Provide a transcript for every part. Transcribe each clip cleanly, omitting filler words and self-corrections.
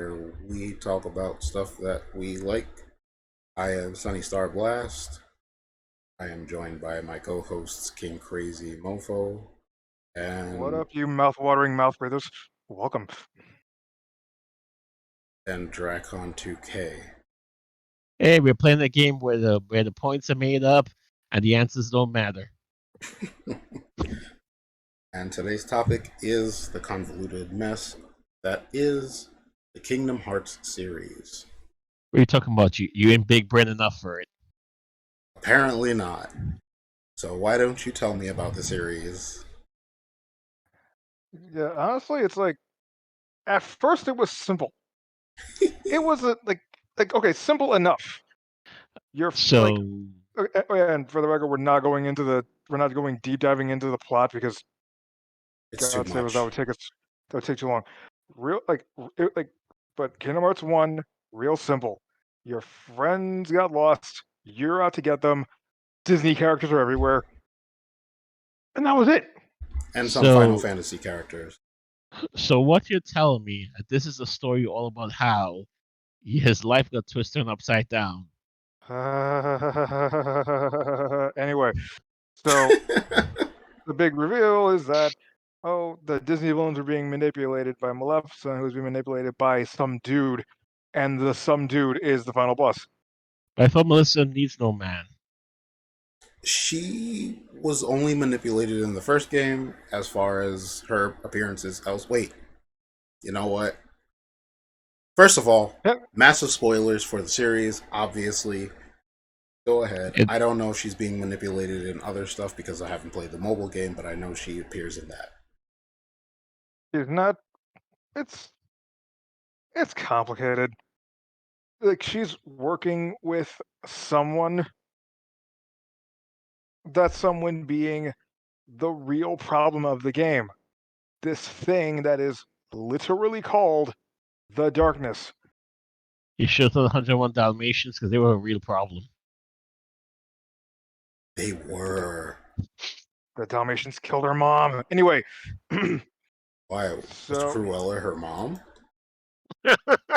where we talk about stuff that we like. I am Sunny Star Blast. I am joined by my co-hosts King Crazy Mofo What and up, you mouth-watering mouth breathers? Welcome. Dracon 2K. Hey, we're playing a game where the points are made up and the answers don't matter. And today's topic is the convoluted mess that is the Kingdom Hearts series. What are you talking about? You ain't big brain enough for it. Apparently not. So why don't you tell me about the series? Yeah, honestly, it's like at first it was simple. It wasn't okay, simple enough. You're like, So oh yeah, and for the record, we're not going deep diving into the plot because It's too God save us, that much. would take too long. Real but Kingdom Hearts 1, real simple. Your friends got lost. You're out to get them. Disney characters are everywhere, and that was it. And some Final so Fantasy characters. so what you're telling me that this is a story all about how his life got twisted upside down. Anyway, so the big reveal is that the Disney villains are being manipulated by Maleficent, who's being manipulated by some dude, and the some dude is the final boss. But I thought Melissa needs no man. She was only manipulated in the first game as far as her appearances. Else, wait, you know what? First of all, Yep. massive spoilers for the series, obviously. Go ahead. It I don't know if she's being manipulated in other stuff because I haven't played the mobile game, but I know she appears in that. It's not. It's it's complicated. Like she's working with someone. That someone being the real problem of the game. This thing that is literally called the darkness. you should have 101 Dalmatians because they were a real problem. They The, were. the Dalmatians killed her mom. Anyway, Why? Was so Cruella her mom?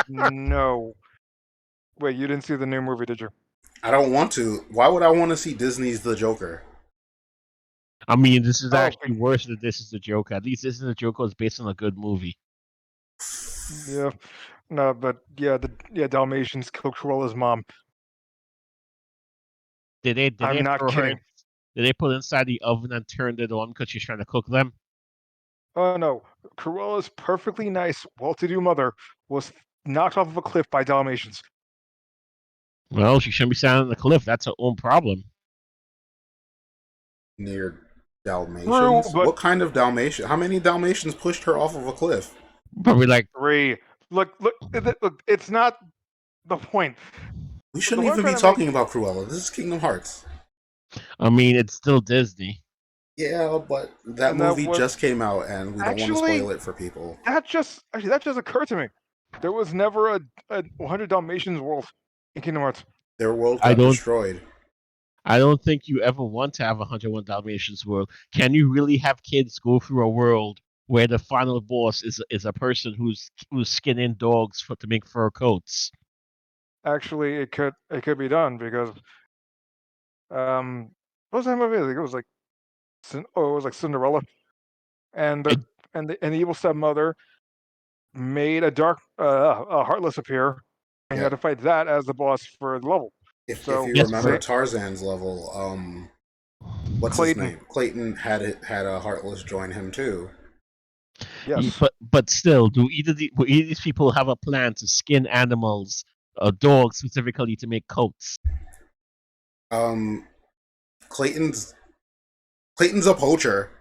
no. Wait, you didn't see the new movie, did you? I don't want to. Why would I want to see Disney's The Joker? I mean, this is Oh, actually worse than This Is the Joker. At least This Is the Joker was based on a good movie. yeah. No, but yeah, Dalmatians killed Cruella's mom. Did they I'm not throw her in? kidding. Did they put her inside the oven and turned it on because she's trying to cook them? Oh no, Cruella's perfectly nice, well-to-do mother was knocked off of a cliff by Dalmatians. Well, she shouldn't be standing on the cliff. That's her own problem. Near True, Dalmatians? but What kind of Dalmatian? How many Dalmatians pushed her off of a cliff? Probably like, three. Look, it's not the point. We The shouldn't point I'm even be trying to make. talking about Cruella. This is Kingdom Hearts. I mean, it's still Disney. Yeah, but that And that movie was just came out, and we don't want to actually spoil it for people. that just occurred to me. There was never a 100 Dalmatians world in Kingdom Hearts. Their world I got don't. destroyed. I don't think you ever want to have 101 Dalmatians world. Can you really have kids go through a world where the final boss is a person who's skinning dogs to make fur coats? Actually, it could be done because what was that movie? I think it was like it was like Cinderella, and It, the evil stepmother made a heartless appear, and you Yeah. had to fight that as the boss for the level. If So you yes, remember but Tarzan's level, what's his Clayton, name? Clayton had a Heartless join him too. yes, but still, will either of these people have a plan to skin animals, dogs specifically, to make coats? Um, Clayton's Clayton's a poacher.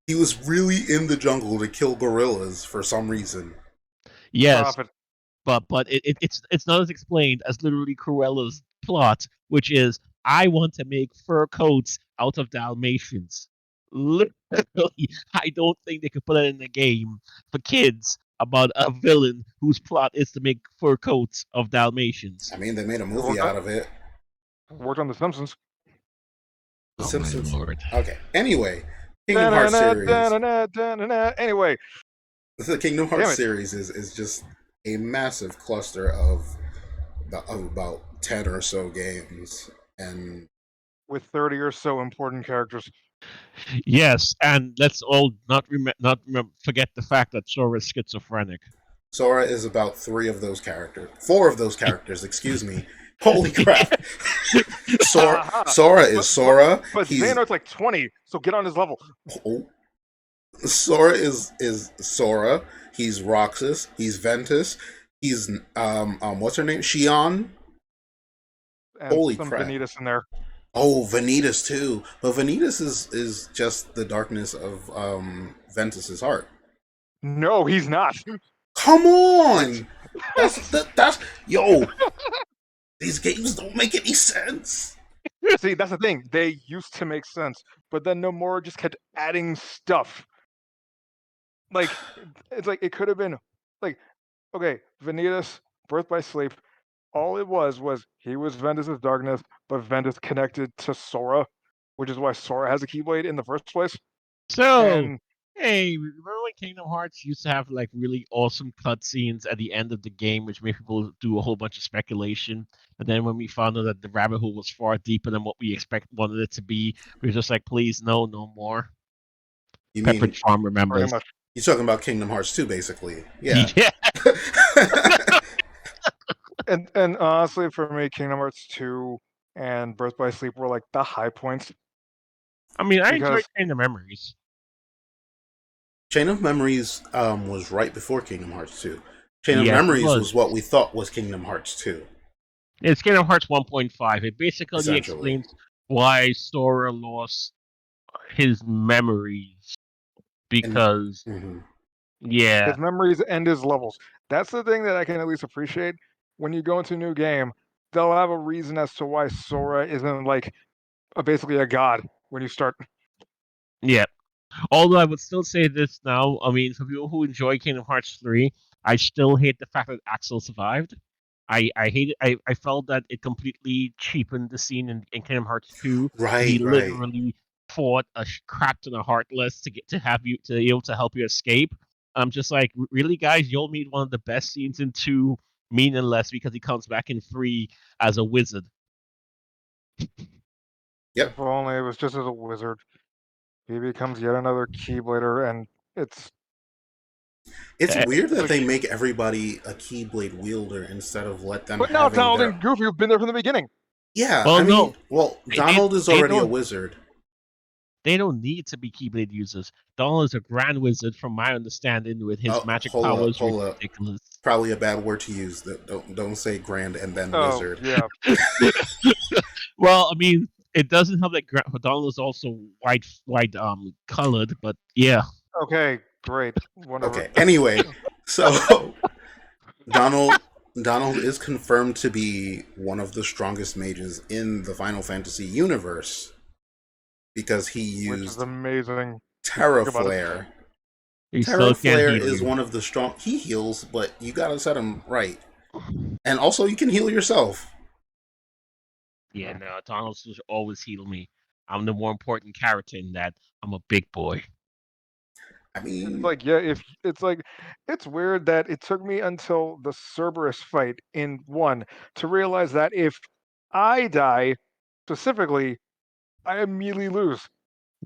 He was really in the jungle to kill gorillas for some reason. Yes, profit. but it's not as explained as literally Cruella's plot, which is I want to make fur coats out of Dalmatians. Literally, I don't think they could put it in the game for kids about a villain whose plot is to make fur coats of Dalmatians. I mean, they made a It movie worked on, out of it. worked on The Simpsons. The Oh my Simpsons. lord! Okay. Anyway, Kingdom Hearts Da-na-na, series. da-na-na, da-na-na. Anyway, The Kingdom Hearts damn it. series is just a massive cluster of about 10 or so games, and with 30 or so important characters. Yes, and let's all forget the fact that Sora is schizophrenic. Sora is about four of those characters, excuse me. Holy crap. Aha! Sora is But Sora. but He's Xehanort's like 20, so get on his level. oh, Sora is Sora. He's Roxas. He's Ventus. He's what's her name? Shion. And Holy some crap. Vanitas in there. Oh, Vanitas too. But Vanitas is just the darkness of Ventus's heart. No, he's not. Come on. That's yo. These games don't make any sense. See, that's the thing. They used to make sense, but then Nomura just kept adding stuff. Like, it's like it could have been like, okay, Vanitas, Birth by Sleep. All it was he was Ventus's darkness, but Ventus connected to Sora, which is why Sora has a Keyblade in the first place. So, And hey, remember when Kingdom Hearts used to have like really awesome cutscenes at the end of the game, which made people do a whole bunch of speculation? And then when we found out that the rabbit hole was far deeper than what we wanted it to be, we were just like, please, no, no more. You Pepperidge mean Farm pretty remembers. much. you're talking about Kingdom Hearts 2, basically? Yeah. Yeah. And honestly, for me, Kingdom Hearts 2 and Birth by Sleep were like the high points I mean, I enjoyed because Kingdom Memories. Chain of Memories was right before Kingdom Hearts 2. Chain of Yes, it Memories was. was what we thought was Kingdom Hearts 2, It's Kingdom Hearts 1.5. It basically essentially. explains why Sora lost his memories And because, mhm. yeah, his memories and his levels. That's the thing that I can at least appreciate. When you go into a new game, they'll have a reason as to why Sora isn't like basically a god when you start. yeah. Although I would still say this now, I mean, for people who enjoy Kingdom Hearts 3, I still hate the fact that Axel survived. I hate it. I felt that it completely cheapened the scene in Kingdom Hearts 2 when he Right. literally fought a crap ton of Heartless to get to have you to be able to help you escape. I'm just like, really, guys, you'll meet one of the best scenes in 2 meaningless because he comes back in 3 as a wizard. Yep. If only it was just as a wizard. He becomes yet another Keyblader, and It's Uh, weird it's that like. they make everybody a Keyblade wielder instead of let them But now having Donald their. and Goofy have been there from the beginning. Yeah, well, I mean, no, well, they, they Donald is they already a don't wizard. they don't need to be Keyblade users. Donald is a grand wizard, from my understanding, with his Oh, magic powers hold up. ridiculous. Probably a bad word to use. Don't say grand and then Oh wizard. yeah. Well, I mean, it doesn't help that Donald is also white colored, but yeah, Okay. Great. Whatever. Okay. Anyway, so Donald Donald is confirmed to be one of the strongest mages in the Final Fantasy universe because he Which is used amazing. If you think Terra about it. Flare. he Terra still can't Flare heal is you. one of the strong. He heals, but you gotta set him right, and also you can heal yourself. Yeah, no, Donald should always heal me. I'm the more important character in that. I'm a big boy. I It's mean, like, yeah, if it's like, it's weird that it took me until the Cerberus fight in 1 to realize that if I die, specifically, I immediately lose, as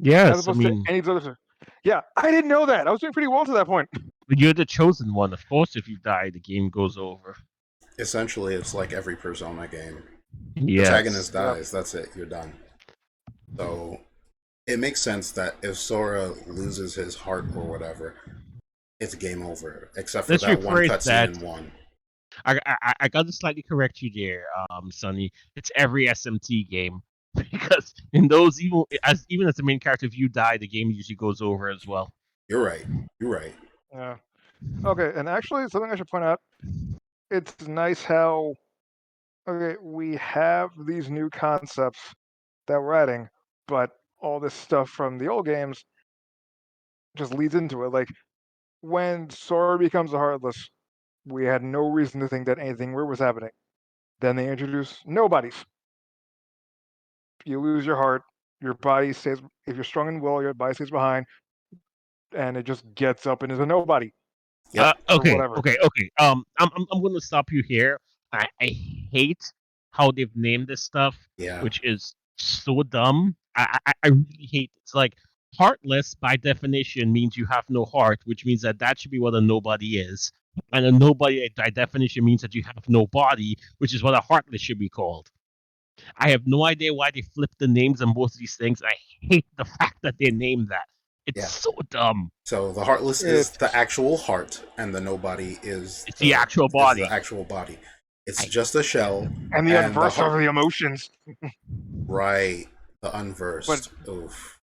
Yes, I opposed to mean, any other. Yeah, I didn't know that. I was doing pretty well to that point. you're the chosen one. Of course, if you die, the game goes over. essentially, it's like every Persona game. Yes. Protagonist Yeah. dies. That's it. You're done. So it makes sense that if Sora loses his heart or whatever, it's game over. Except for Let's that one rephrase cutscene that. in 1. I got to slightly correct you there, Sonny. It's every SMT game because in those even as the main character, if you die, the game usually goes over as well. You're right. You're right. Yeah. Okay, and actually, something I should point out, it's nice how, okay, we have these new concepts that we're adding, but all this stuff from the old games just leads into it. Like, when Sora becomes a Heartless, we had no reason to think that anything weird was happening. Then they introduce nobodies. You lose your heart, your body stays, if you're strong and well, your body stays behind, and it just gets up and is a nobody. Yep. or Okay, whatever. okay, okay. I'm going to stop you here. I hate how they've named this stuff, Yeah. which is so dumb. I really hate. It's like heartless by definition means you have no heart, which means that should be what a nobody is, and a nobody by definition means that you have no body, which is what a heartless should be called. I have no idea why they flipped the names on both of these things. I hate the fact that they named that. It's Yeah. so dumb. So the heartless is the It's actual heart, and the nobody It's the actual is the body. actual body. It's I just a shell, and the and the unversed heart. are the emotions, Right. The but unversed. Oof.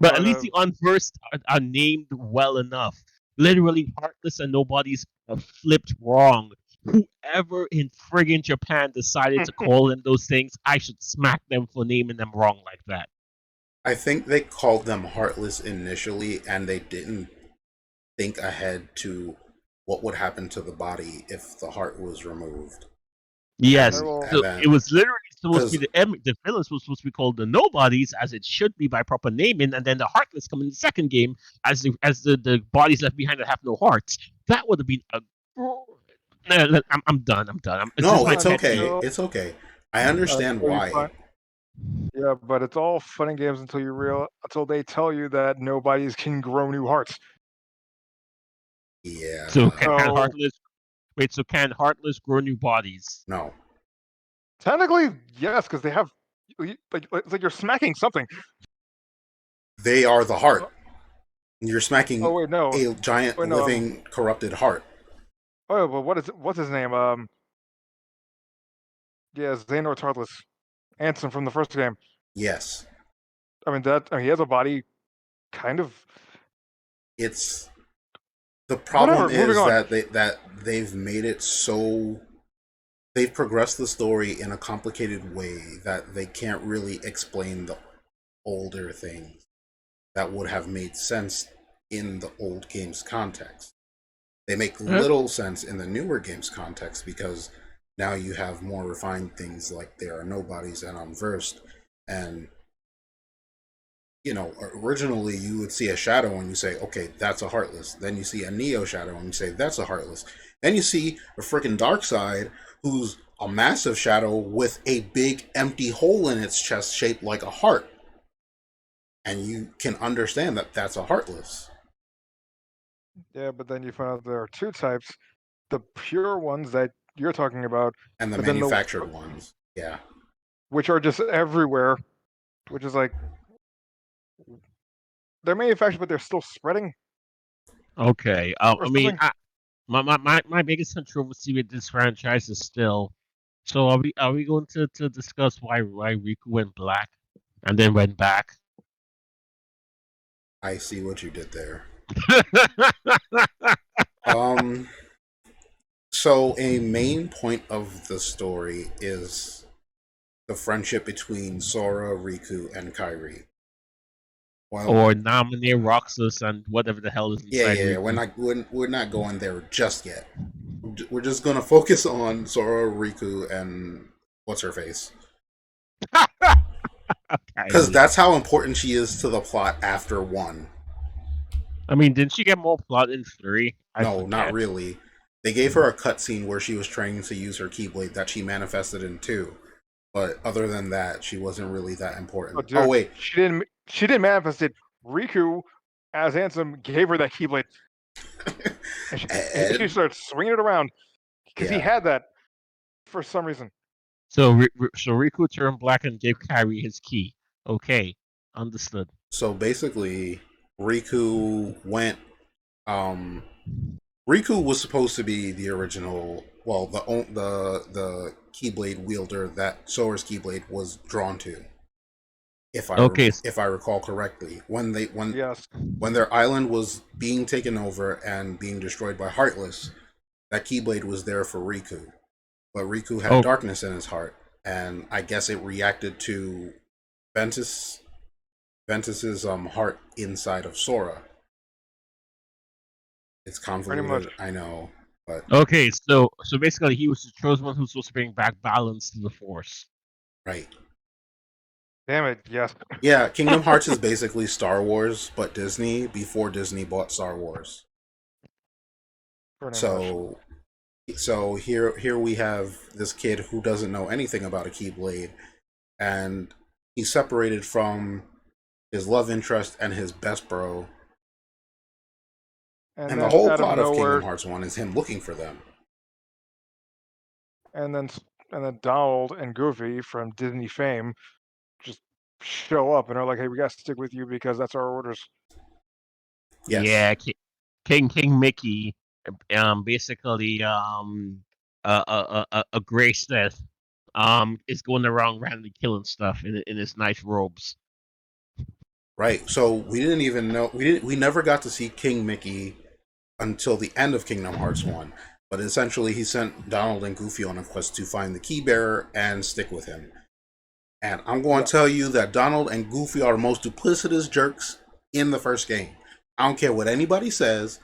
But at but least the unversed are named well enough. Literally, Heartless and Nobodies are flipped wrong. Whoever in friggin' Japan decided to call them those things, I should smack them for naming them wrong like that. I think they called them heartless initially, and they didn't think ahead to what would happen to the body if the heart was removed. Yes, well, And so it then, was literally supposed to because be the villains were supposed to be called the Nobodies, as it should be by proper naming, and then the Heartless come in the second game as the bodies left behind that have no hearts. That would have been a. No, I'm done. I'm done. This is no, my it's pet okay. peeve. until It's okay. I understand until you why. find yeah, but it's all fun and games until they tell you that nobodies can grow new hearts. So Yeah. can So Heartless wait? So can Heartless grow new bodies? No. technically, yes, because they have like it's like you're smacking something. They are the Uh, heart. You're Oh smacking wait, no, a giant wait, no. living corrupted heart. Oh, but what's his name? Yeah, Xehanort's heartless. Ansem from the first game. Yes. He has a body, kind of. It's the problem Whatever. Moving is on. that they've made it so they've progressed the story in a complicated way that they can't really explain the older things that would have made sense in the old game's context. They make Huh? little sense in the newer game's context because now you have more refined things like there are nobodies and unversed. And, originally you would see a shadow and you say, okay, that's a heartless. Then you see a Neo shadow and you say, that's a heartless. Then you see a freaking dark side who's a massive shadow with a big empty hole in its chest shaped like a heart. And you can understand that that's a heartless. Yeah, but then you find out there are two types: the pure ones that you're talking about, And the but then manufactured ones. Yeah. which are just everywhere, which is like they're manufactured, but they're still spreading Okay. or I mean, something. my biggest controversy with this franchise is still. So are we going to discuss why Riku went black and then went back? I see what you did there. Um, so a main point of the story is the friendship between Sora, Riku, and Kairi. Well, or nominate Roxas and whatever the hell is yeah, inside yeah, yeah. Riku. We're not going there just yet. We're just gonna focus on Sora, Riku, and what's her face, because Kyrie. that's how important she is to the plot after one. I mean, didn't she get more plot in three? I No, not forget. really. They gave her a cutscene where she was training to use her Keyblade that she manifested in two. But other than that, she wasn't really that Oh, important. Oh dude, wait, she didn't. She didn't manifest it. Riku, as Ansem, gave her that Keyblade, and she and started swinging it around because he yeah. had that for some reason. So so Riku turned black and gave Kyrie his key. Okay, understood. So basically, Riku went. Um, Riku was supposed to be the original. Well, the Keyblade wielder that Sora's Keyblade was drawn to, Okay, if I recall correctly. Yes. When their island was being taken over and being destroyed by Heartless, that Keyblade was there for Riku. But Riku had oh, darkness in his heart, and I guess it reacted to Ventus Ventus's heart inside of Sora. It's Pretty much. convoluted, I know, but okay. So basically, he was the chosen one who's supposed to bring back balance to the Force. right. Damn it. Yes. Yeah, Kingdom Hearts is basically Star Wars, but Disney before Disney bought Star Wars. Burning Rush. So here we have this kid who doesn't know anything about a Keyblade, and he's separated from his love interest and his best bro. And And the then whole out of plot of Kingdom nowhere, Hearts 1 is him looking for them. and then Donald and Goofy from Disney fame just show up and are like, "Hey, we got to stick with you because that's our orders." Yes. Yeah, King Mickey, basically a gray Sith, is going around randomly killing stuff in his nice robes. Right. So we didn't even know we never got to see King Mickey until the end of Kingdom Hearts 1. But essentially he sent Donald and Goofy on a quest to find the key bearer and stick with him. And I'm going Yeah, to tell you that Donald and Goofy are the most duplicitous jerks in the first game. I don't care what anybody says.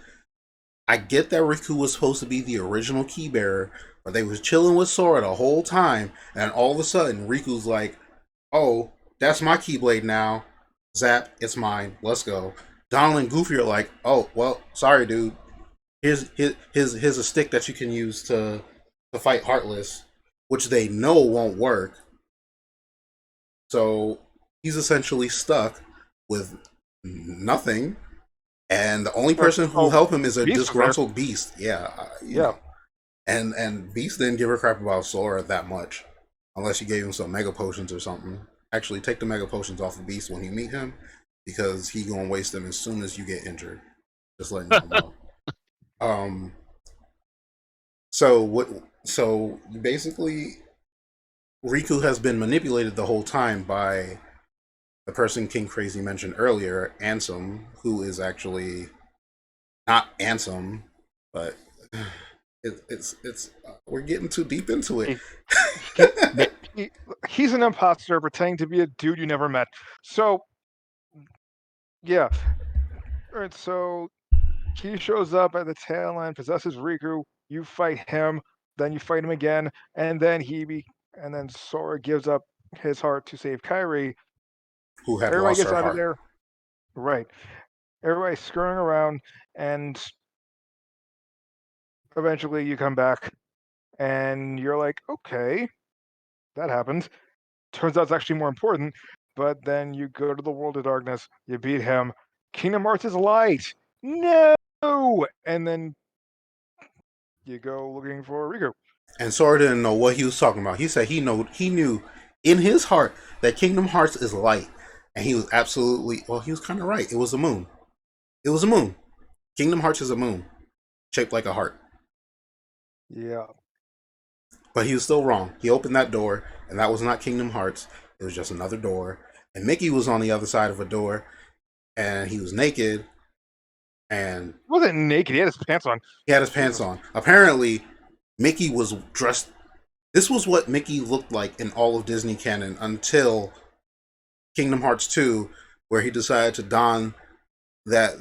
I get that Riku was supposed to be the original key bearer, but they was chilling with Sora the whole time, and all of a sudden Riku's like, "Oh, that's my Keyblade now. Zap, it's mine. Let's go." Donald and Goofy are like, "Oh, well, sorry, dude. Here's a stick that you can use to fight Heartless, which they know won't work." So he's essentially stuck with nothing, and the only person who will oh, help him is a Beast was there. disgruntled Beast. Yeah, you Yeah, know. And Beast didn't give a crap about Sora that much, unless you gave him some Mega Potions or something. Actually, take the Mega Potions off of Beast when you meet him, because he gonna waste them as soon as you get injured. Just letting y'all know. Um. So what? So basically, Riku has been manipulated the whole time by the person King Crazy mentioned earlier, Ansem, who is actually not Ansem, but it's we're getting too deep into it. he, he, he, he's an imposter pretending to be a dude you never met. So yeah, all right. So he shows up at the tail end, possesses Riku. You fight him, then you fight him again, and then and then Sora gives up his heart to save Kyrie. Who had Everybody lost gets her out of heart. there. Right. Everybody's scurrying around, and eventually you come back, and you're like, okay, that happened. Turns out it's actually more important. But then you go to the world of darkness, you beat him. Kingdom Hearts is light. No! And then you go looking for Riku. And Sora didn't know what he was talking about. He said he knew in his heart that Kingdom Hearts is light. And he was absolutely he was kinda right. It was a moon. It was a moon. Kingdom Hearts is a moon, shaped like a heart. Yeah. But he was still wrong. He opened that door, and that was not Kingdom Hearts. It was just another door. And Mickey was on the other side of a door, and he was naked, and He wasn't naked, he had his pants on. he had his pants Jesus. on. Apparently, Mickey was dressed. This was what Mickey looked like in all of Disney canon until Kingdom Hearts 2, where he decided to don that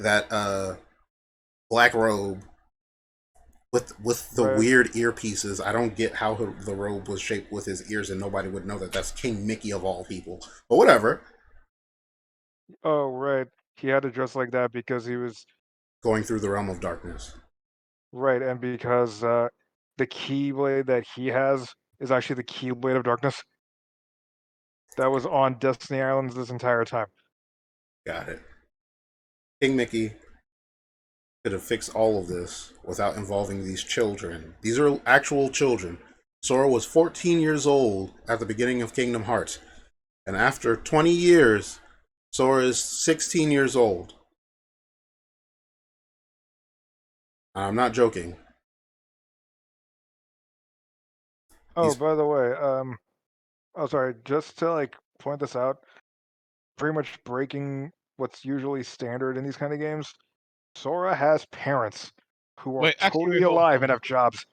black robe with the Right. weird earpieces. I don't get how the robe was shaped with his ears, and nobody would know that that's King Mickey of all people. But whatever. Oh, right. He had to dress like that because he was Going through the realm of darkness. right, and because the Keyblade that he has is actually the Keyblade of Darkness that was on Destiny Islands this entire time. Got it. King Mickey could have fixed all of this without involving these children. These are actual children. Sora was 14 years old at the beginning of Kingdom Hearts, and after 20 years, Sora is 16 years old. I'm not joking. Oh, He's by the way, oh sorry, just to like point this out, pretty much breaking what's usually standard in these kind of games. Sora has parents who are Wait, actually, wait, totally hold, alive hold, and have hold. jobs.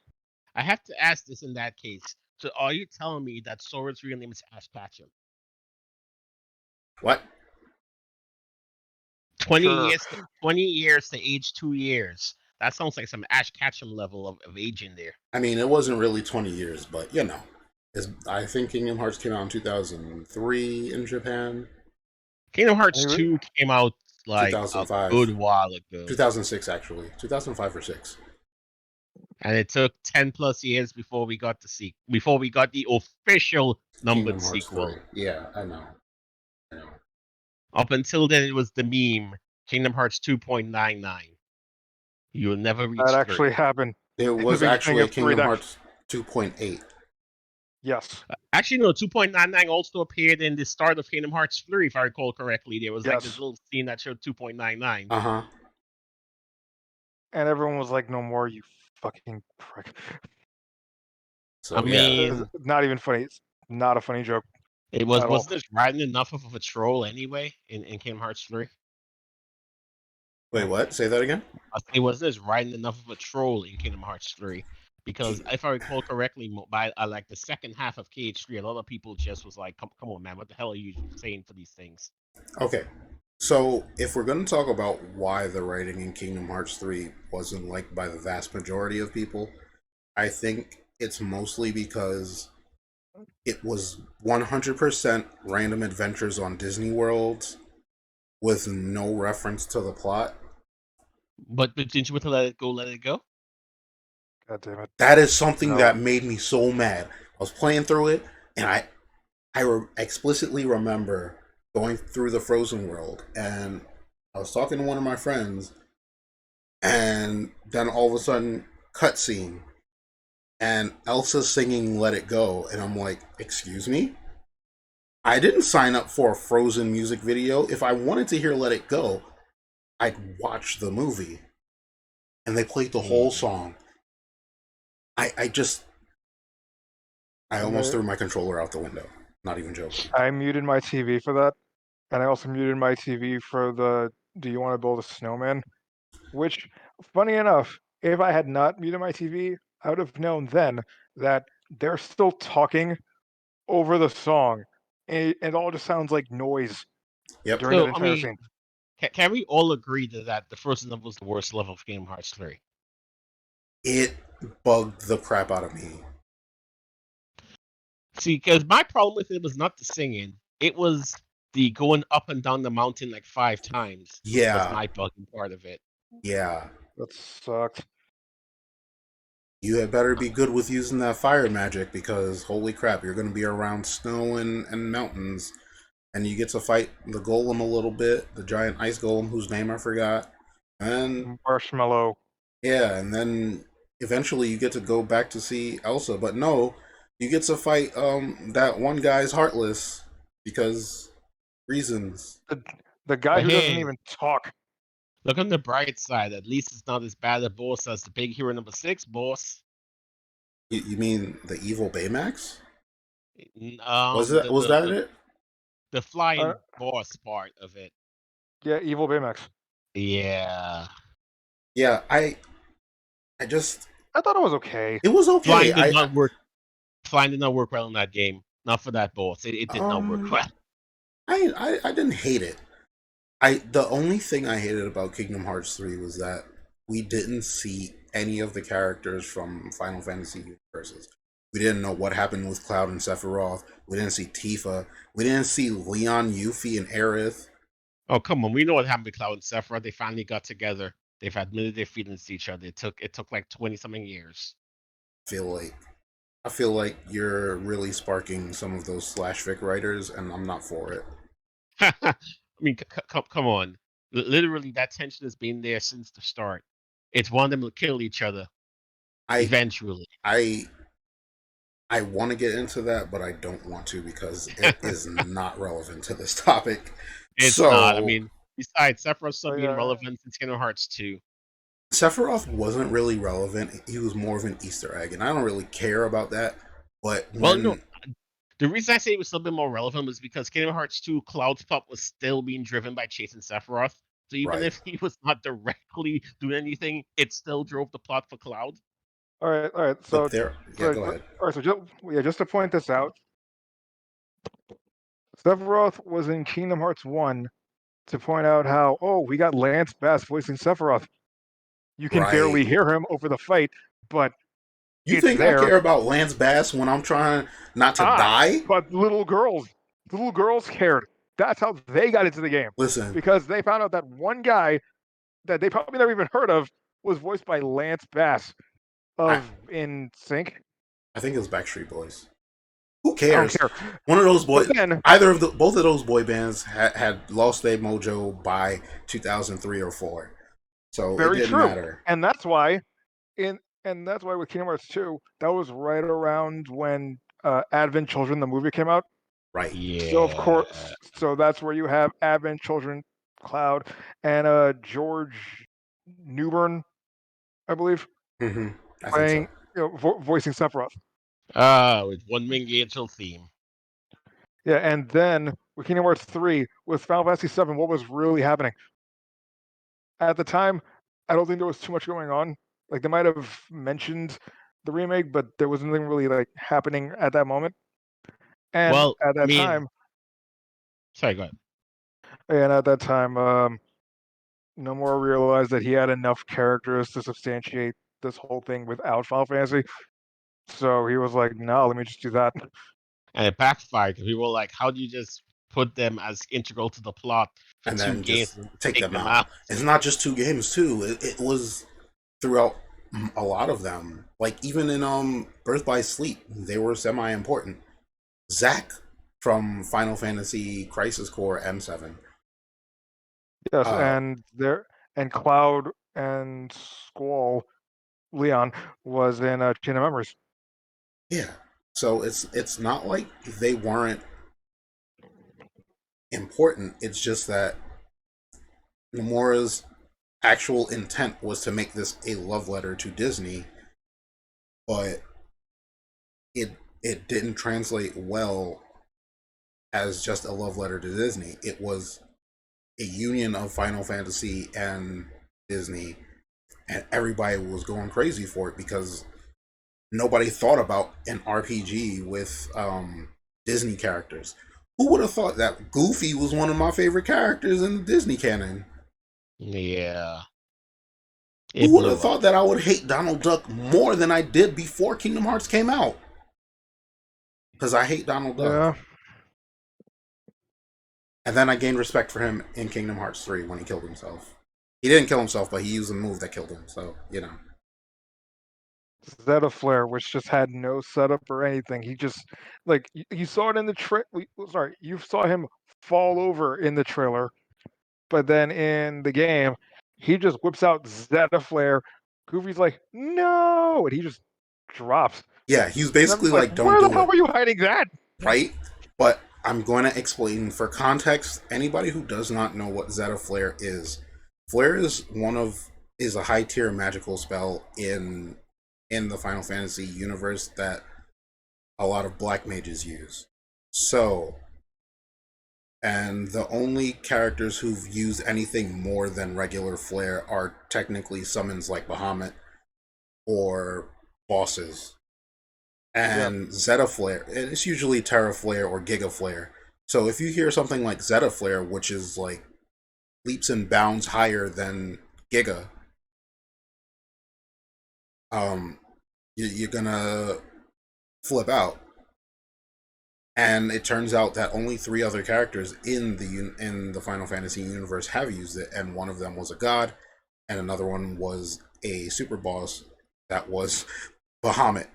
I have to ask this in that case. So, are you telling me that Sora's real name is Ash Ketchum? what? 20 Sure. years, 20 years to age 2 years. That sounds like some Ash Ketchum level of aging there. I mean, it wasn't really 20 years, but you know. I think Kingdom Hearts came out in 2003 in Japan, Kingdom Hearts Anyway, 2 came out like a 2005, good while ago. 2006 actually, 2005 or 6. And it took 10+ years before we got the official numbered Kingdom Hearts 3. sequel. Yeah, I know. I know. Up until then, it was the meme Kingdom Hearts 2.99. You'll never That reach 3. actually happened It in the was beginning actually of 3. Kingdom Hearts 2.8. Yes. Actually, no, 2.99 also appeared in the start of Kingdom Hearts 3, if I recall correctly. There was like this Yes. little scene that showed 2.99. Uh-huh. And everyone was like, "No more, you fucking prick." I So yeah. It's mean, not even funny. It's not a funny joke it at all. wasn't this riding enough of a troll anyway in Kingdom Hearts 3? Wait, what? Say that again? It wasn't this riding enough of a troll in Kingdom Hearts 3. Because if I recall correctly, by like the second half of KH3, a lot of people just was like, come on, man, what the hell are you saying for these things? Okay. So if we're going to talk about why the writing in Kingdom Hearts 3 wasn't liked by the vast majority of people, I think it's mostly because it was 100% random adventures on Disney worlds with no reference to the plot. But didn't you want to let it go, let it go? God damn it. That is something No. that made me so mad. I was playing through it, and I explicitly remember going through the Frozen world, and I was talking to one of my friends, and then all of a sudden, cutscene, and Elsa singing "Let It Go," and I'm like, "Excuse me? I didn't sign up for a Frozen music video. If I wanted to hear "Let It Go," I'd watch the movie." And they played the whole song. I just, I almost threw my controller out the window. Not even joking. I muted my TV for that, and I also muted my TV for the "Do you want to build a snowman?" Which, funny enough, if I had not muted my TV, I would have known then that they're still talking over the song, and it all just sounds like noise Yep. during that So, I entire mean, scene. can we all agree that the Frozen level was the worst level of Kingdom Hearts 3? It bugged the crap out of me. See, because my problem with it was not the singing; it was the going up and down the mountain like 5 times was Yeah. my bugging part of it. Yeah. That sucked. You had better be good with using that fire magic because holy crap, you're going to be around snow and mountains. And you get to fight the golem a little bit, the giant ice golem whose name I forgot. And Marshmallow. yeah, and then eventually you get to go back to see Elsa. But no, you get to fight that one guy's heartless because reasons. The guy But who doesn't hey, even talk. look on the bright side. At least it's not as bad a boss as the big hero number 6 boss. You mean the evil Baymax? The Was the that the, it? the Uh, flying boss part of it. yeah, evil Baymax. Yeah, Yeah, I just I thought it was okay. it was okay. flying did not work. Flying did not work well in that game. Not for that boss. It did not work um well. I didn't hate it. I the only thing I hated about Kingdom Hearts 3 was that we didn't see any of the characters from Final Fantasy universes. We didn't know what happened with Cloud and Sephiroth. We didn't see Tifa. We didn't see Leon, Yuffie, and Aerith. Oh come on, we know what happened with Cloud and Sephiroth. They finally got together. They've admitted their feelings to each other. It took like 20 something years. Feel like I feel like you're really sparking some of those slash fic writers, and I'm not for it. I mean, come on. Literally, that tension has been there since the start. It's one of them will kill each other I eventually. I I want to get into that, but I don't want to because it is not relevant to this topic. It's not. I So mean, besides, Sephiroth's still Oh, being yeah. relevant in Kingdom Hearts 2. Sephiroth wasn't really relevant. He was more of an Easter egg, and I don't really care about that. But Well, no, when the reason I say it was still a bit more relevant was because Kingdom Hearts 2 Cloud's plot was still being driven by chasing Sephiroth. So even right, if he was not directly doing anything, it still drove the plot for Cloud. All right, all right. but So, there, yeah, so go ahead. all right. So just to point this out, Sephiroth was in Kingdom Hearts 1 to point out how, oh, we got Lance Bass voicing Sephiroth. You can Right. barely hear him over the fight, but You it's think I there. care about Lance Bass when I'm trying not to die? But little girls cared. That's how they got into the game Listen, because they found out that one guy that they probably never even heard of was voiced by Lance Bass. I, of In Sync. I think it was Backstreet Boys. Who I don't cares? care. One of those But boys, then, both of those boy bands had lost their mojo by 2003 or four, so it very didn't true, matter. and that's why that's why with Kingdom Hearts 2, that was right around when Advent Children, the movie, came out. Right. So of Yeah. course, so that's where you have Advent Children, Cloud, and George Newbern, I believe, Hmm. I think so. playing, voicing Sephiroth. With one Wing Angel theme. Yeah, and then with Kingdom Hearts 3, with Final Fantasy 7, what was really happening at the time? I don't think there was too much going on. Like they might have mentioned the remake, but there was nothing really like happening at that moment. And Well, at I that mean, time, sorry, go ahead. and at that time, Nomura realized that he had enough characters to substantiate this whole thing without Final Fantasy. So he was like, "No, let me just do that." And it backfired because people were like, how do you just put them as integral to the plot for And two then games just and take take them them out. out? It's not just two games too. It was throughout a lot of them. Like even in Birth by Sleep, they were semi important. Zack from Final Fantasy Crisis Core M7. Yes, Uh, and Cloud and Squall Leon was in Chain of Memories. yeah. So it's not like they weren't important. It's just that Nomura's actual intent was to make this a love letter to Disney, but it didn't translate well as just a love letter to Disney. It was a union of Final Fantasy and Disney, and everybody was going crazy for it because nobody thought about an RPG with Disney characters. Who would have thought that Goofy was one of my favorite characters in the Disney canon? Yeah. Who It would have blew thought up. that I would hate Donald Duck more than I did before Kingdom Hearts came out? Because I hate Donald Duck. Yeah, And then I gained respect for him in Kingdom Hearts 3 when he killed himself. He didn't kill himself, but he used a move that killed him. So, you know. Zeta Flare, which just had no setup or anything. He just like you saw it in the Sorry, you saw him fall over in the trailer, but then in the game, he just whips out Zeta Flare. Goofy's like, no, and he just drops. Yeah, he's And basically everyone's like, like, don't where the do hell it. were you hiding that? Right? But I'm going to explain for context. Anybody who does not know what Zeta Flare is a high tier magical spell in the Final Fantasy universe that a lot of black mages use. So, and the only characters who've used anything more than regular flare are technically summons like Bahamut or bosses. Yeah, And Zeta Flare, and it's usually Terra Flare or Giga Flare. So if you hear something like Zeta Flare, which is like leaps and bounds higher than Giga, um, you're gonna flip out. And it turns out that only three other characters in the Final Fantasy universe have used it, and one of them was a god, and another one was a super boss that was Bahamut.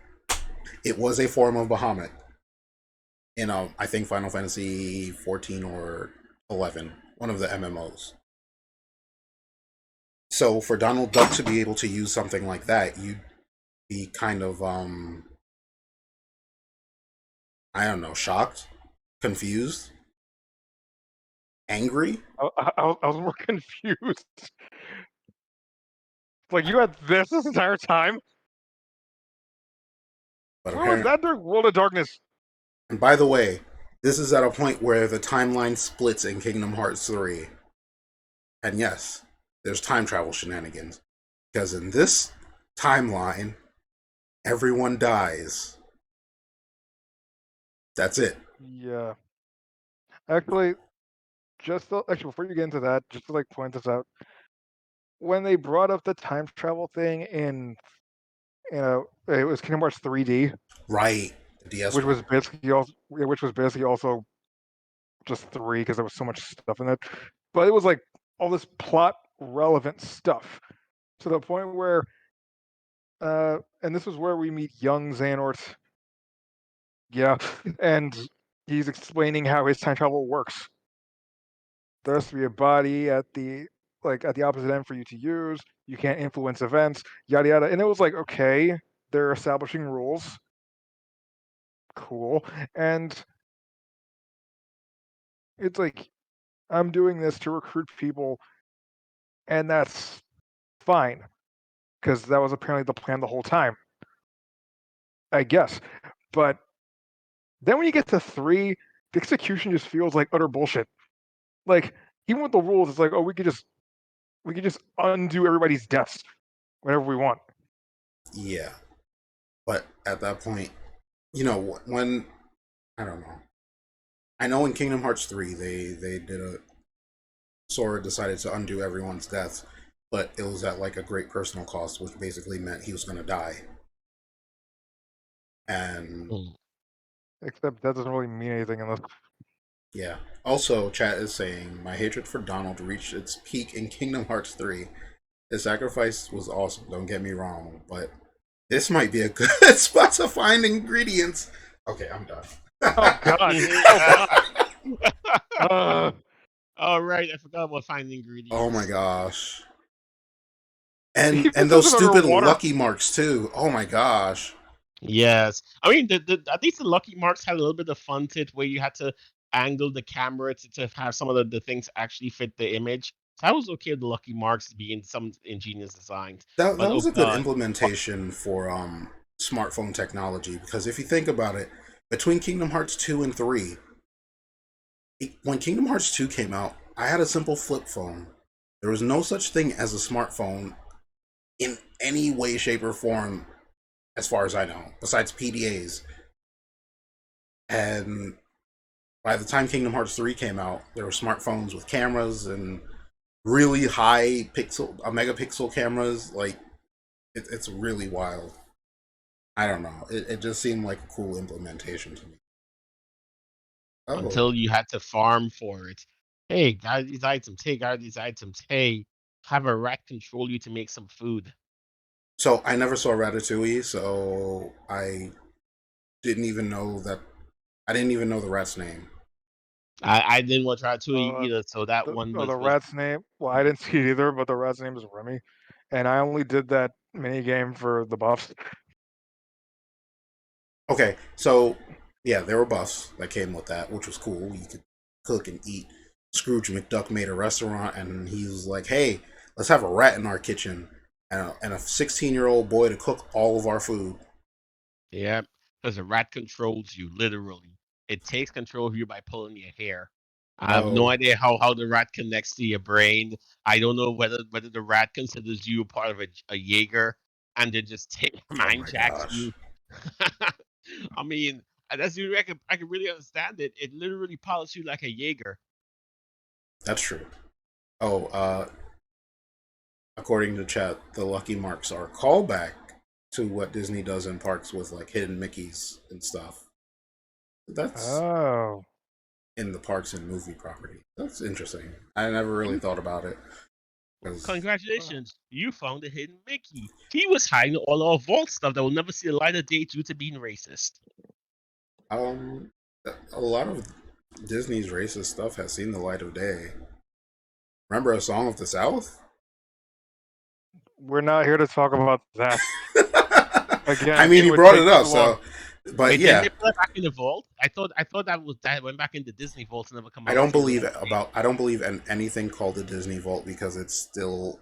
It was a form of Bahamut in I think Final Fantasy 14 or 11, one of the MMOs. So for Donald Duck to be able to use something like that, you'd be kind of I don't know, shocked, confused, angry. I was more confused. Like you had this entire time. But Where was apparently, that during World of Darkness? and by the way, this is at a point where the timeline splits in Kingdom Hearts 3. And yes, there's time travel shenanigans. Because in this timeline, everyone dies. That's it. Yeah, actually, actually before you get into that, just to like point this out, when they brought up the time travel thing in it was Kingdom Hearts 3D, Right. The DS which was one. basically also which was basically also just three because there was so much stuff in it. But it was like all this plot relevant stuff to the point where And this is where we meet young Xehanort. Yeah, and he's explaining how his time travel works. There has to be a body at the opposite end for you to use. You can't influence events, yada yada. And it was like, okay, they're establishing rules. Cool. And it's like I'm doing this to recruit people, and that's fine because that was apparently the plan the whole time, I guess. But then when you get to 3, the execution just feels like utter bullshit. Like even with the rules, it's like, oh, we could just undo everybody's deaths whenever we want. Yeah, but at that point, you know, when I don't know. I know in Kingdom Hearts 3 they did a Sora decided to undo everyone's deaths, but it was at like a great personal cost, which basically meant he was going to die. And Mm. Except that doesn't really mean anything unless yeah. Also, chat is saying my hatred for Donald reached its peak in Kingdom Hearts 3. His sacrifice was awesome, don't get me wrong, but this might be a good spot to find ingredients. Okay, I'm done. oh god, oh god. All right, I forgot about finding Oh my ingredients. gosh. He And just does those it stupid underwater. lucky marks too. Oh my gosh. Yes, I mean at least the Lucky Marks had a little bit of fun to it, where you had to angle the camera to have some of the things actually fit the image. So I was okay with the Lucky Marks being some ingenious designs, but That oh was a good god, implementation for smartphone technology because if you think about it, between Kingdom Hearts 2 and 3, when Kingdom Hearts 2 came out, I had a simple flip phone. There was no such thing as a smartphone in any way, shape, or form, as far as I know, besides PDAs. And by the time Kingdom Hearts 3 came out, there were smartphones with cameras and really high pixel, megapixel cameras. Like, it's really wild. I don't know. It just seemed like a cool implementation to me. Oh, until you had to farm for it. Hey, gather these items. Hey, gather these items. Hey, have a rat control you to make some food. so I never saw Ratatouille, so didn't even know that. I didn't even know the rat's name. I didn't want to try to Uh, either, so that the one oh, the was rat's name. Well, I didn't see it either, but the rat's name is Remy, and I only did that mini game for the buffs. Okay, so yeah, there were buffs that came with that, which was cool. You could cook and eat. Scrooge McDuck made a restaurant, and he was like, "Hey, let's have a rat in our kitchen and a 16-year-old boy to cook all of our food." yeah, because the rat controls you literally. It takes control of you by pulling your hair. I have no Oh, idea how the rat connects to your brain. I don't know whether the rat considers you part of a Jaeger and then just take oh mind my jacks gosh, you. I mean, that's the only way I can really understand it. It literally pilots you like a Jaeger. that's true. Oh, according to chat, the Lucky Marks are a callback to what Disney does in parks with like hidden Mickeys and stuff. That's Oh, in the parks and movie property. That's interesting. I never really thought about it because Congratulations, you found a hidden Mickey. He was hiding all our vault stuff that will never see the light of day due to being racist. um, a lot of Disney's racist stuff has seen the light of day. Remember A Song of the South? we're not here to talk about that I again. mean, It he would brought it take up, too long. so but Wait, didn't yeah, they put it back in the vault? I thought that went back in the Disney vault and never come out to see the light of day. I don't believe in anything called the Disney Vault because it's still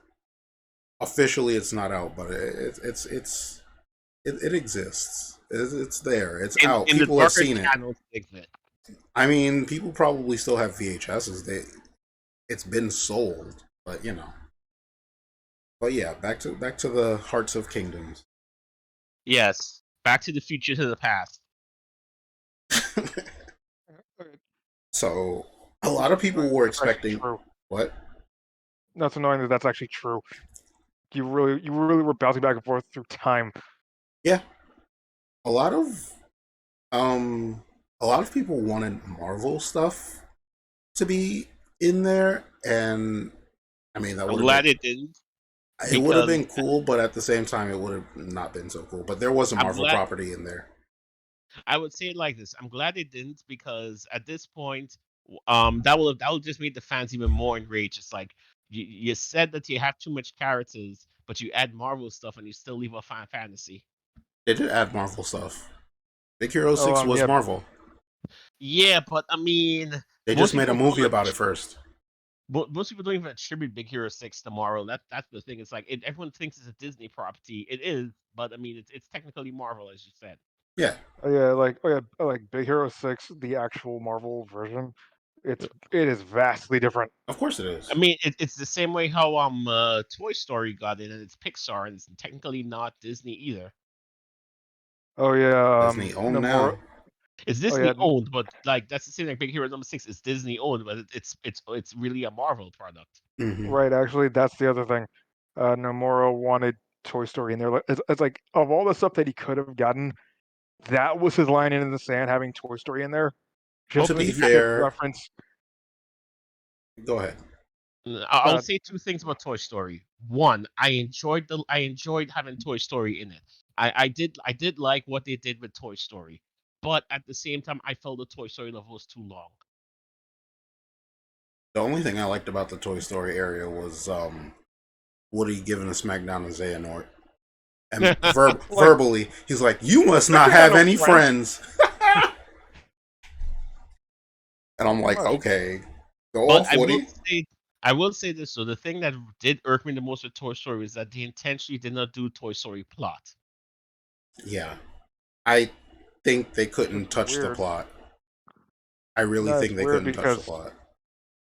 officially it's not out, but it exists. It's there. It's out. In the People have darker seen it. channels exist. I mean, people probably still have VHSs. It's been sold, but you know. But yeah, back to the Hearts of Kingdoms. Yes, Back to the Future to the Past. Okay, So a lot of that's people annoying were that that's actually expecting true. what? That's annoying that that's actually true. You really were bouncing back and forth through time. Yeah, a lot of um a lot of people wanted Marvel stuff to be in there, and I mean that I'm would have been glad it didn't. It would have because been cool, but at the same time, it would have not been so cool. But there was a I'm Marvel glad. property in there. I would say it like this. I'm glad they didn't because at this point, that will just make the fans even more enraged. It's like you said that you have too much characters, but you add Marvel stuff and you still leave a Final Fantasy. They did add Marvel stuff. Big Hero Oh, 6 was yeah, Marvel. Yeah, but I mean, They just most made a people don't movie even about it first. most people don't even attribute Big Hero 6 tomorrow. That's the thing. It's like everyone thinks it's a Disney property. It is, but I mean, it's technically Marvel, as you said. Yeah, like Big Hero 6, the actual Marvel version. It is vastly different. of course it I is. mean, it's the same way how Toy Story got in, and it's Pixar, and it's technically not Disney either. Oh yeah, Disney owned Namor. now. It's Oh yeah, Disney owned, but like that's the same like Big Hero number 6 is Disney owned, but it's really a Marvel product. Hmm. right. Actually, that's the other thing. Nomura wanted Toy Story in there. It's like of all the stuff that he could have gotten, that was his line in the sand, having Toy Story in there, just To so be Okay, he could fair, reference. go ahead. I'll Uh, say two things about Toy Story. One, I enjoyed having Toy Story in it. I did like what they did with Toy Story, but at the same time, I felt the Toy Story level was too long. The only thing I liked about the Toy Story area was Woody giving a smackdown to Xehanort. And like, verbally, he's like, "You must I not ain't got have no any friends. friends." And I'm Pretty like, much. "Okay, go But off, Woody." I will say this. So the thing that did irk me the most with Toy Story is that they intentionally did not do Toy Story plot. Yeah, I think they It's couldn't touch the weird. plot. I really No, think it's they weird couldn't touch the because plot.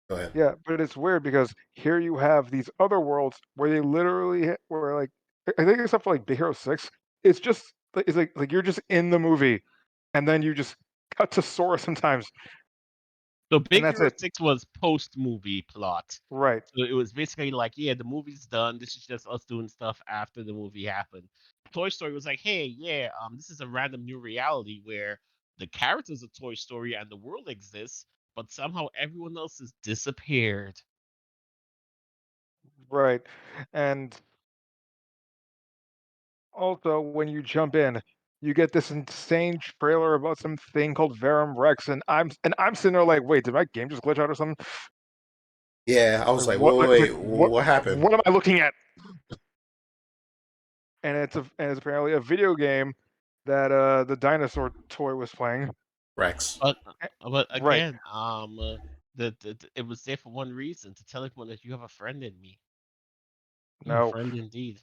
Go ahead. yeah, but it's weird because here you have these other worlds where they literally where like I think except for like Big Hero 6, it's just it's like you're just in the movie, and then you just cut to Sora sometimes, So and Big that's Hero it. 6 was post movie plot. Right. So it was basically like, yeah, the movie's done. This is just us doing stuff after the movie happened. Toy Story was like, hey, yeah, this is a random new reality where the characters of Toy Story and the world exists, but somehow everyone else has disappeared. Right. And also, when you jump in, you get this insane trailer about some thing called Verum Rex, and I'm sitting there like, wait, did my game just glitch out or something? Yeah, I was Like like, what? "Wait, Like, wait, like wait, what? what happened?" What am I looking at? And it's apparently a video game that the dinosaur toy was playing. Rex. But Eh, but Right? again, it was there for one reason to tell everyone that you have a friend in me. You have a No, friend indeed.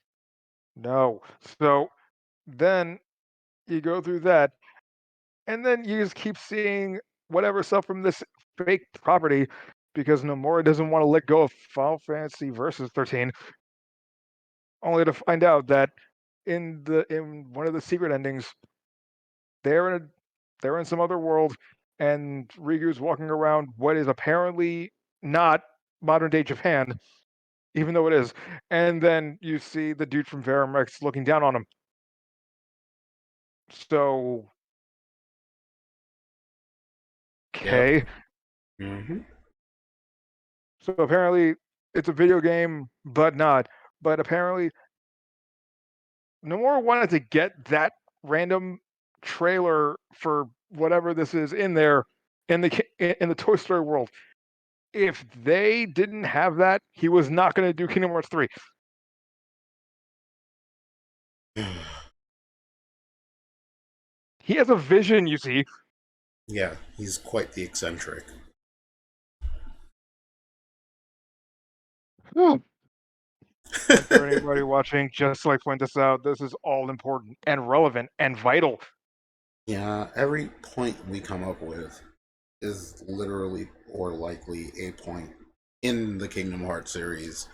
no. So then you go through that, and then you just keep seeing whatever stuff from this fake property because Nomura doesn't want to let go of Final Fantasy Versus 13, only to find out that in one of the secret endings, they're in a, they're in some other world, and Rigu's walking around what is apparently not modern day Japan, even though it is. And then you see the dude from Verum Rex looking down on him. So, Yep. okay. Hmm. So apparently it's a video game, but not. But apparently Nomura wanted to get that random trailer for whatever this is in there in the Toy Story world. If they didn't have that, he was not going to do Kingdom Hearts 3. He has a vision, you see. Yeah, he's quite the eccentric. And for anybody watching, just like point this out, this is all important and relevant and vital. Yeah, every point we come up with is literally or likely a point in the Kingdom Hearts series,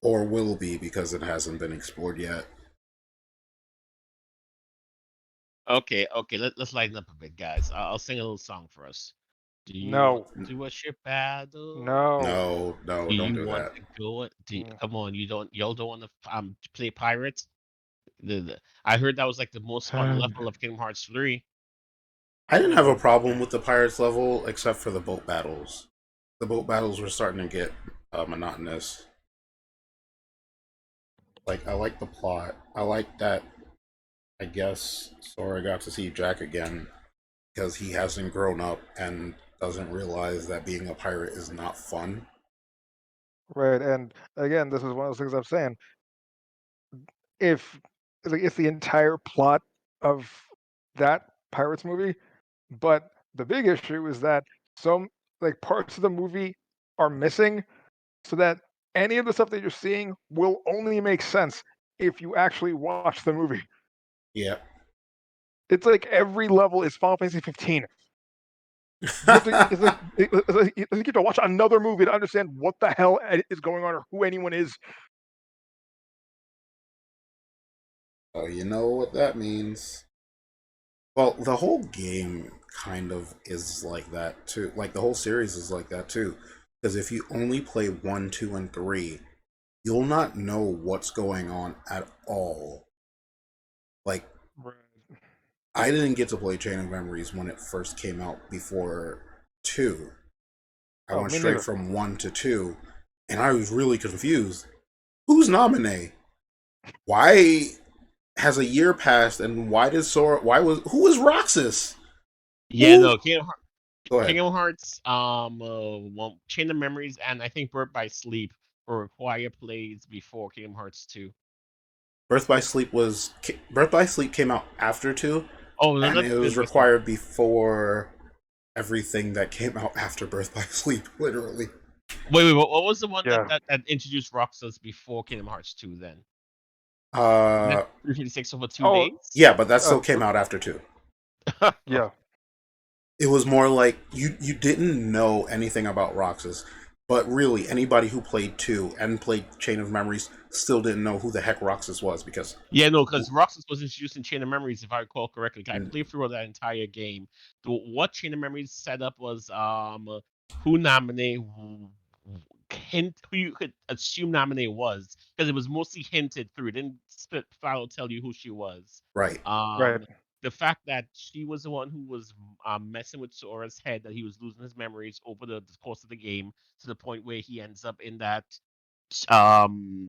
or will be because it hasn't been explored yet. Okay, okay, let's lighten up a bit, guys. I'll sing a little song for us. Do you want No, to do a ship battle? no. No, no, Do don't you do want that. to go? Mm. Come on, y'all don't want to play pirates? I heard that was like the most fun level of Kingdom Hearts 3. I didn't have a Oh, problem with the pirates level except for the boat battles. The boat battles were starting to get monotonous. Like, I like the plot. I like that. I guess Sora got to see Jack again because he hasn't grown up and doesn't realize that being a pirate is not fun. Right, and again, this is one of those things I'm saying. If like it's the entire plot of that Pirates movie, but the big issue is that some like parts of the movie are missing, so that any of the stuff that you're seeing will only make sense if you actually watch the movie. Yeah. It's like every level is Final Fantasy 15. You have to. It's like you have to watch another movie to understand what the hell is going on or who anyone is. Oh, you know what that means. Well, the whole game kind of is like that too. Like the whole series is like that too. Because if you only play one, two, and three, you'll not know what's going on at all. Like Right. I didn't get to play Chain of Memories when it first came out before two. I Oh, went me straight neither. from one to two, and I was really confused. Who's Naminé? Why has a year passed, and why did Sora? Why was who was Roxas? Yeah, Who? no, Go ahead. Kingdom Hearts, well, Chain of Memories, and I think Birth by Sleep were required plays before Kingdom Hearts 2. Birth by Sleep came out after two, Oh, no, and not it Birth was by Sleep. required before everything that came out after Birth by Sleep. Literally. Wait, what was the one Yeah. that introduced Roxas before Kingdom Hearts 2 then? That Uh, 356 over two Oh, days? yeah, but that still came out after two. yeah. It was more like you didn't know anything about Roxas, but really anybody who played two and played Chain of Memories still didn't know who the heck Roxas was because Yeah, no, because Roxas was introduced in Chain of Memories, if I recall correctly. I and played through that entire game. What Chain of Memories set up was who nominate hint who you could assume nominate was because it was mostly hinted through. It didn't spit flat out tell you who she was. right, Right. Um, the fact that she was the one who was messing with Sora's head, that he was losing his memories over the course of the game to the point where he ends up in that um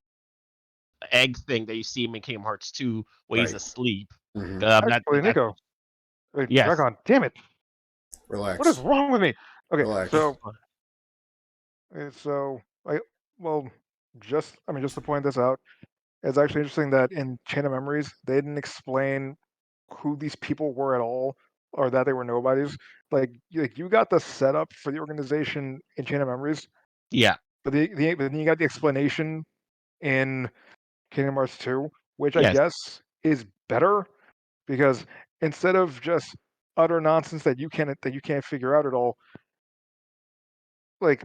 egg thing that you see him in Kingdom Hearts 2 where he's right. asleep. Hmm. Actually, That Nico. Wait, yes. Dragon. Damn it. What is Relax, wrong with me? Okay, relax. so I well, just to point this out, it's actually interesting that in Chain of Memories they didn't explain who these people were at all, or that they were nobodies. Like you got the setup for the organization in Chain of Memories, Yeah. but then you got the explanation in Kingdom Hearts 2, which I Yes. guess is better because instead of just utter nonsense that you can't figure out at all, like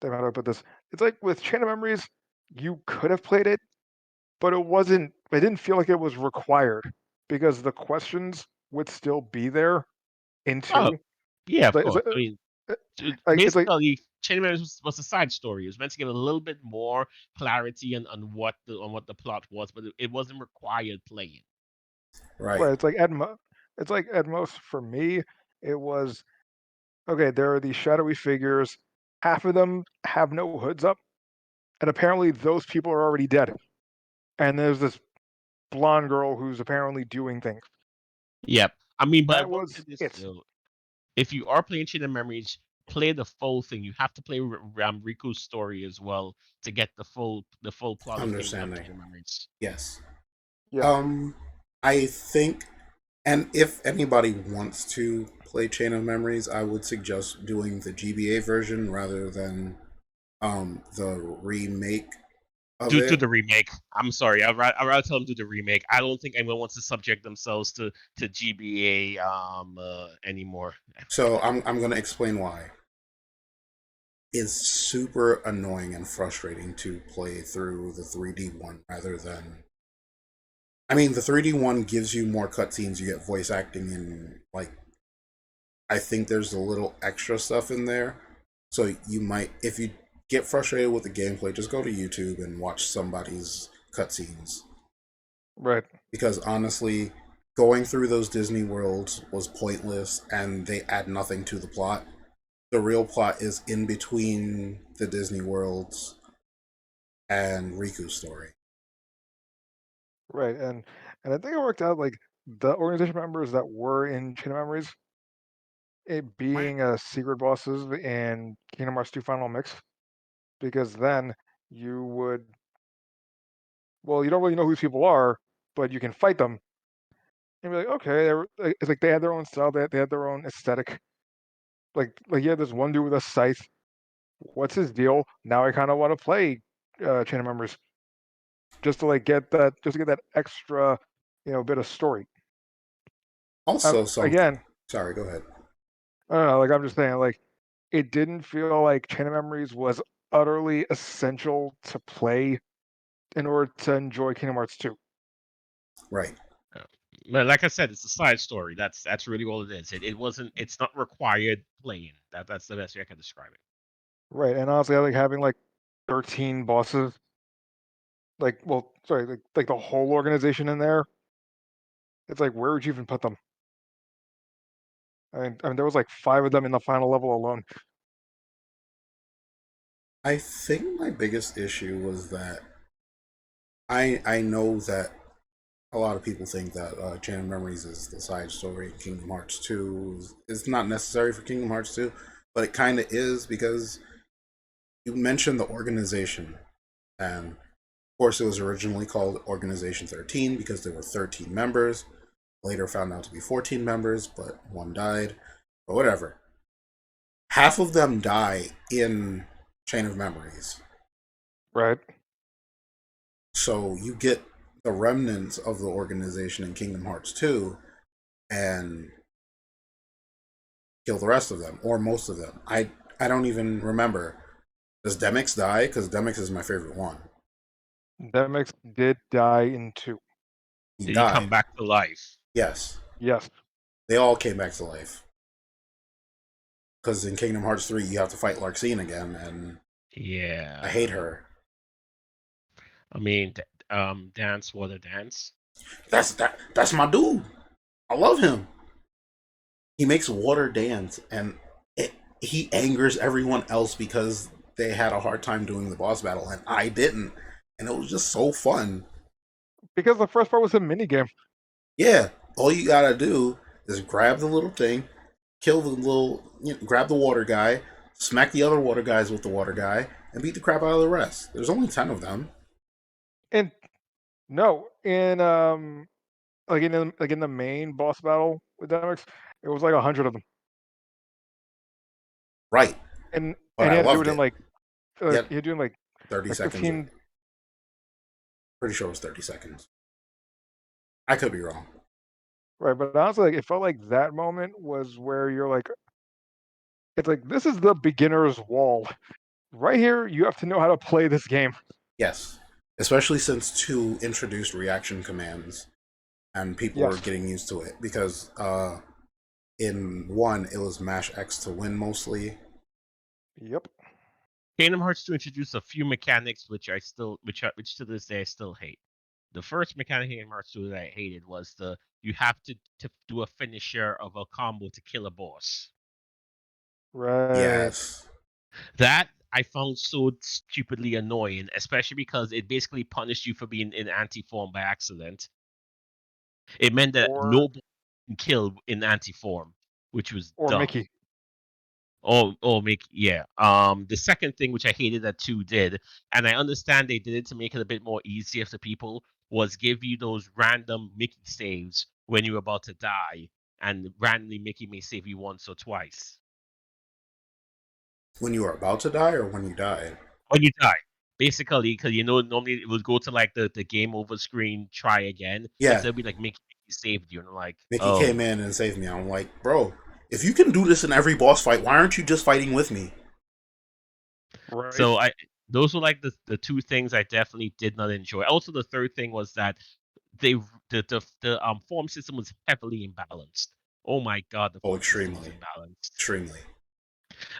how do I put this? It's like with Chain of Memories, you could have played it, but it wasn't. It didn't feel like it was required because the questions would still be there in Oh, two. yeah, of It's course. like, I mean, uh, it's like basically, Chain of Memories was a side story. It was meant to give a little bit more clarity on what the plot was, but it wasn't required playing. Right. right. It's like at most for me, it was okay. There are these shadowy figures. Half of them have no hoods up, and apparently those people are already dead. And there's this blonde girl who's apparently doing things. Yep. I mean, but I That will say was this it. though: if you are playing Chain of Memories, play the full thing. You have to play Riku's story as well to get the full plot of Understanding. Chain of Memories. Yes. Yeah. Um, I think, and if anybody wants to play Chain of Memories, I would suggest doing the GBA version rather than the remake of Do it. the remake. I'm sorry. I'd rather tell them do the remake. I don't think anyone wants to subject themselves to GBA anymore. So I'm gonna explain why. It's super annoying and frustrating to play through the 3D one rather than. I mean, the 3D one gives you more cutscenes. You get voice acting and like I think there's a little extra stuff in there. So you might, if you get frustrated with the gameplay, just go to YouTube and watch somebody's cutscenes. Right. Because honestly, going through those Disney worlds was pointless and they add nothing to the plot. The real plot is in between the Disney worlds and Riku's story. Right, and I think it worked out like the organization members that were in Chain of Memories, it being secret bosses in Kingdom Hearts 2 Final Mix, because then you would, well, you don't really know who these people are, but you can fight them and be like, okay, it's like they had their own style, they had their own aesthetic. Like you had this one dude with a scythe. What's his deal? Now I kind of want to play Chain of Memories just to like just to get that extra, bit of story. Also, something. Again, Sorry, go ahead. I don't know. Like I'm just saying, like it didn't feel like Chain of Memories was utterly essential to play in order to enjoy Kingdom Hearts 2. Right. But like I said, it's a side story. That's really all it is. It wasn't. It's not required playing. That's the best way I can describe it. Right, and honestly, I like having like 13 bosses. Like, well, sorry, like the whole organization in there. It's like, where would you even put them? I mean, there was like 5 of them in the final level alone. I think my biggest issue was that I know that a lot of people think that Chain of Memories is the side story. Kingdom Hearts 2 is not necessary for Kingdom Hearts 2, but it kind of is because you mentioned the organization. And of course, it was originally called Organization 13 because there were 13 members. Later found out to be 14 members, but one died. But whatever. Half of them die in Chain of Memories. Right. So you get the remnants of the organization in Kingdom Hearts 2 and kill the rest of them, or most of them. I don't even remember. Does Demix die? Because Demix is my favorite one. Demix did die in 2. He Did he come died. back to life? Yes. Yes. They all came back to life. Because in Kingdom Hearts 3, you have to fight Larxene again, and I Yeah. hate her. I mean, dance, water dance. That's my dude. I love him. He makes water dance, and he angers everyone else because they had a hard time doing the boss battle, and I didn't. And it was just so fun. Because the first part was a mini game. Yeah, all you gotta do is grab the little thing, kill the grab the water guy, smack the other water guys with the water guy, and beat the crap out of the rest. There's only 10 of them. And no, in like in the main boss battle with Demix, it was like 100 of them. Right, but And I he had to do loved it in it. like Yet he had to do it in 30 like seconds. 15. Pretty sure it was 30 seconds. I could be wrong. Right, but honestly, like it felt like that moment was where you're like, it's like this is the beginner's wall. Right here, you have to know how to play this game. Yes, especially since 2 introduced reaction commands and people were Yes. getting used to it because in 1 it was mash X to win mostly. Yep. Kingdom Hearts 2 introduced a few mechanics which to this day I still hate. The first mechanic in Kingdom Hearts 2 that I hated was the you have to do a finisher of a combo to kill a boss. Right. Yes. That I found so stupidly annoying, especially because it basically punished you for being in anti-form by accident. It meant that Or nobody can kill in anti-form, which was dumb. Mickey. Yeah. The second thing which I hated that 2 did, and I understand they did it to make it a bit more easier for people, was give you those random Mickey saves when you're about to die, and randomly Mickey may save you once or twice. When you were about to die or when you died? When you die. Basically, because normally it would go to like the game over screen, try again. Yeah, Instead of be like Mickey saved you, and I'm like, Mickey came oh. in and saved me. I'm like, bro, if you can do this in every boss fight, why aren't you just fighting with me? Right. So I those were like the two things I definitely did not enjoy. Also, the third thing was that they the form system was heavily imbalanced. Oh my god, the Oh, form system was extremely. imbalanced. Extremely.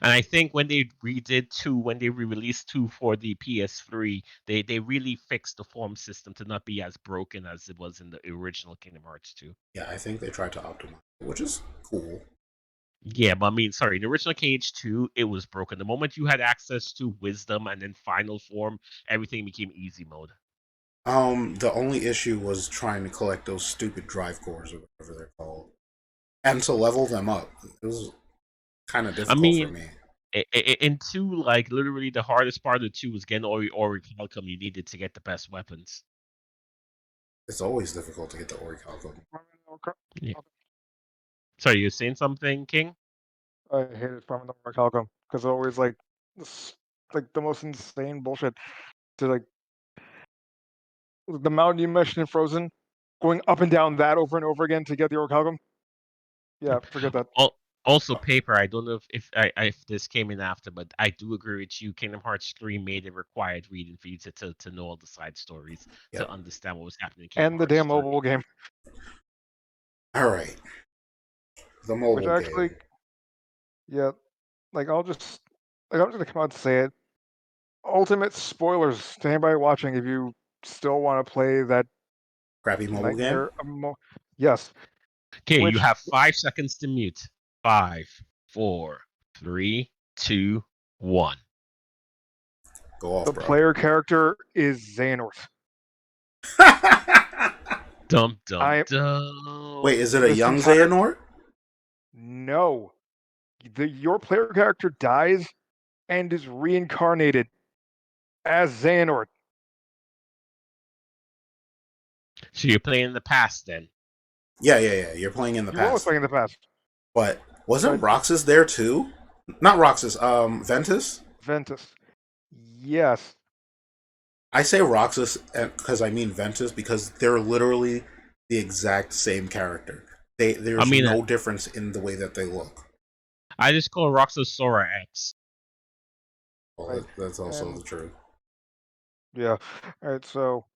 And I think when they redid 2, when they re-released 2 for the PS3, they really fixed the form system to not be as broken as it was in the original Kingdom Hearts 2. Yeah, I think they tried to optimize, which is cool. Yeah, but I mean, sorry, in the original KH2, it was broken. The moment you had access to wisdom and then final form, everything became easy mode. The only issue was trying to collect those stupid drive cores or whatever they're called, and to level them up. It was kind of I difficult for mean, me. in two, like literally the hardest part of the two was getting Orichalcum you needed to get the best weapons. It's always difficult to get the Orichalcum. Yeah. Sorry, you saying something, King? I hated farming the Calcum because always like like the most insane bullshit to like the mountain you mentioned in Frozen, going up and down that over and over again to get the Orichalcum. Yeah, forget that. Also, paper. I don't know if this came in after, but I do agree with you. Kingdom Hearts 3 made it required reading for you to know all the side stories to Yep. understand what was happening in Kingdom And the Hearts damn 3. mobile game, All right, the which mobile actually, game. yeah, like I'm just gonna come out and say it. Ultimate spoilers to anybody watching if you still want to play that Crappy mobile game. nightmare. Yes, Okay, you which have 5 seconds to mute. Five, four, three, two, one. Go off, the bro. player character is Xehanort. Dum dum I Wait, dum. is it a this young entire Xehanort? no, your player character dies and is reincarnated as Xehanort. So you're playing in the past then. Yeah. You're playing in the You always past, play in the past, but wasn't but Roxas there too? Not Roxas. Ventus. Ventus. Yes, I say Roxas because I mean Ventus because they're literally the exact same character. I There's mean, no difference in the way that they look. I just call Roxas Sora X. Well, right. that's also And the truth. yeah, all right. So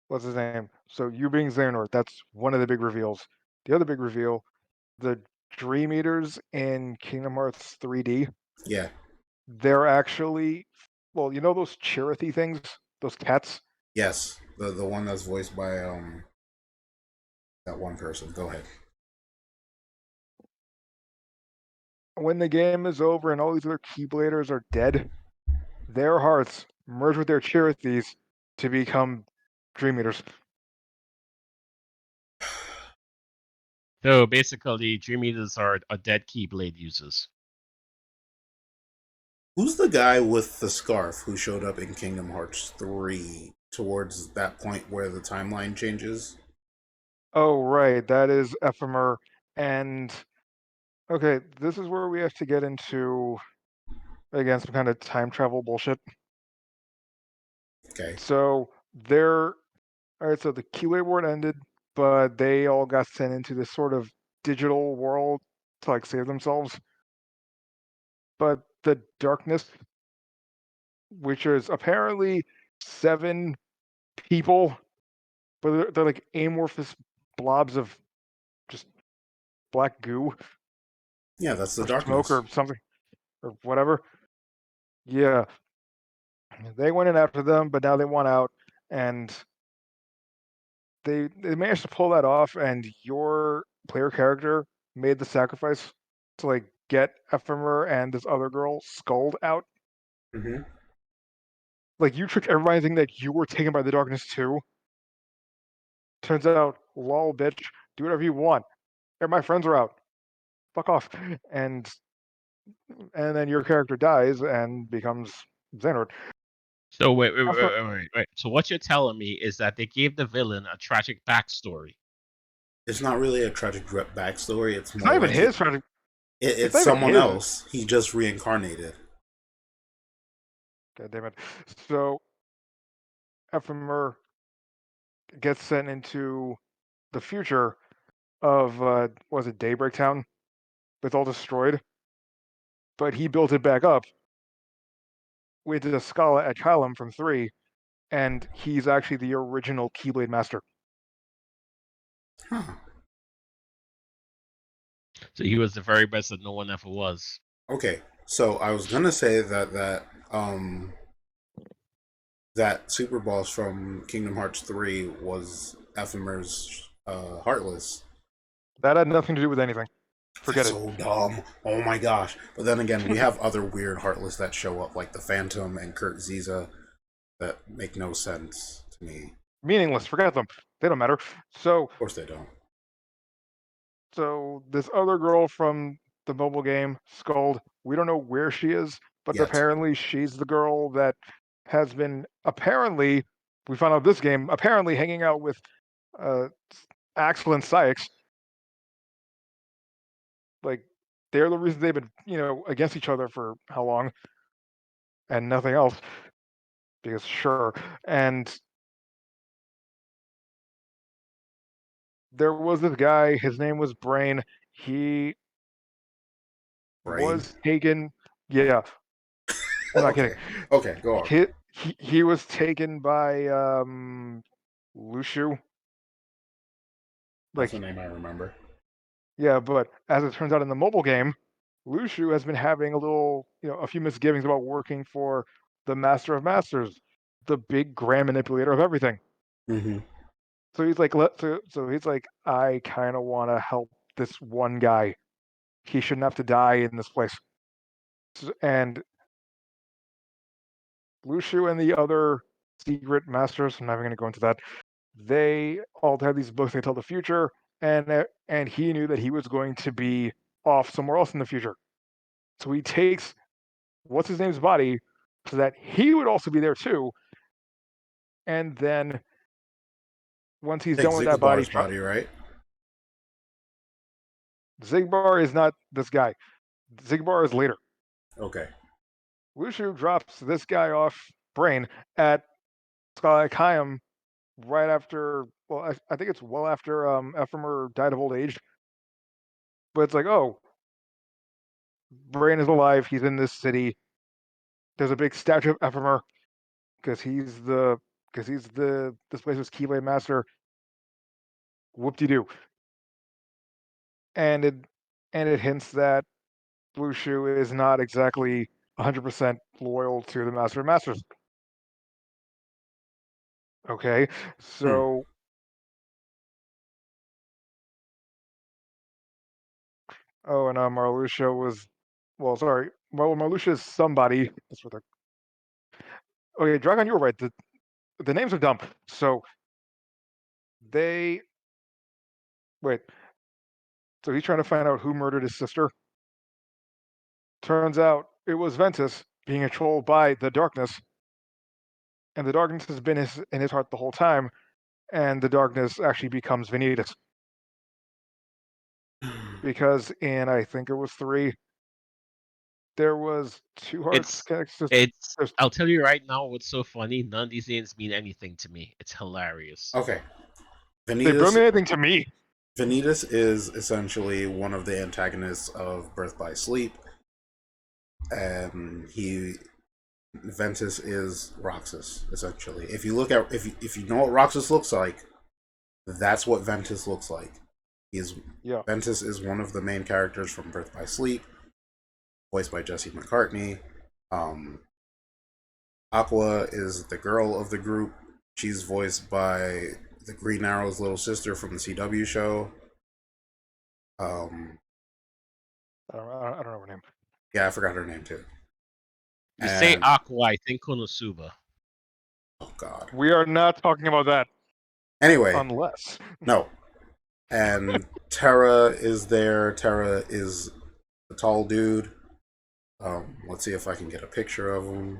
what's his name? So you being Xehanort, that's one of the big reveals. The other big reveal, the Dream Eaters in Kingdom Hearts 3D, Yeah. they're actually, well, you know those Chirithy things, those cats. Yes. The one that's voiced by that one person. Go ahead. When the game is over and all these other Keybladers are dead, their hearts merge with their Chirithys to become Dream Eaters. So basically, Dream Eaters are dead Keyblade users. Who's the guy with the scarf who showed up in Kingdom Hearts 3 towards that point where the timeline changes? Oh, right, that is Ephemer. And okay, this is where we have to get into again some kind of time travel bullshit. Okay. So they're all right. So the Keyway Ward ended, but they all got sent into this sort of digital world to like save themselves. But the darkness, which is apparently 7 people, but they're like amorphous blobs of just black goo Yeah, that's the or smoke darkness. or something or whatever. Yeah, they went in after them, but now they want out, and they managed to pull that off. And your player character made the sacrifice to like get Ephemer and this other girl Skulled out. Hmm. Like you tricked everybody thinking that you were taken by the darkness too. Turns out, lol, bitch, do whatever you want. My friends are out. Fuck off. And and then your character dies and becomes Xehanort. So Also, wait. So what you're telling me is that they gave the villain a tragic backstory. It's not really a tragic backstory. It's it's not more even like his tragic. It's it's not even someone his. else. He just reincarnated. God damn it. So Ephemer gets sent into the future of was it Daybreak Town? It's all destroyed, but he built it back up with the Scala at Kylam from 3, and he's actually the original Keyblade Master. Huh. So he was the very best that no one ever was. Okay. So I was gonna say that super boss from Kingdom Hearts 3 was Ephemer's Heartless, That had nothing to do with anything. Forget That's it. so dumb. Oh my gosh. But then again, we have other weird Heartless that show up, like the Phantom and Kurt Ziza, that make no sense to me. Meaningless. Forget them. They don't matter. So, Of course they don't. so this other girl from the mobile game, Scold, we don't know where she is, but Yet. apparently she's the girl that has been apparently, we found out this game, apparently hanging out with uh, Axel and Sykes. Like, they're the reason they've been, against each other for how long, and nothing else. Because sure, and there was this guy. His name was Brain. He Brain. was taken. Yeah, I'm not kidding. Okay. Okay, go on. He was taken by Lushu. That's a Like, name I remember. yeah, but as it turns out in the mobile game, Lushu has been having a few misgivings about working for the Master of Masters, the big grand manipulator of everything. Mm-hmm. So he's like, so he's like, I kind of want to help this one guy. He shouldn't have to die in this place. And Lushu and the other secret masters, I'm not even going to go into that. They all had these books they tell the future, and he knew that he was going to be off somewhere else in the future. So he takes what's his name's body so that he would also be there too. And then once he's Take done with that body, Zigbar's body, right? Zigbar is not this guy. Zigbar is later. Okay. Lushu drops this guy off Brain at Skyakayam right after. Well, I think it's well after Ephemer died of old age. But it's like, oh, Brain is alive. He's in this city. There's a big statue of Ephemer because he's the this place's Keyblade master. Whoop de doo. And it hints that Blue Shoe is not exactly 100% loyal to the Master of Masters. Okay, Hmm. so oh, and Marluxia was, well, sorry, well, Marluxia is somebody. That's what they're. Okay, Dragon, you were right. The names are dumb. So they wait. So he's trying to find out who murdered his sister. Turns out it was Ventus being controlled by the darkness, and the darkness has been in his heart the whole time. And the darkness actually becomes Vanitas because in I think it was three, there was two hearts It's connected. it's. There's I'll tell you right now what's so funny. None of these names mean anything to me. It's hilarious. Okay. they bring Vanitas anything to me. Vanitas is essentially one of the antagonists of Birth by Sleep, and Ventus is Roxas essentially. If you look at if you know what Roxas looks like, that's what Ventus looks like. He's Yeah, Ventus is one of the main characters from Birth by Sleep, voiced by Jesse McCartney. Um, Aqua is the girl of the group. She's voiced by the Green Arrow's little sister from the CW show. Um, I don't know her name. yeah, I forgot her name too. You say And Aqua, I think Konosuba. oh god. We are not talking about that Anyway, unless no. And Terra is there. Terra is a tall dude. Let's see if I can get a picture of him.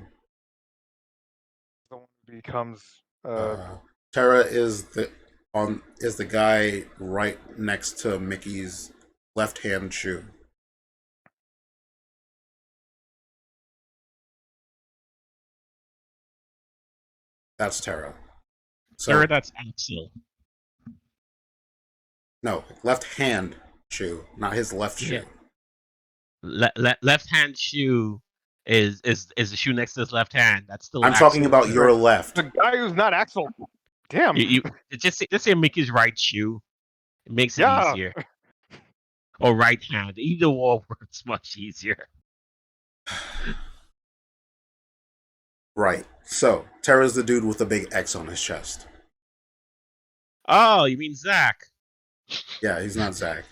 someone becomes Uh, Terra is the guy right next to Mickey's left hand shoe. That's Terra. So Sure, that's Axel. no, left hand shoe, not his left Yeah. shoe. Left hand shoe is the shoe next to his left hand. That's still I'm talking Axel. about your the left. guy who's not Axel. Damn. You just say Mickey's right shoe. It makes it Yeah. easier. Or right hand. Either or works much easier. Right. So Terra's the dude with the big X on his chest. Oh, you mean Zach? Yeah, he's not Zach.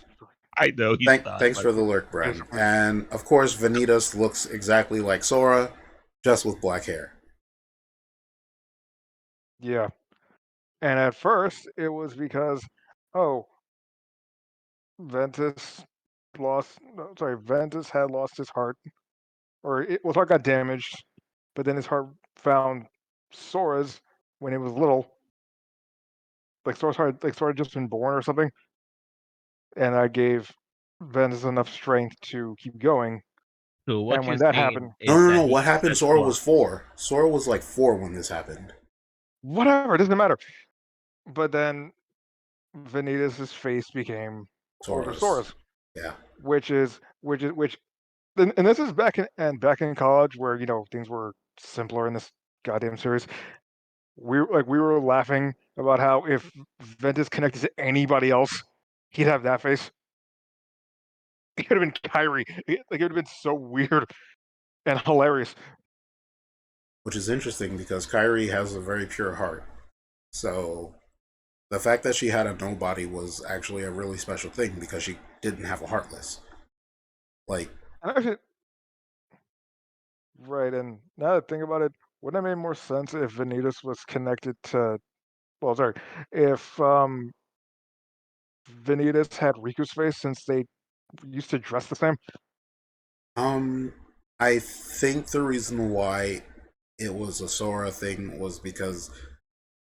I know he's not, Thanks but for the lurk, Bren. Basically, And of course, Vanitas looks exactly like Sora, just with black hair. yeah. And at first, it was because, oh, Ventus Ventus had lost his heart, or his heart got damaged, but then his heart found Sora's when he was little. Like Sora's heart, like Sora had just been born or something, and I gave Ventus enough strength to keep going. so what And you're when that saying happened, No, is no, that no. he What happened? just Sora was lost. 4. Sora was like 4 when this happened. whatever, it doesn't matter. But then Vanitas' face became older Sora's. Sora's, Yeah. which and this is back in college where things were simpler in this goddamn series. We were laughing about how if Ventus connected to anybody else, he'd have that face. It could have been Kyrie. It would have been so weird and hilarious. Which is interesting because Kyrie has a very pure heart. So the fact that she had a nobody was actually a really special thing because she didn't have a heartless. Like, And actually, right, and now that I think about it, wouldn't it make more sense if Vanitas was connected to? Well, sorry, if Vanitas had Riku's face since they used to dress the same. um, I think the reason why it was a Sora thing was because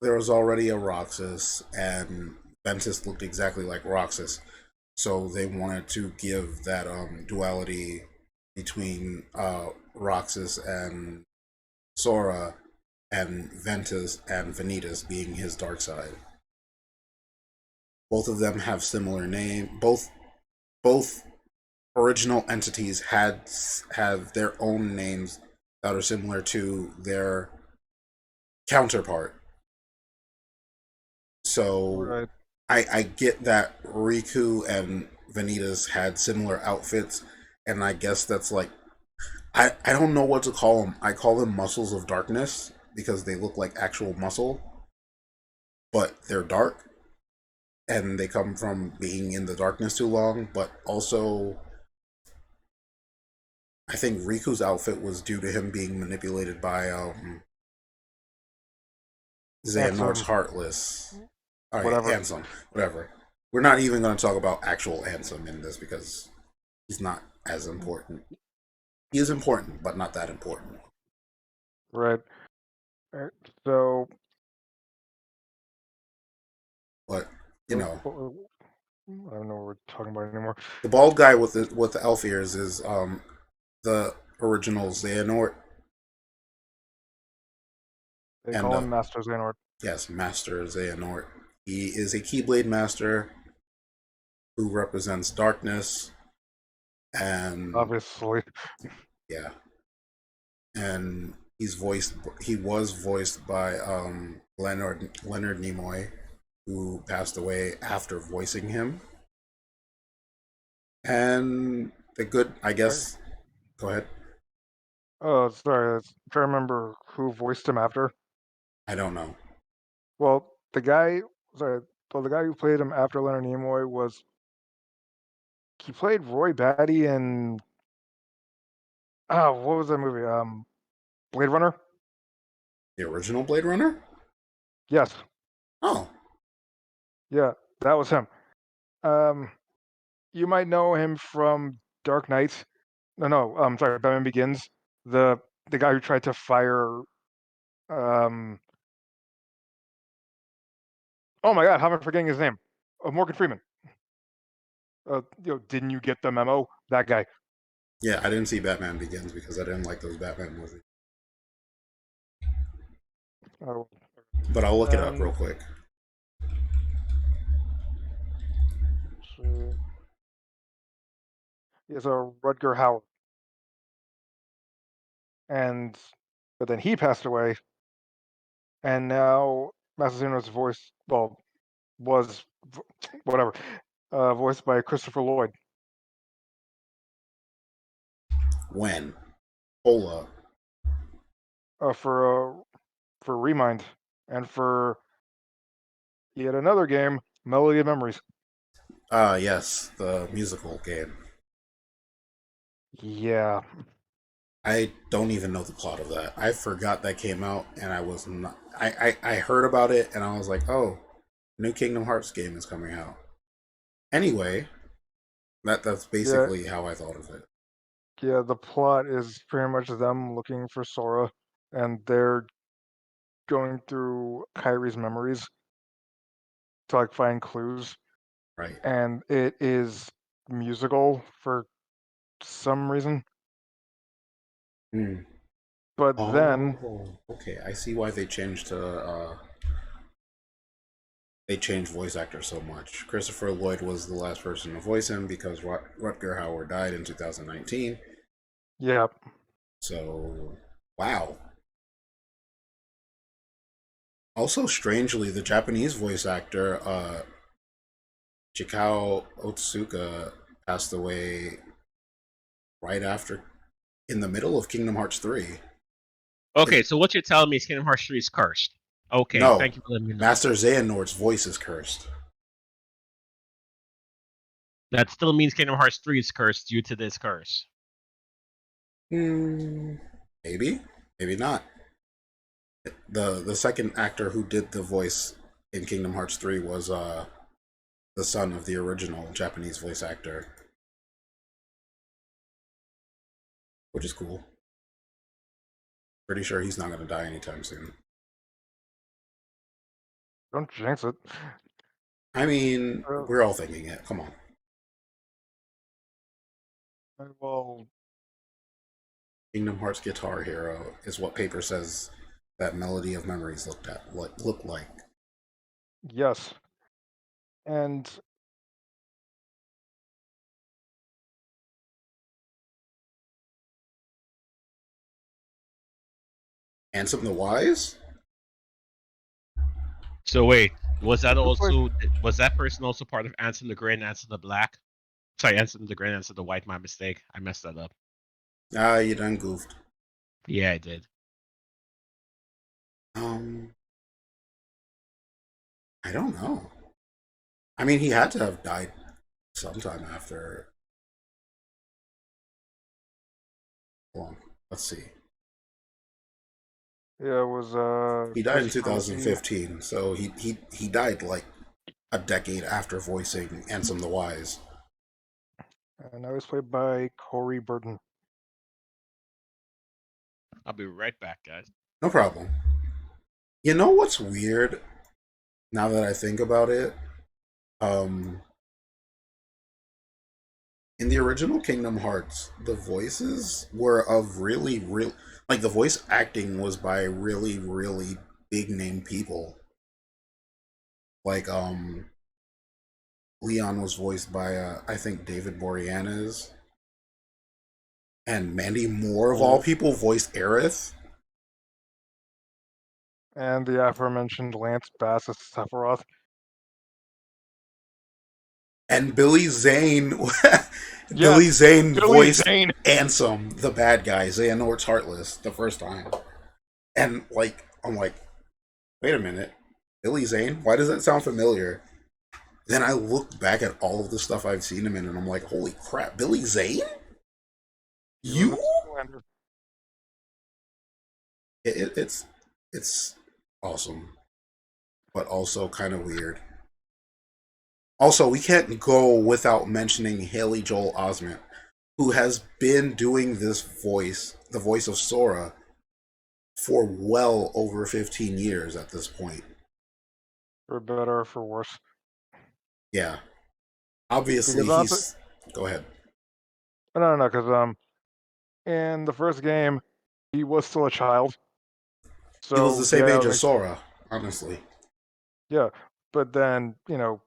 there was already a Roxas, and Ventus looked exactly like Roxas. So they wanted to give that duality between Roxas and Sora, and Ventus and Vanitas being his dark side. Both of them have similar name. Both original entities had have their own names that are similar to their counterpart. So Right. I get that Riku and Vanitas had similar outfits, and I guess that's like I don't know what to call them. I call them muscles of darkness because they look like actual muscle, but they're dark and they come from being in the darkness too long. But also, I think Riku's outfit was due to him being manipulated by And Xehanort's some Heartless. All right, whatever. Ansem, whatever. We're not even going to talk about actual Ansem in this because he's not as important. He is important, but not that important. Right. Alright, so But you what, know, what, I don't know what we're talking about anymore. the bald guy with the elf ears is the original Xehanort, They and call him Master Xehanort. yes, Master Xehanort. He is a Keyblade Master who represents darkness, and Obviously. yeah, and he was voiced by Leonard Nimoy, who passed away after voicing him. And the good, I Right. guess. Go ahead. Oh, sorry. I'm trying to remember who voiced him after. I don't know. Well, the guy, sorry, well, the guy who played him after Leonard Nimoy was he played Roy Batty in what was that movie? Blade Runner. The original Blade Runner. Yes, Oh, yeah, that was him. Um, you might know him from Dark Knight. No, no, sorry, Batman Begins. The the guy who tried to fire. Um, oh my God, how am I forgetting his name? Morgan Freeman. Didn't you get the memo? That guy. yeah. I didn't see Batman Begins because I didn't like those Batman movies. Oh, But I'll look it up real and quick. so, he is a Rutger Hauer, and but then he passed away, and now Massazuno's voice, well, was whatever, voiced by Christopher Lloyd When? Hola. for Remind and for yet another game, Melody of Memories. Yes, the musical game. Yeah, I don't even know the plot of that. I forgot that came out, and I was not. I heard about it, and I was like, oh, new Kingdom Hearts game is coming out. Anyway, that's yeah, basically how I thought of it. yeah. The plot is pretty much them looking for Sora, and they're going through Kyrie's memories to like find clues, Right. and it is musical for some reason. Hmm. But then, Oh, okay. I see why they changed voice actor so much. Christopher Lloyd was the last person to voice him because Rutger Hauer died in 2019. yeah, So, wow. Also, strangely, the Japanese voice actor, Chikao Otsuka, passed away right after, in the middle of Kingdom Hearts 3. It, Okay, so what you're telling me is Kingdom Hearts 3 is cursed. Okay, no, thank you for letting me know. Master Xehanort's voice is cursed. That still means Kingdom Hearts 3 is cursed due to this curse. Hmm, maybe, maybe not. The second actor who did the voice in Kingdom Hearts 3 was the son of the original Japanese voice actor, which is cool. Pretty sure he's not going to die anytime soon. don't jinx it. I mean, Uh, we're all thinking it. Come on. well, Kingdom Hearts Guitar Hero is what paper says that Melody of Memories look like. yes, and Ansem the Wise? So wait, was it that looks like also was that person also part of Ansem the Grey and Ansem the Black? Sorry, Ansem the Grey and Ansem the White. My mistake. I messed that up. Ah, you done goofed. Yeah, I did. Um, I don't know. I mean, he had to have died sometime after. Hold on, let's see. yeah, it was He died in Christopher Lee, 2015, so he died like a decade after voicing Ansem the Wise. and now he's played by Corey Burton. I'll be right back, guys. No problem. You know what's weird? Now that I think about it, um, in the original Kingdom Hearts, the voices were of real like the voice acting was by really big name people. Like Leon was voiced by I think David Boreanaz, and Mandy Moore of all Oh, people voiced Aerith, and the aforementioned Lance Bass as Sephiroth. and Billy Zane. Billy Yes, Zane Billy voiced Zane. Ansem, the bad guy, Xehanort's Heartless, the first time. And like, I'm like, wait a minute, Billy Zane? Why does that sound familiar? Then I look back at all of the stuff I've seen him in, and I'm like, holy crap, Billy Zane? He was You? in Zoolander. It's awesome, but also kind of weird. Also, we can't go without mentioning Haley Joel Osment, who has been doing this voice, the voice of Sora, for well over 15 years at this point. For better or for worse. Yeah. Obviously, Because honestly, he's. Go ahead. no, because in the first game, he was still a child, He was so the he same had age as like Sora, honestly. yeah, but then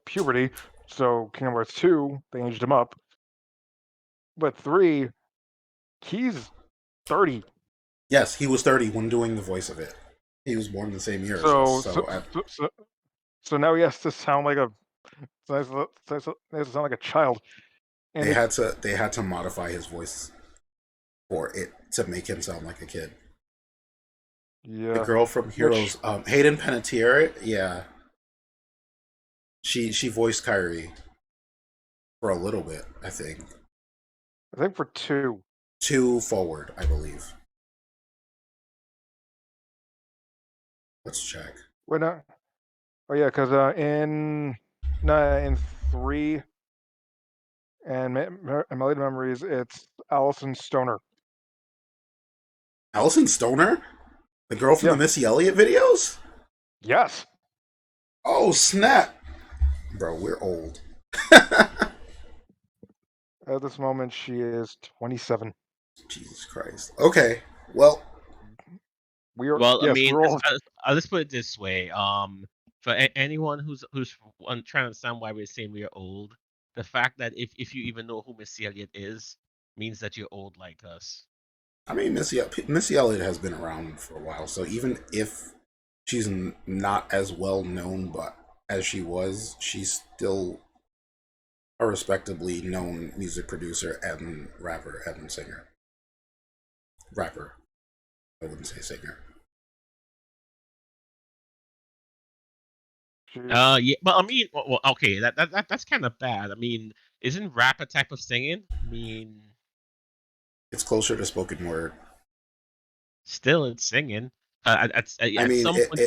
puberty. So Kingdom Hearts 2, they aged him up, but 3, he's 30. Yes, he was 30 when doing the voice of it. He was born the same year as us, So so so so, so, so now he has to sound like a he has to sound like a child, and it's they had to modify his voice for it to make him sound like a kid. The yeah, girl from which Heroes, Hayden Panettiere, yeah, she voiced Kyrie. for a little bit. I think I think for two. two forward, I believe. Let's check. Wait, no. Oh yeah, because in no, in three and Melody Memories, it's Allison Stoner. Allison Stoner, the girl from the Yeah. Missy Elliott videos. Yes. Oh snap, bro, we're old. At this moment, she is 27. Jesus Christ. Okay, well, We are Well, I yes, mean, we're all I'll just put it this way. For anyone who's trying to understand why we're saying we are old, the fact that if you even know who Missy Elliott is means that you're old like us. I mean, Missy Elliott has been around for a while, so even if she's not as well known, but as she was, she's still a respectably known music producer and rapper and singer. Rapper, I wouldn't say singer. she, Yeah, but I mean, okay, that's kind of bad. I mean, isn't rap a type of singing? I mean, It's closer to spoken word. still it's singing. I At mean, some point,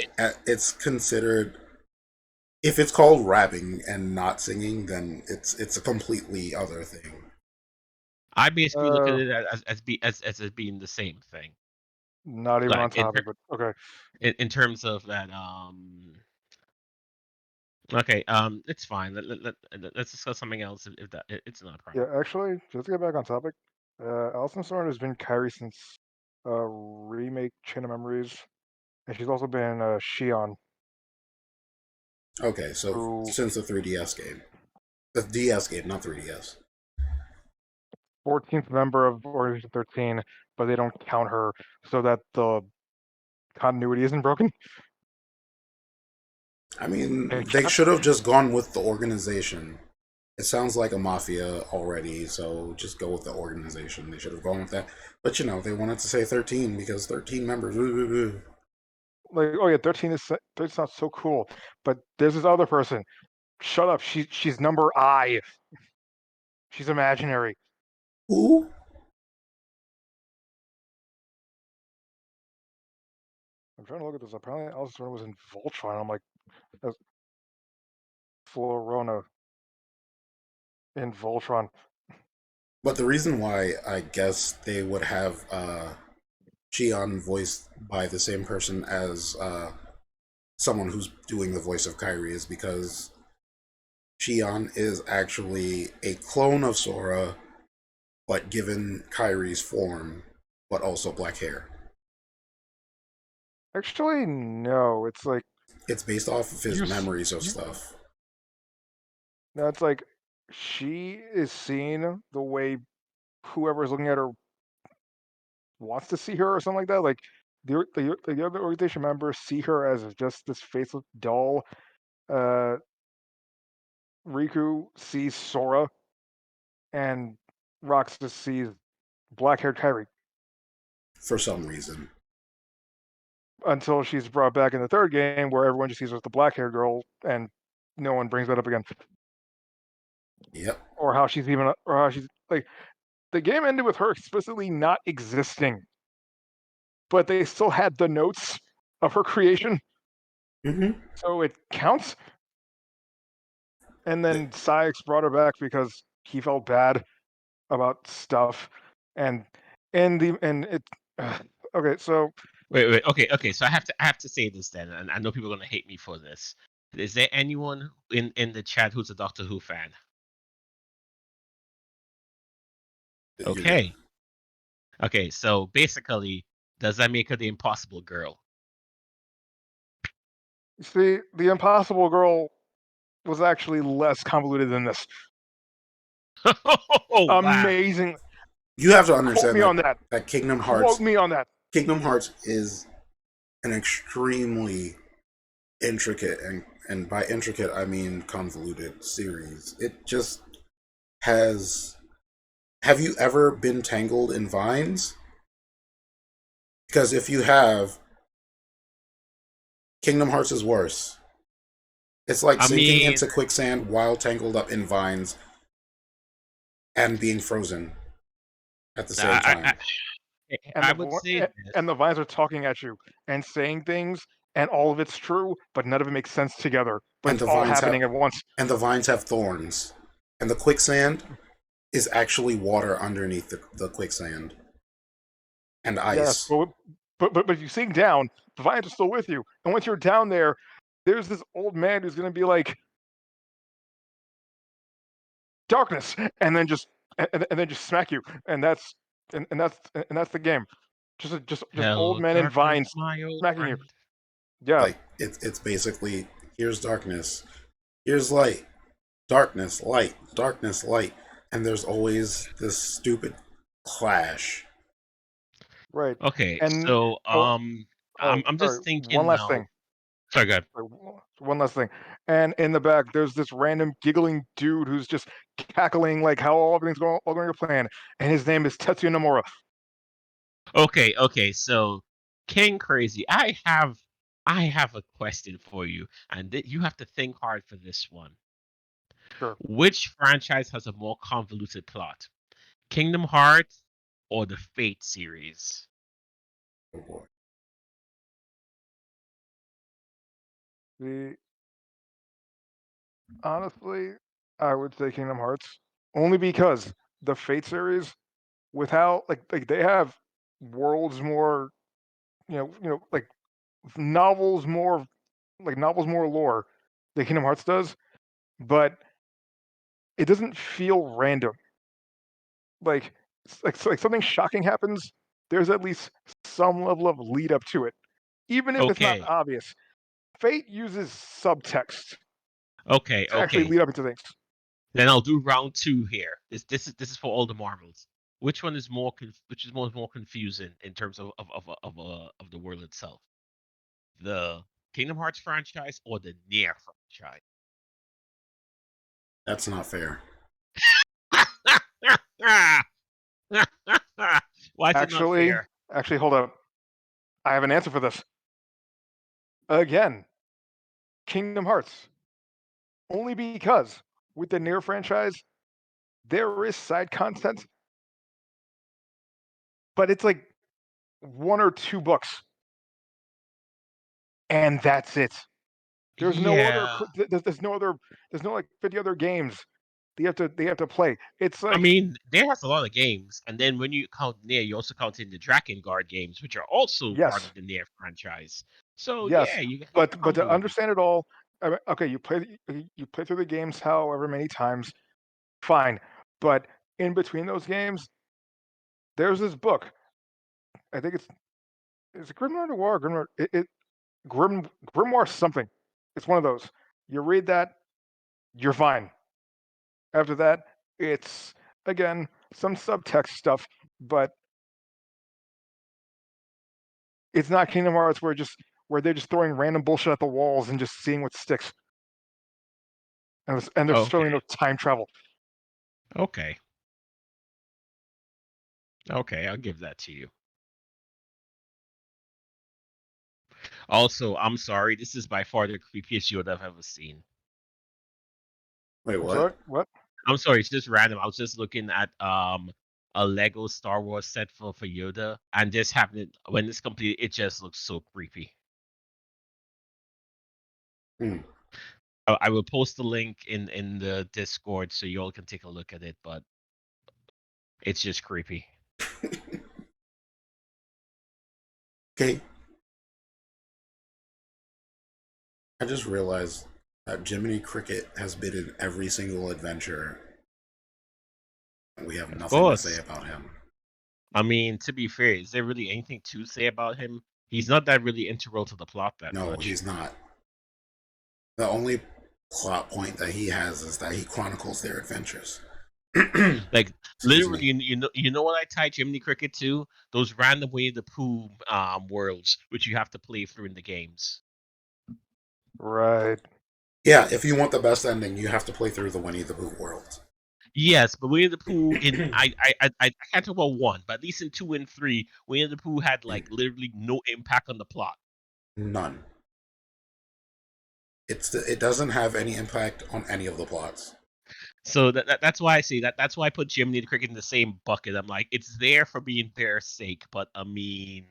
it's considered, if it's called rapping and not singing, then it's a completely other thing. I basically look at uh it as it being the same thing. not even on Like topic, but okay. in terms of that, okay, it's fine. Let's discuss something else if that it's not a Yeah, problem. actually, just to get back on topic, Allison Stoner has been Kyrie since remake Chain of Memories, and she's also been Shion, Okay, so who since the 3DS game, the DS game, not 3DS. 14th member of Organization 13, but they don't count her so that the continuity isn't broken. I mean, They they can't. should have just gone with the organization. It sounds like a mafia already, so just go with the organization. They should have gone with that. But you know, they wanted to say 13 because 13 members. Like, oh yeah, 13 sounds so cool, but there's this other person. Shut up. She's number I. She's imaginary. Who? I'm trying to look at this. Apparently, Allison Stoner was in Voltron. I'm like, that's Florona in Voltron. But the reason why I guess they would have Shion voiced by the same person as someone who's doing the voice of Kyrie is because Shion is actually a clone of Sora, but given Kyrie's form, but also black hair. Actually, no. It's like It's based off of his you. memories of You. stuff. No, it's like she is seen the way whoever is looking at her wants to see her, or something like that. Like the other organization members see her as just this faceless doll. Uh, Riku sees Sora, and Roxas sees black-haired Kyrie For some reason. until she's brought back in the third game, where everyone just sees her as the black-haired girl, and no one brings that up again. Yep. Or how she's like the game ended with her explicitly not existing, but they still had the notes of her creation, Mm-hmm. so it counts. And then Sykes brought her back because he felt bad about stuff, and it. Okay, so Wait. Okay. So I have to say this then, and I know people are gonna hate me for this. Is there anyone in the chat who's a Doctor Who fan? You're good. Okay. Okay. So basically, does that make her the Impossible Girl? you see, the Impossible Girl was actually less convoluted than this. Oh wow. Amazing. You have to Quote understand me that on that. Kingdom Quote Hearts, me on that. Kingdom Hearts is an extremely intricate and by intricate I mean convoluted series. It just has. Have you ever been tangled in vines? Because if you have, Kingdom Hearts is worse. It's like I sinking mean, into quicksand while tangled up in vines. and being frozen at the same I, time. And I would say this. and the vines are talking at you and saying things, and all of it's true, but none of it makes sense together. But And it's the all vines have happening at once. thorns. And the quicksand is actually water underneath the quicksand and Yes, ice. but if you sink down, the vines are still with you. And once you're down there, there's this old man who's gonna be like darkness, and then just smack you, and that's the game. Just old Hello, men and darkness, vines my old smacking you. friend. Yeah, Like it's basically here's darkness, here's light, darkness, light, and there's always this stupid clash. right. Okay, And so oh, oh, I'm sorry. just One thinking last now. thing. Sorry, good. Sorry, one last thing. And in the back, there's this random giggling dude who's just cackling like how all everything's all going to plan. And his name is Tetsuya Nomura. Okay. So, King Crazy, I have a question for you, and you have to think hard for this one. Sure. Which franchise has a more convoluted plot? Kingdom Hearts or the Fate series? Oh boy. The honestly, I would say Kingdom Hearts only because the Fate series, without like they have worlds more, like novels more, like novels more lore than Kingdom Hearts does, but it doesn't feel random. Like like something shocking happens, there's at least some level of lead up to it, even if it's not Okay, obvious. Fate uses subtext to actually okay. lead up into things. Then I'll do round two here. This is for all the marbles. Which one is which is more confusing in terms of the world itself? The Kingdom Hearts franchise or the Nier franchise? That's not fair. Why is it not Actually, fair? actually, hold up. I have an answer for this. Again, Kingdom Hearts. Only because with the Nier franchise, there is side content, but it's like one or two books, and that's it. There's no other. Yeah. There's no other. There's no like 50 other games they have to play. It's I like mean, there has a lot of games, and then when you count Nier, you also count in the Drakengard games, which are also part yes, of the Nier franchise. So yes, yeah, you it's but to convoluted. understand it all, okay, you play through the games however many times, fine. But in between those games, there's this book. I think it's Grimoire Noir, Grimoire, Grimoire something. It's one of those. You read that, you're fine. After that, it's again some subtext stuff, but it's not Kingdom Hearts where they're just throwing random bullshit at the walls and just seeing what sticks. And there's Okay, certainly no time travel. okay, okay. I'll give that to you. Also, I'm sorry. This is by far the creepiest Yoda I've ever seen. Wait, I'm what? sorry, what? I'm sorry. It's just random. I was just looking at a Lego Star Wars set for Yoda, and this happened when it's complete. It just looks so creepy. Hmm. I will post the link in the Discord so you all can take a look at it, but it's just creepy. Okay, I just realized that Jiminy Cricket has been in every single adventure, and we have Of nothing to say course. about him. I mean, to be fair, is there really anything to say about him? He's not that really integral to the plot that No, much. he's not. The only plot point that he has is that he chronicles their adventures. Like Excuse literally, me. you know what I tie Jiminy Cricket to? Those random Winnie the Pooh worlds which you have to play through in the games. Right. Yeah, if you want the best ending, you have to play through the Winnie the Pooh world. Yes, but Winnie the Pooh in I can't talk about one, but at least in two and three, Winnie the Pooh had like literally no impact on the plot. None. It doesn't have any impact on any of the plots. So that's why I say that's why I put Jiminy the Cricket in the same bucket. I'm like, it's there for being their sake, but I mean,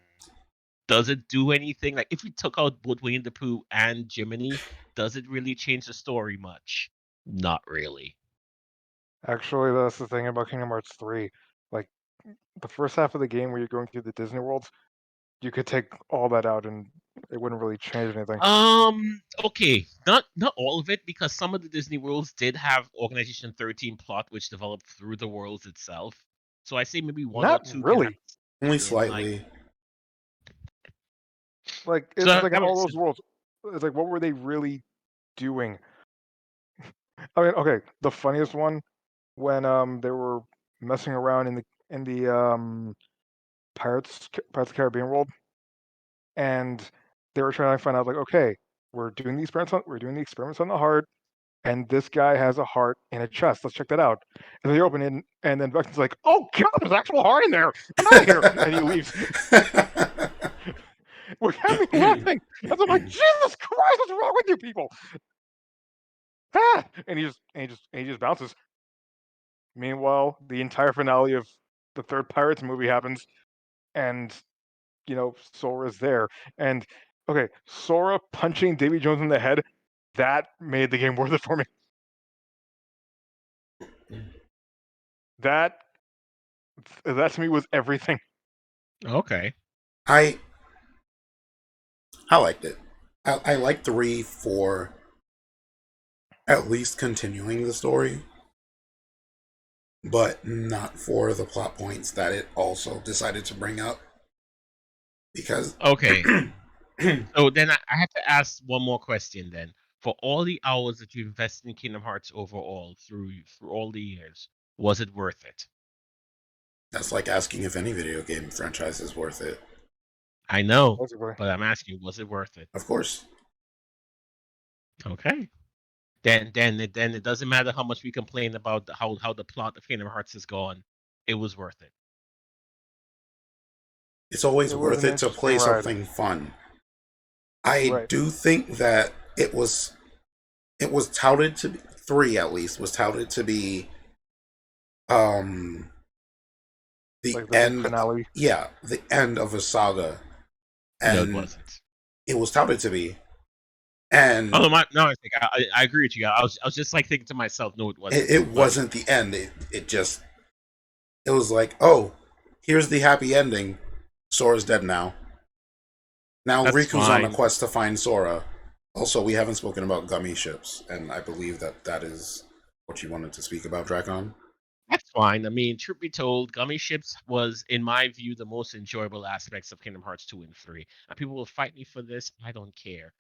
does it do anything? Like, if we took out both Winnie the Pooh and Jiminy, does it really change the story much? Not really. Actually, that's the thing about Kingdom Hearts 3. Like, the first half of the game where you're going through the Disney worlds, you could take all that out and it wouldn't really change anything. Okay, not all of it, because some of the Disney worlds did have Organization 13 plot, which developed through the worlds itself. So I say maybe one or Not two can have really. Only in like. slightly. Like, So it's like in that all makes those sense. worlds, it's like, what were they really doing? I mean, okay, the funniest one when they were messing around in the Pirates of the Caribbean world, and they were trying to find out like, okay, we're doing the experiments on the heart, and this guy has a heart in a chest. Let's check that out. And they open it, and then Vexen's like, oh god, there's actual heart in there. I'm out of here, and he leaves. What had me laughing? I was like, Jesus Christ, what's wrong with you people? Ah! And he just bounces. Meanwhile, the entire finale of the third Pirates movie happens, and Sora's there. And okay, Sora punching Davy Jones in the head, that made the game worth it for me. That that to me was everything. Okay. I I liked it. I liked 3 for at least continuing the story, but not for the plot points that it also decided to bring up. Because Okay. So then I have to ask one more question then. For all the hours that you invested in Kingdom Hearts overall through all the years, was it worth it? that's like asking if any video game franchise is worth it. I know, Basically, but I'm asking, was it worth it? Of course. Okay. Then it doesn't matter how much we complain about how the plot of Kingdom Hearts is gone. It was worth it. It's always it was worth an it to interesting play ride. something fun. I Right. do think that it was touted to be 3 at least was touted to be um the Like the big end finale. yeah, the end of a saga, No, it and wasn't. it was touted to be, Oh and my, no, I think I agree with you. I was just like thinking to myself, no, it it, wasn't. it But wasn't the end. It was like, oh, here's the happy ending. Sora's dead now. Now that's Riku's on a fine. quest to find Sora. Also, we haven't spoken about gummy ships, and I believe that that is what you wanted to speak about, Dracon. That's fine. I mean, truth be told, Gummy Ships was, in my view, the most enjoyable aspects of Kingdom Hearts 2 and 3. And people will fight me for this. I don't care.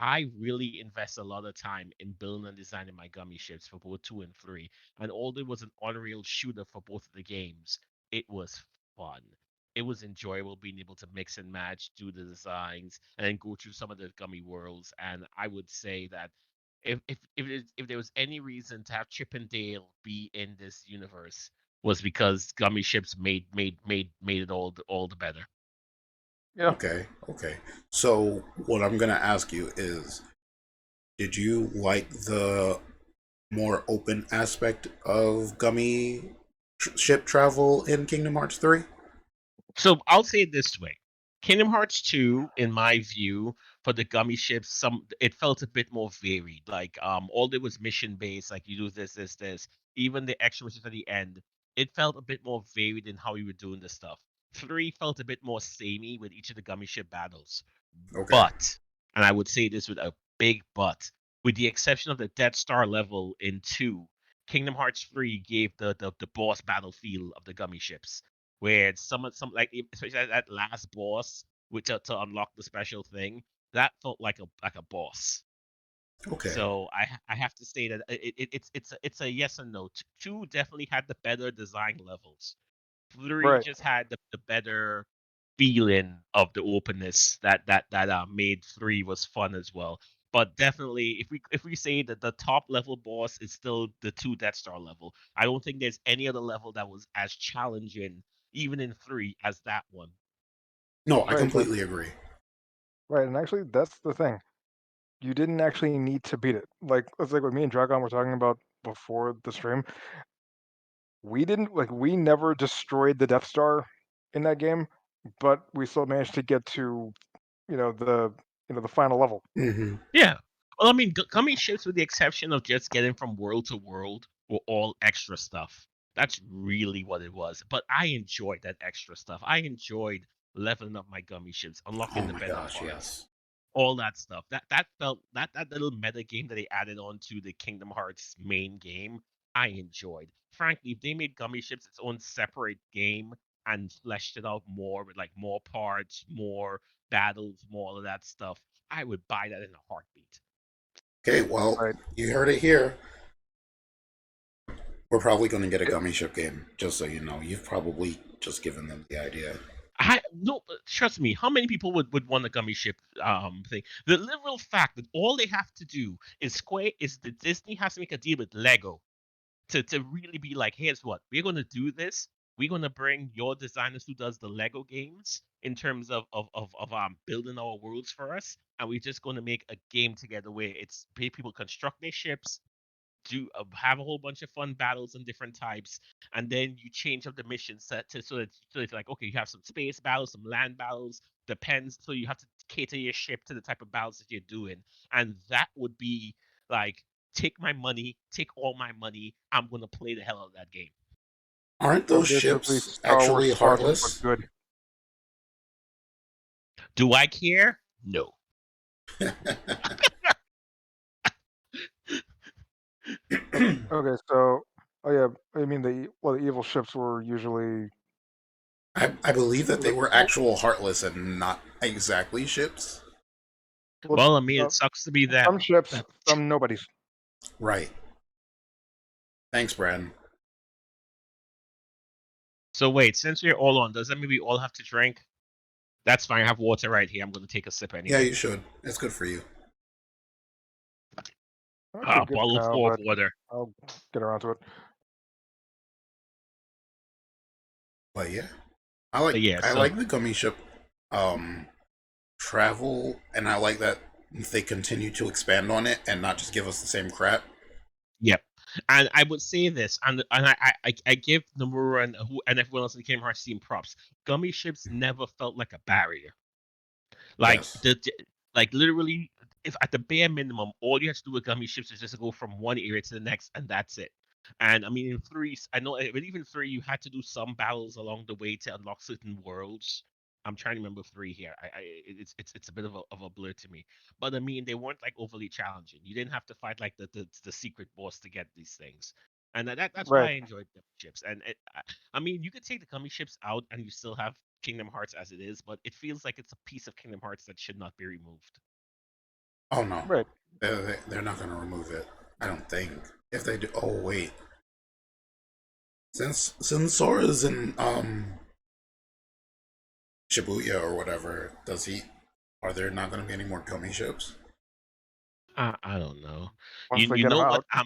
I really invest a lot of time in building and designing my gummy ships for both 2 and 3. And although it was an unreal shooter for both of the games, it was fun. It was enjoyable being able to mix and match, do the designs, and then go through some of the gummy worlds. And I would say that if there was any reason to have Chip and Dale be in this universe, was because gummy ships made it all the better. Yeah. Okay, okay. So, what I'm gonna ask you is, did you like the more open aspect of gummy ship travel in Kingdom Hearts 3? So I'll say it this way. Kingdom Hearts 2, in my view, for the gummy ships, it felt a bit more varied. Like all there was mission based, like you do this. Even the extra missions at the end, it felt a bit more varied in how you were doing the stuff. 3 felt a bit more samey with each of the gummy ship battles. Okay, But, and I would say this with a big but, with the exception of the Death Star level in 2, Kingdom Hearts 3 gave the boss battle feel of the gummy ships. Where some like especially that last boss, which to unlock the special thing, that felt like a boss. okay, So I have to say that it's a yes and no. Two definitely had the better design levels. Three Right. just had the better feeling of the openness that made 3 was fun as well. But definitely, if we say that the top level boss is still the 2 Death Star level, I don't think there's any other level that was as challenging, even in 3, as that one. no, I Right. Like completely agree. right. And actually, that's the thing. You didn't actually need to beat it. Like it's like what me and Dragon were talking about before the stream. We never destroyed the Death Star in that game, but we still managed to get to the final level. Mm-hmm. Yeah. Well, I mean, gummy ships, with the exception of just getting from world to world, were all extra stuff. That's really what it was. But I enjoyed that extra stuff. I enjoyed leveling up my gummy ships, unlocking Oh the my better gosh, parts, yes. all that stuff. That felt that little meta game that they added on to the Kingdom Hearts main game. I enjoyed. Frankly, if they made gummy ships its own separate game and fleshed it out more with like more parts, more battles, more all of that stuff, I would buy that in a heartbeat. Okay, well, Right. you heard it here. We're probably going to get a Yeah. gummy ship game, just so you know. You've probably just given them the idea. I no, trust me. How many people would want a gummy ship thing? The literal fact that all they have to do is that Disney has to make a deal with Lego to really be like, here's what we're gonna do this. We're gonna bring your designers who does the Lego games in terms of building our worlds for us, and we're just gonna make a game together where it's people construct their ships, do have a whole bunch of fun battles and different types, and then you change up the mission set to so it's like, okay, you have some space battles, some land battles, depends. So you have to cater your ship to the type of battles that you're doing, and that would be like, take my money, take all my money. I'm gonna play the hell out of that game. Aren't So those basically, ships Star Wars actually sponsored but heartless? good. Do I care? No. Okay, so yeah, I mean the evil ships were usually I believe that they were well, actual heartless and not exactly ships. well, Well, I mean, it sucks to be some them. ships, some nobodies. Right. Thanks, Brad. So wait, since we're all on, does that mean we all have to drink? That's fine. I have water right here. I'm gonna take a sip Yeah, anyway. you should. It's good for you. I'm actually good for Bottle now, full of but water. I'll get around to it. But yeah, But yeah, I so like the gummy ship um travel, and I like that they continue to expand on it and not just give us the same crap. yep. And I would say this, and I give Nomura and everyone else in the Kingdom Hearts team props. Gummy ships never felt like a barrier. Like Yes. like literally, if at the bare minimum, all you have to do with gummy ships is just go from one area to the next, and that's it. And I mean, in three, I know, but even three, you had to do some battles along the way to unlock certain worlds. I'm trying to remember three here. It's a bit of a blur to me. But I mean, they weren't like overly challenging. You didn't have to fight like the secret boss to get these things, and that's why Right, I enjoyed the ships. And I mean, you could take the gummy ships out, and you still have Kingdom Hearts as it is, but it feels like it's a piece of Kingdom Hearts that should not be removed. Oh no, right. they're not going to remove it. I don't think. If they do, oh wait, since Sora's in Shibuya or whatever, does he? Are there not going to be any more gummy ships? I don't know. Once they You get them know what out.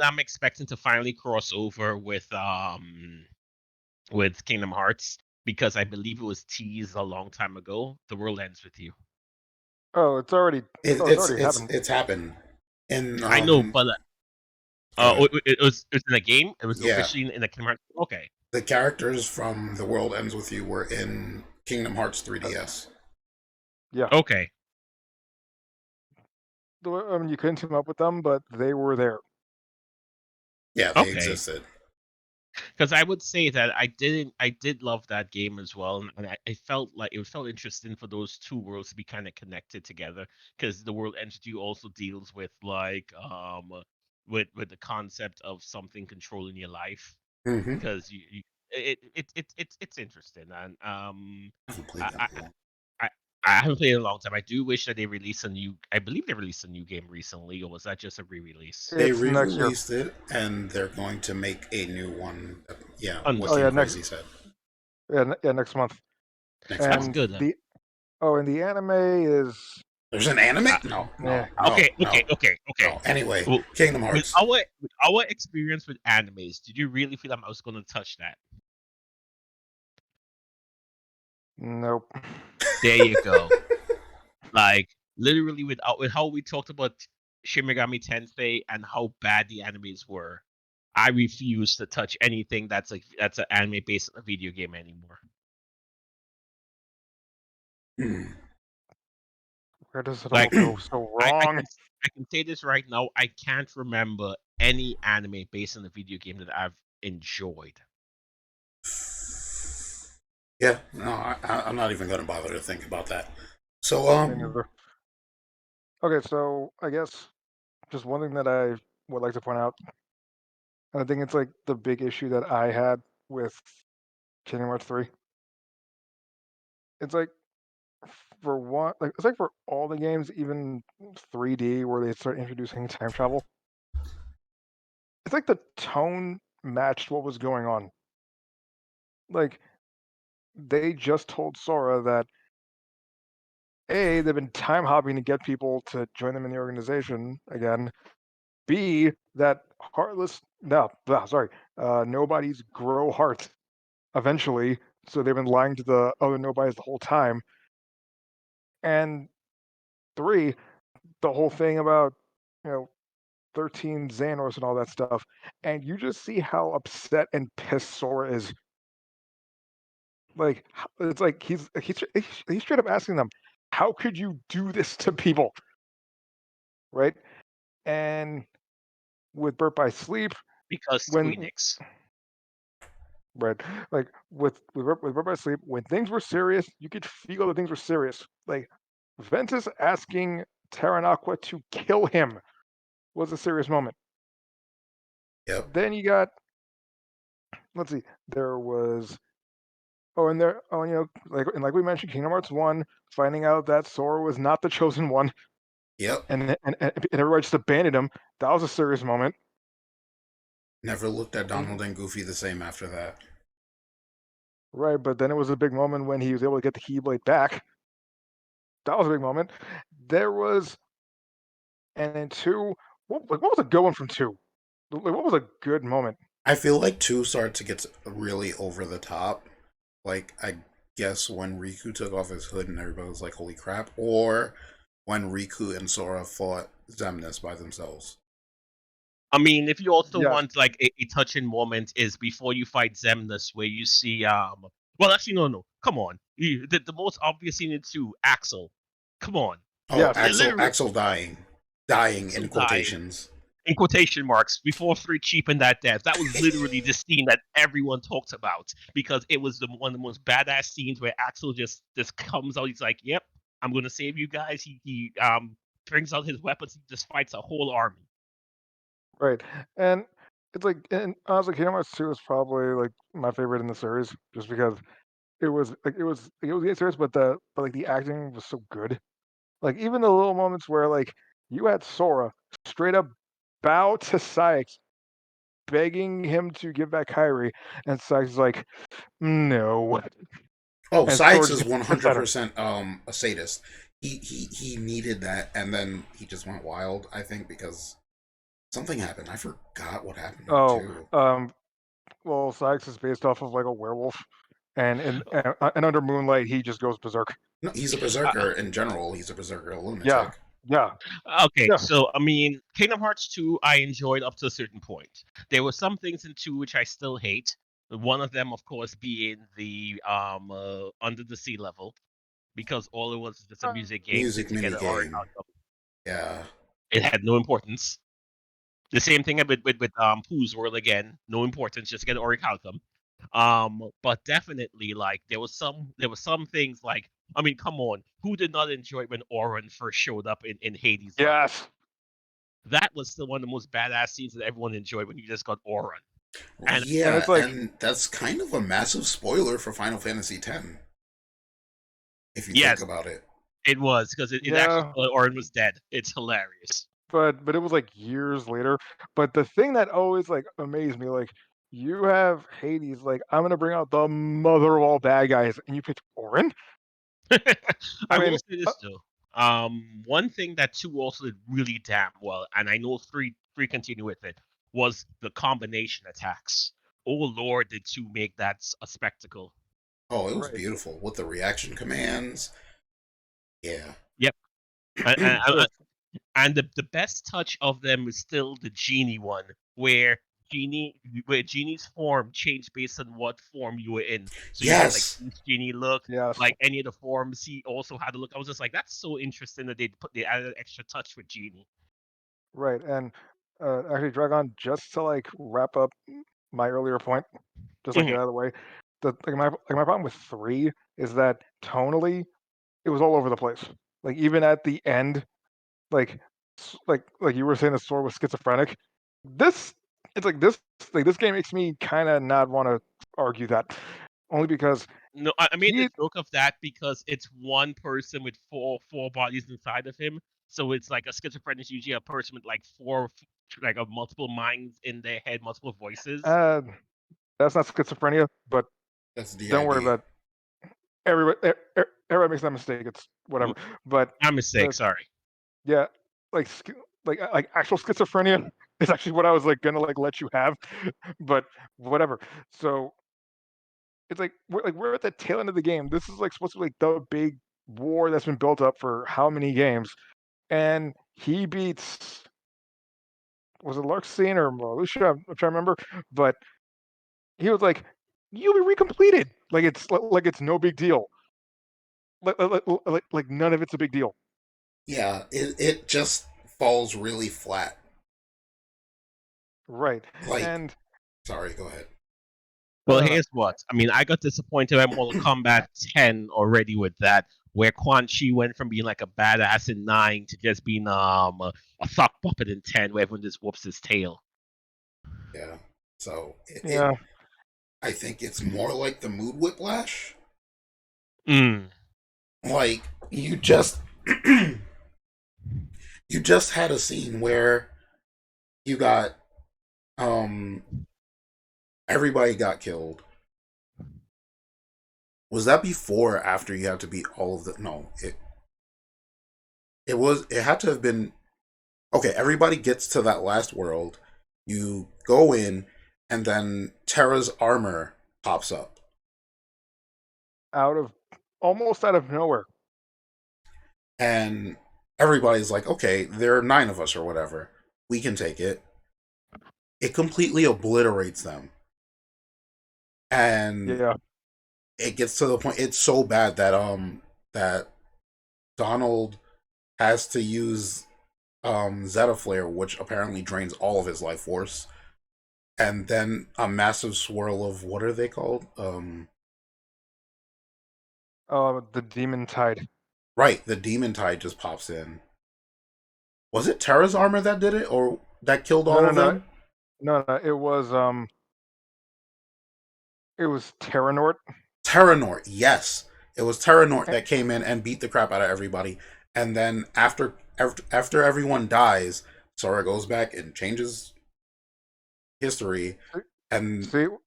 I'm expecting to finally cross over with Kingdom Hearts, because I believe it was teased a long time ago. The world ends with you. Oh, it's already. It, Oh, it's it's already it's happened. it's happened. And I know, but uh, it was in a game. It was yeah, officially in a Kingdom Hearts. Okay, the characters from The World Ends with You were in Kingdom Hearts Uh, 3DS. yeah, okay, I mean you couldn't team up with them, but they were there. Yeah, they okay. existed. Because I would say that I did love that game as well, and I felt like it felt interesting for those two worlds to be kind of connected together. Because the world entity also deals with like with the concept of something controlling your life. Mm-hmm. Because it's interesting, and I haven't played I, that I in a while. I I haven't played it in a long time. I do wish that they release a new. I believe they released a new game recently, or was that just a re-release? They It's next year. re-released it, and they're going to make a new one. Yeah, what Oh King yeah, Understood. Crazy said yeah, next month. next That's month. And good then. the anime is There's an anime? Uh, No, eh. no, no, no, okay. no. Anyway, Well, Kingdom Hearts. with our experience with animes, did you really feel like I was going to touch that? Nope. There you go. Like literally, with how we talked about Shin Megami Tensei and how bad the animes were, I refuse to touch anything that's an anime based on a video game anymore. Where does it all Like go so I, I wrong? can I can say this right now. I can't remember any anime based on a video game that I've enjoyed. Yeah, no, I'm not even going to bother to think about that. So, Me neither. Okay, so I guess just one thing that I would like to point out, and I think it's like the big issue that I had with Kingdom Hearts 3. It's like for one, like it's like for all the games, even 3D, where they start introducing time travel. It's like the tone matched what was going on. Like they just told Sora that A, they've been time hopping to get people to join them in the organization again. B, that heartless no, sorry, nobodies grow hearts eventually, so they've been lying to the other nobodies the whole time. And 3, the whole thing about, you know, 13 Xehanort and all that stuff, and you just see how upset and pissed Sora is. Like, it's like he's straight up asking them, "How could you do this to people?" Right? And with Birth by Sleep, Because when Squeenix. right, like with Birth by Sleep, when things were serious, you could feel that things were serious. Like Ventus asking Terran Aqua to kill him was a serious moment. yep, Then you got, let's see, there was oh, and there oh, like we mentioned, Kingdom Hearts 1, finding out that Sora was not the chosen one, yep. and everybody just abandoned him. That was a serious moment. Never looked at And Donald and Goofy the same after that. right, but then it was a big moment when he was able to get the Keyblade back. That was a big moment. There was, and then 2, what was a good one from 2? Like, what was a good moment? I feel like 2 started to get really over the top. Like, I guess when Riku took off his hood and everybody was like, holy crap. Or when Riku and Sora fought Xemnas by themselves. I mean, if you also Yes, want like a touching moment, is before you fight Zemnis, where you see Well, actually, no. Come on, the most obvious scene in two, Axel. Come on, Oh, yes, Axel literally Axel dying. Dying Axel in dying quotations. in quotation marks before three cheapened that death. That was literally the scene that everyone talked about because it was one of the most badass scenes where Axel just comes out. He's like, "Yep, I'm gonna save you guys." He brings out his weapons. He just fights a whole army. right. And it's like, and honestly, Kingdom Hearts 2 is probably like my favorite in the series, just because it was getting serious, but like the acting was so good. Like even the little moments where like you had Sora straight up bow to Sykes, begging him to give back Kyrie, and Sykes is like, no, Oh, and Sora Sykes just is gets pissed at him. 100% a sadist. He needed that, and then he just went wild, I think, because something happened. I forgot what happened in Oh, 2. well, Sykes is based off of like a werewolf, and under Moonlight he just goes berserk. No, he's a Uh, berserker in general. He's a berserker Yeah, lunatic. yeah, Okay, yeah. so I mean, Kingdom Hearts 2, I enjoyed up to a certain point. There were some things in 2 which I still hate. One of them, of course, being the under the sea level, because all it was just a music game Music to get mini an art game. outcome. Yeah. It had no importance. The same thing with Pooh's World again, no importance, just get an Oric outcome. But definitely like there was some things like I mean, come on, who did not enjoy it when Auron first showed up in Hades' level? Yes, That was still one of the most badass scenes that everyone enjoyed when you just got Auron. And and Yeah, it's like and that's kind of a massive spoiler for Final Fantasy X, if you think yes, about it. it was because it actually yeah, Auron was dead. It's hilarious. but it was like years later. But the thing that always like amazed me, like you have Hades, like I'm gonna bring out the mother of all bad guys, and you picked Orin. I I will mean, say this though. One thing that two also did really damn well, and I know three continue with it, was the combination attacks. Oh Lord, did two make that a spectacle? Oh, it was right, beautiful with the reaction commands. Yeah. Yep. And, and, yes, And the best touch of them is still the genie one, where genie's form changed based on what form you were in. So you had like Yes. Beast Genie look, Yes. like any of the forms he also had a look. I was just like, that's so interesting that they added an extra touch with Genie. Right. And actually, Dragon, just to like wrap up my earlier point, just like Mhm. get out of the way. My problem with 3 is that tonally it was all over the place. Like even at the end, like like you were saying, the sword was schizophrenic. This it's like this game makes me kind of not want to argue that, only because No, I made the he joke of that because it's one person with four bodies inside of him. So it's like a schizophrenic is usually a person with like like a multiple minds in their head, multiple voices. uh that's not schizophrenia, but That's don't worry DID. about everybody makes that mistake. It's whatever. But My mistake. the Sorry. yeah, like like actual schizophrenia is actually what I was like gonna like let you have, but whatever. So it's like we're at the tail end of the game. This is like supposed to be like the big war that's been built up for how many games, and he beats, was it Larxene or Marluxia? I'm trying to remember, but he was like, "You be recompleted." Like it's no big deal. Like none of it's a big deal. Yeah, it just falls really flat. Right. Like, And sorry, go ahead. no, Well, no, no. here's what. I mean, I got disappointed in Mortal Kombat 10 already with that, where Quan Chi went from being like a badass in 9 to just being a sock puppet in 10, where everyone just whoops his tail. Yeah. So Yeah. I think it's more like the mood whiplash. Mm. Like you just had a scene where you got um everybody got killed. Was that before or after you had to beat all of the no, it had to have been okay, everybody gets to that last world. You go in and then Terra's armor pops up. Out of almost out of nowhere. And everybody's like, okay, there are 9 of us or whatever. We can take it. It completely obliterates them. And Yeah. it gets to the point it's so bad that that Donald has to use Zeta Flare, which apparently drains all of his life force, and then a massive swirl of what are they called? The Demon Tide. Right, the Demon Tide just pops in. Was it Terra's armor that did it, or that killed No, all no, of no, them? no, no. It was Terranort. Terranort, yes, it was Terranort that came in and beat the crap out of everybody, and then after everyone dies, Sora goes back and changes history, and See, go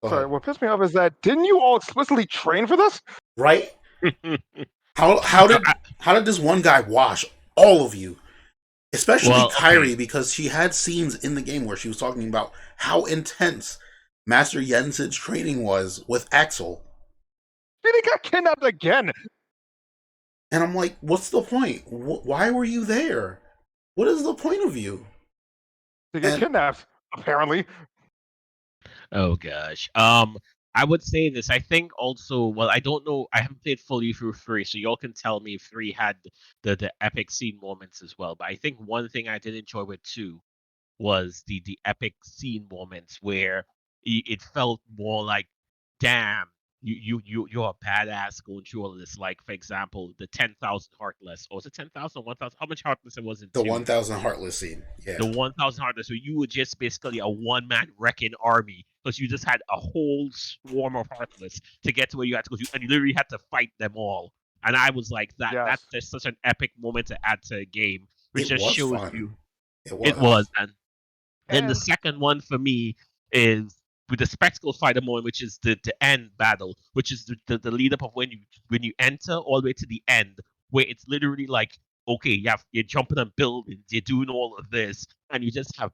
sorry. ahead. What pissed me off is that didn't you all explicitly train for this? Right? I, How did this one guy wash all of you? Especially well, okay. Kyrie, because she had scenes in the game where she was talking about how intense Master Jensen's training was with Axel. She got kidnapped again. And I'm like, what's the point? Why were you there? What is the point of you? To get And kidnapped, apparently. Oh gosh. I would say this. I think also. Well, I don't know. I haven't played fully through 3, so y'all can tell me if 3 had the epic scene moments as well. But I think one thing I did enjoy with 2 was the epic scene moments where it felt more like, damn, you're a badass going through all of this. Like for example, the 10,000 heartless, or was it 10,000, 1,000? How much heartless it was in the 2? 1,000 Heartless scene, yeah, The 1,000 heartless, so you were just basically a one-man wrecking army because you just had a whole swarm of heartless to get to where you had to go to, and you literally had to fight them all. And I was like, that's Yes. just such an epic moment to add to a game, which it just was shows fun. you It it was. was And then the And second one for me is with the spectacle fighter mode, which is the end battle, which is the lead up of when you enter all the way to the end, where it's literally like, okay, you're jumping on buildings, you're doing all of this, and you just have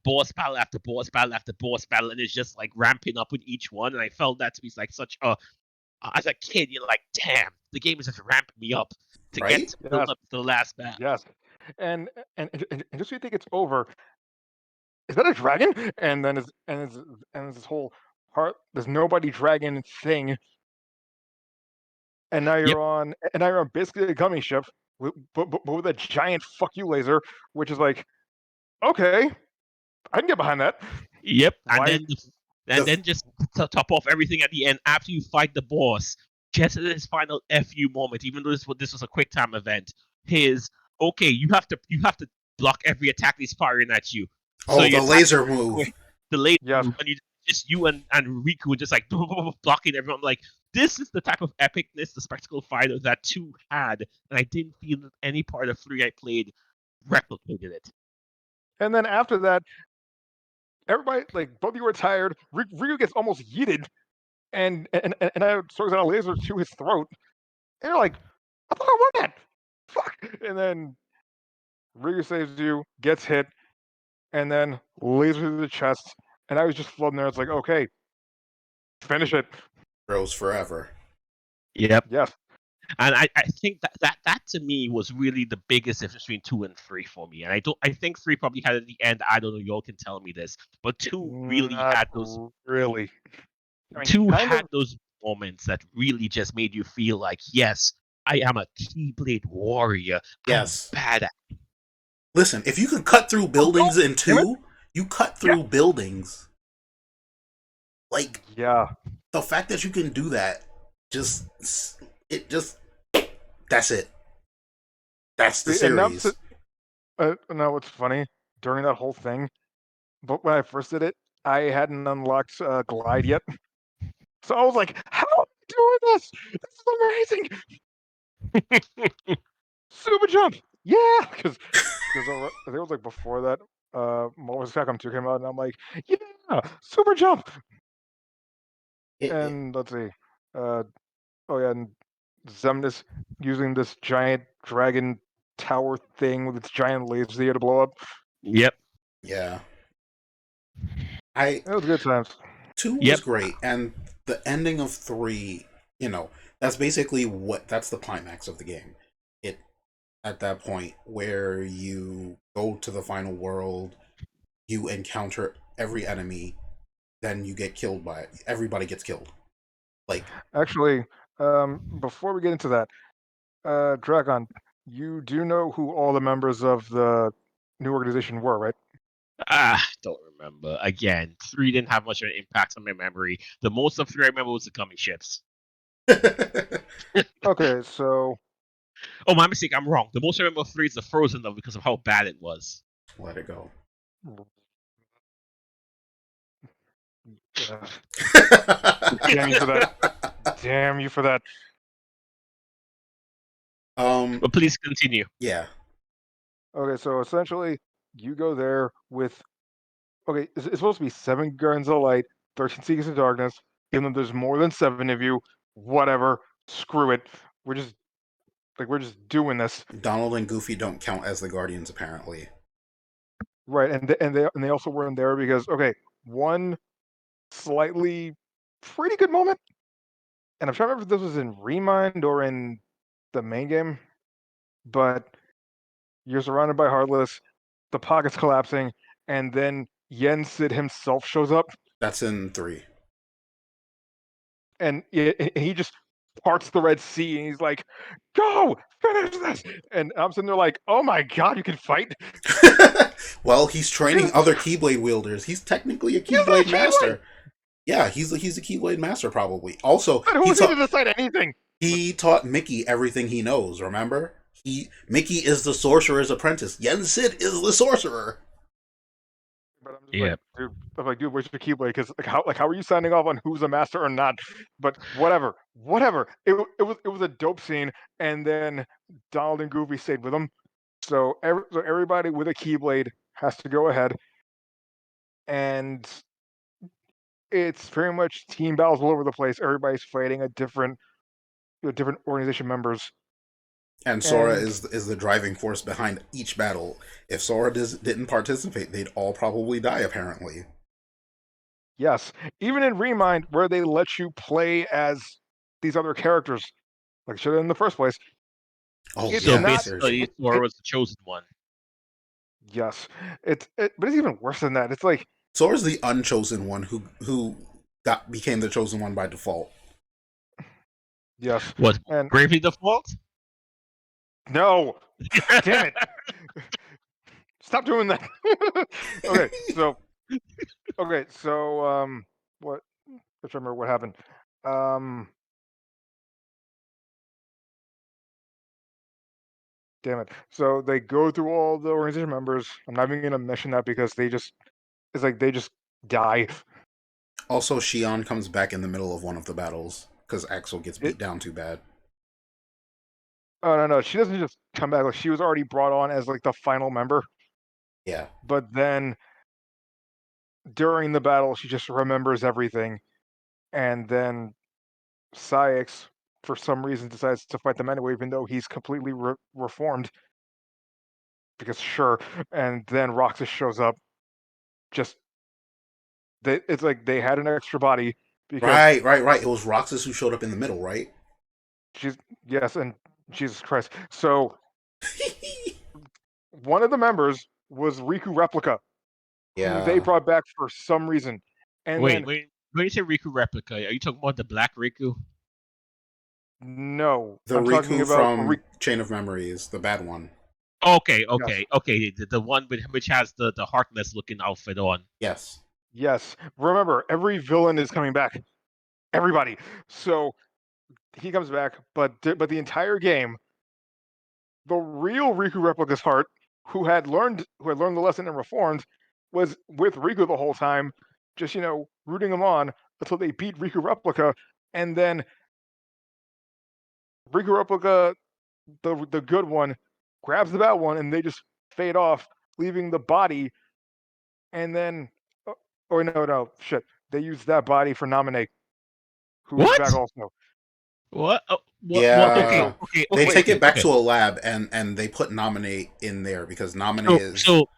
boss battle after boss battle after boss battle, and it's just like ramping up with each one. And I felt that to be like such a, as a kid, you're like, damn, the game is just ramping me up to get right. to build yes, up to the last battle. yes. and just so you think it's over, is that a dragon? And then it's this whole part, this nobody dragon thing, and Yep. now you're on basically a gummy ship, but with a giant fuck you laser, which is like, okay, I can get behind that. Yep. Why? And The then just to top off everything at the end, after you fight the boss, just at his final FU moment, even though this was a quick time event, his okay, you have to block every attack he's firing at you. So oh, you the attack laser quick, move. the laser Yes. move, and you and Riku just like blocking everyone. Like this is the type of epicness, the spectacle fighter that two had, and I didn't feel that any part of three I played replicated it. And then after that, everybody, like, both of you are tired. Ryu gets almost yeeted, and I throws out a laser to his throat. And you're like, I thought I won that. Fuck. And then Ryu saves you, gets hit, and then laser to the chest. And I was just floating there. It's like, okay, finish it. Rose forever. Yep. Yes. And I think that to me was really the biggest difference between two and three for me. And I think three probably had at the end, I don't know, y'all can tell me this, but Not really. I mean, two kind of. had those moments that really just made you feel like, yes, I am a Keyblade warrior. I'm Yes. badass. Listen, if you can cut through buildings in Damn it. two, you cut through buildings. Like Yeah. the fact that you can do that, just that's it. That's the And series. now what's funny, during that whole thing, but when I first did it, I hadn't unlocked Glide yet. So I was like, how am I doing this? This is amazing. Super jump. Yeah. Because I think it was like before that, Marvel vs. Capcom 2 came out, and I'm like, yeah, super jump. And let's see. Oh, yeah. And Zemnis using this giant dragon tower thing with its giant laser here to blow up. Yep. Yeah. It was good times. Two was Yep. great, and the ending of three, that's basically that's the climax of the game. It at that point where you go to the final world, you encounter every enemy, then you get killed by it. Everybody gets killed. Like Actually, before we get into that, Dragon, you do know who all the members of the new organization were, right? Don't remember. Again, three didn't have much of an impact on my memory. The most of three I remember was the gummy ships. Okay, so Oh, my mistake. I'm wrong. The most I remember of three is the Frozen though, because of how bad it was. let it go. damn you for that. Damn you for that. But please continue. Yeah. Okay, so essentially, you go there with. Okay, it's supposed to be 7 Guardians of the Light, 13 Seekers of Darkness. Even though there's more than 7 of you, whatever. Screw it. We're just doing this. Donald and Goofy don't count as the Guardians, apparently. Right, and they also weren't there because, okay, one slightly pretty good moment, and I'm trying to remember if this was in Remind or in the main game, but you're surrounded by Heartless, the pocket's collapsing, and then Yen Sid himself shows up, That's in three. and he just parts the Red Sea, and he's like, "Go finish this!" And I'm sitting there like, "Oh my god, you can fight!" Well, he's training other Keyblade wielders. He's technically a He's not a Keyblade Keyblade! master. Yeah, he's a Keyblade master probably. Also, But who's he to decide anything? he taught Mickey everything he knows. Remember, Mickey is the sorcerer's apprentice. Yen Sid is the sorcerer. But I'm like, dude, where's your Keyblade? Because how are you signing off on who's a master or not? But whatever. It was a dope scene, and then Donald and Goofy stayed with him. So everybody with a Keyblade has to go ahead, and it's very much team battles all over the place. Everybody's fighting a different organization members. And Sora And is the driving force behind each battle. If Sora didn't participate, they'd all probably die. Apparently. yes, even in Remind, where they let you play as these other characters, like should have in the first place, Oh it's So yeah, not. basically, Sora was the chosen one. Yes, but it's even worse than that. It's like Sora's the unchosen one who became the chosen one by default. yes, Was and Gravely Default? no, damn it, stop doing that. okay, so what? Let's remember what happened. Um, damn it. So they go through all the organization members. I'm not even gonna mention that because it's like they just die. Also, Shion comes back in the middle of one of the battles because Axel gets It, beat down too bad. oh no, she doesn't just come back. Like she was already brought on as like the final member, Yeah. but then during the battle, she just remembers everything, and then Syx, for some reason, decides to fight them anyway, even though he's completely reformed. Because sure, and then Roxas shows up. Just it's like they had an extra body because Right. It was Roxas who showed up in the middle, right? she's yes, and Jesus Christ. So one of the members was Riku Replica, who they Yeah. brought back for some reason, and then Wait. When you say Riku replica, are you talking about the Black Riku? no, The I'm talking Riku about from Chain of Memories, the bad one. yes, Okay. The one which has the heartless looking outfit on. Yes. yes. Remember, every villain is coming back. Everybody. So he comes back, but the entire game, the real Riku Replica's heart, who had learned the lesson and reformed, was with Riku the whole time, just rooting him on until they beat Riku Replica, and then Riku Replica, the good one, grabs the bad one, and they just fade off, leaving the body, and then oh no shit, they use that body for Nominate, who is back What? also. What? What? Okay, Okay. Yeah. so Okay. They Okay. wait, take Okay. it back Okay. to a lab and they put Nominate in there because Nominate So is. so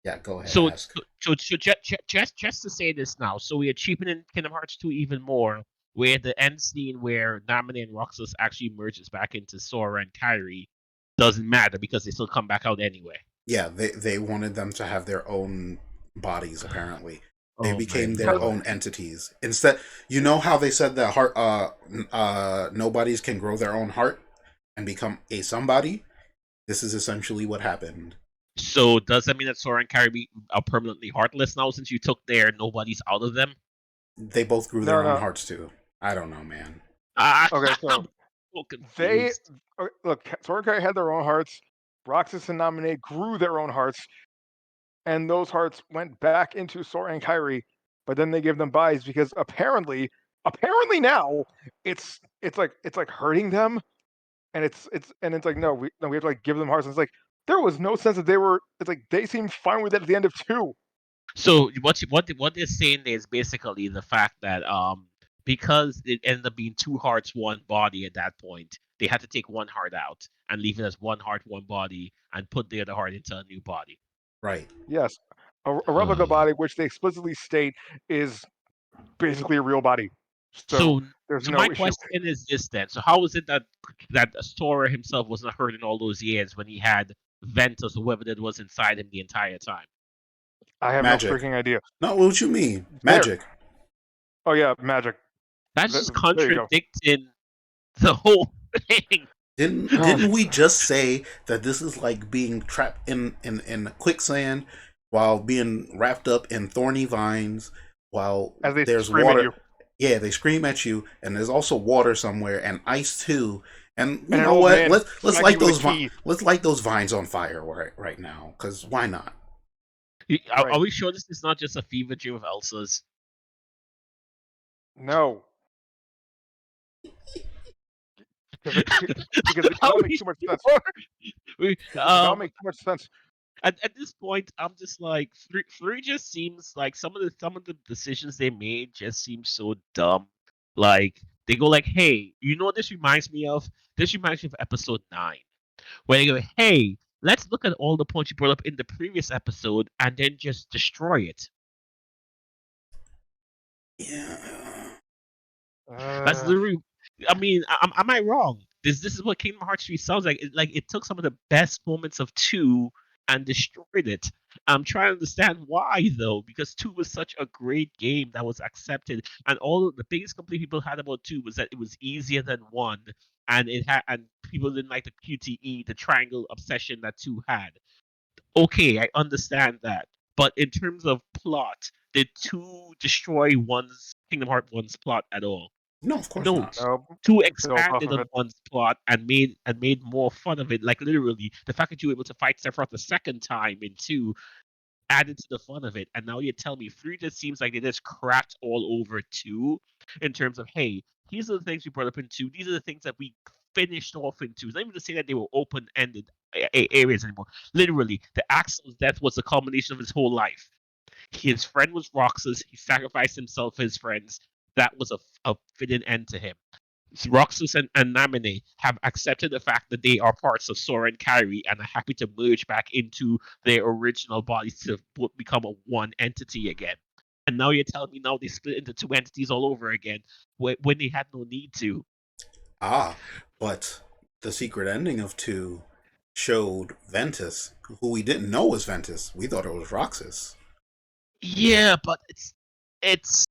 Yeah, go ahead, so ask. just to say this now, so we are cheapening Kingdom Hearts 2 even more, where the end scene where Naminé and Roxas actually merges back into Sora and Kairi doesn't matter because they still come back out anyway. Yeah, they wanted them to have their own bodies, apparently. They Oh my became their lord. own entities. Instead, you know how they said that nobodies can grow their own heart and become a somebody? This is essentially what happened. So does that mean that Sora and Kairi are permanently heartless now since you took their nobodies out of them? They both grew their no, own no. hearts too. I don't know, man. Okay, I'm so so they confused. look. Sora and Kai had their own hearts. Roxas and Naminé grew their own hearts, and those hearts went back into Sora and Kairi. But then they gave them bodies because apparently now it's like hurting them, and it's like no, we have to like give them hearts. And it's like there was no sense that they were. It's like they seemed fine with it at the end of two. So what they're saying is basically the fact that because it ended up being two hearts, one body at that point, they had to take one heart out and leave it as one heart, one body, and put the other heart into a new body. Right. Yes, a replica body, which they explicitly state is basically a real body. So So there's so my no issue. question is this then. So how is it that Sora himself wasn't hurt in all those years when he had Ventus or whoever that was inside him the entire time? I have no Magic. freaking idea. No, what you mean? There. Magic. Oh yeah, magic. That's just There you go. contradicting the whole thing. Didn't we just say that this is like being trapped in quicksand while being wrapped up in thorny vines while As they there's scream at water? you, Yeah, they scream at you, and there's also water somewhere and ice too. And you and an know old what? man Let's smacking light you with a those key. let's light those vines on fire right now. Cause why not? Are Right? we sure this is not just a fever dream of Elsa's? No, because Are that'll make we too much sense. sure? We, That'll make too much sense. at this point, I'm just like three just seems like some of the decisions they made just seem so dumb. Like they go like, "Hey, you know what this reminds me of? This reminds me of episode 9, where they go, "Hey, let's look at all the points you brought up in the previous episode and then just destroy it." Yeah. That's Uh, literally. I mean, am I wrong? This is what Kingdom Hearts 3 sounds like. It took some of the best moments of 2 and destroyed it. I'm trying to understand why though, because two was such a great game that was accepted, and all the biggest complaint people had about two was that it was easier than one, and it had and people didn't like the QTE, the triangle obsession that two had. Okay, I understand that, but in terms of plot, did two destroy one's Kingdom Hearts one's plot at all? No, of course No, not. No, two built off expanded of on it. one's plot and made more fun of it. Like literally, the fact that you were able to fight Sephiroth the second time in two added to the fun of it. And now you tell me three just seems like they just crapped all over two in terms of hey, these are the things we brought up in two. These are the things that we finished off in two. It's not even to say that they were open ended areas anymore. Literally, the Axel's death was the culmination of his whole life. His friend was Roxas. He sacrificed himself for his friends. That was a fitting end to him. Roxas and Namine have accepted the fact that they are parts of Sora and Kyrie and are happy to merge back into their original bodies to become a one entity again. And now you're telling me now they split into two entities all over again when they had no need to. Ah, but the secret ending of 2 showed Ventus, who we didn't know was Ventus. We thought it was Roxas. Yeah, but it's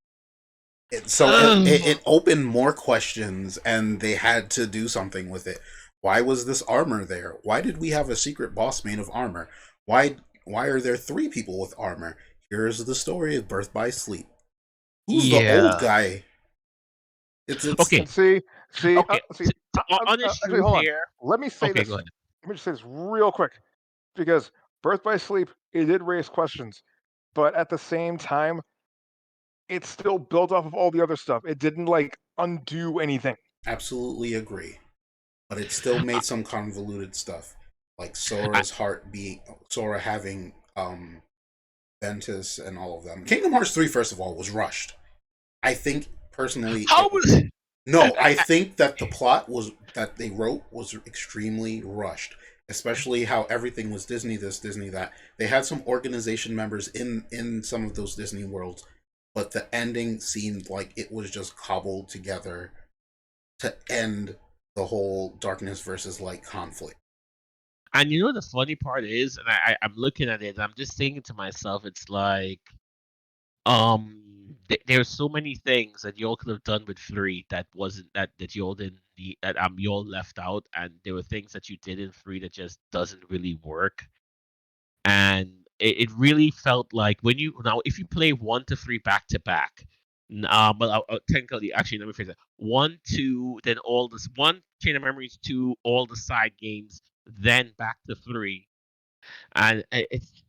So it opened more questions, and they had to do something with it. Why was this armor there? Why did we have a secret boss made of armor? Why are there 3 people with armor? Here's the story of Birth by Sleep. Who's the old yeah. guy? It's Okay, And see, okay. see. Honest Actually, truth hold on. here. Let me say Okay, go this. ahead. Let me just say this real quick because Birth by Sleep it did raise questions, but at the same time, it still built off of all the other stuff. It didn't like undo anything. absolutely agree, but it still I, made some convoluted stuff, like I, Sora having Ventus and all of them. Kingdom Hearts 3, first of all, was rushed. I think personally how it was no, I think that the plot was that they wrote was extremely rushed, especially how everything was Disney this, Disney that. They had some organization members in some of those Disney worlds, but the ending seemed like it was just cobbled together to end the whole darkness versus light conflict. And you know the funny part is, and I'm looking at it, and I'm just thinking to myself, it's like, there's so many things that y'all could have done with three that wasn't that y'all didn't need, that y'all left out, and there were things that you did in three that just doesn't really work. And it really felt like when you now if you play one to three back to back, well, technically, actually, let me phrase it: one, two, then all this one chain of memories, two, all the side games, then back to three, and it's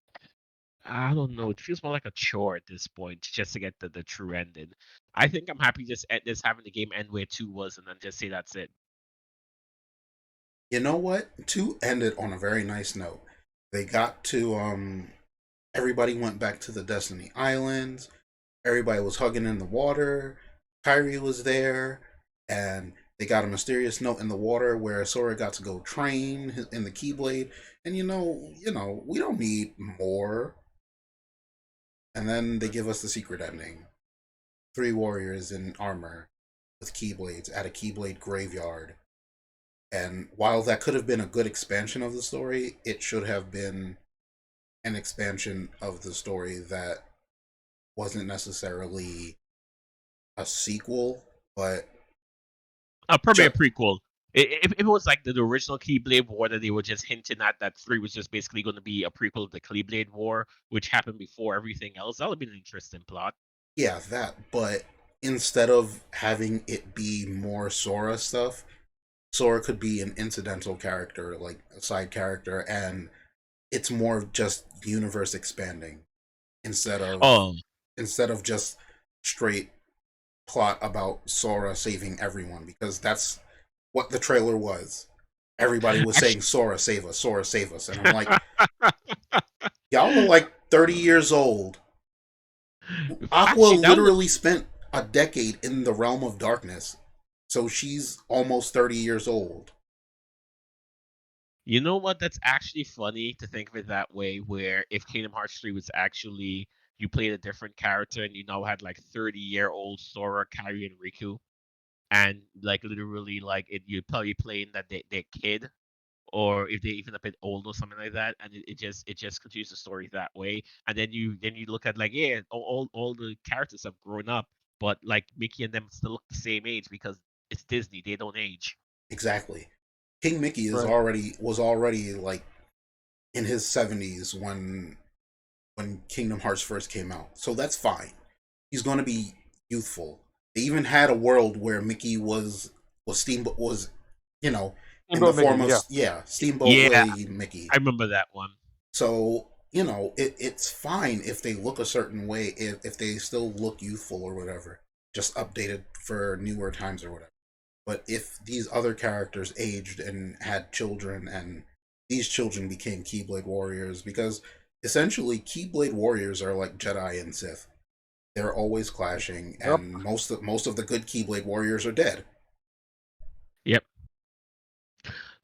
I don't know. It feels more like a chore at this point just to get the true ending. I think I'm happy just at this having the game end where two was, and then just say that's it. You know what? 2 ended on a very nice note. They got to everybody went back to the Destiny Islands. Everybody was hugging in the water. Kyrie was there, and they got a mysterious note in the water where Sora got to go train in the Keyblade. And we don't need more. And then they give us the secret ending: 3 warriors in armor with Keyblades at a Keyblade graveyard. And while that could have been a good expansion of the story, it should have been an expansion of the story that wasn't necessarily a sequel, but Probably a just prequel. If it was like the original Keyblade War that they were just hinting at that three was just basically going to be a prequel of the Keyblade War, which happened before everything else, that would be an interesting plot. yeah, that. But instead of having it be more Sora stuff, Sora could be an incidental character, like a side character, and it's more of just universe expanding instead of Oh, instead of just straight plot about Sora saving everyone, because that's what the trailer was. Everybody was saying Sora save us, Sora save us, and I'm like, y'all are like 30 years old. Aqua actually, that would literally spent a decade in the realm of darkness, so she's almost 30 years old. You know what? That's actually funny to think of it that way. Where if Kingdom Hearts 3 was actually you played a different character and you now had like 30-year-old Sora, Kairi, and Riku, and like literally like you're probably playing that their kid. or if they're even a bit old or something like that, and it just continues the story that way. And then you look at like, yeah, all the characters have grown up, but like Mickey and them still look the same age because it's Disney. They don't age. Exactly. King Mickey is Right. already was already like in his 70s when Kingdom Hearts first came out. So that's fine. He's going to be youthful. They even had a world where Mickey was Steamboat was, you know, in the Steamboat Mickey, form of yeah. Steamboat Yeah, Willie Mickey. I remember that one. So it's fine if they look a certain way, if they still look youthful or whatever, just updated for newer times or whatever. But if these other characters aged and had children, and these children became Keyblade warriors, because essentially Keyblade warriors are like Jedi and Sith. They're always clashing, Yep. and most of the good Keyblade warriors are dead. Yep.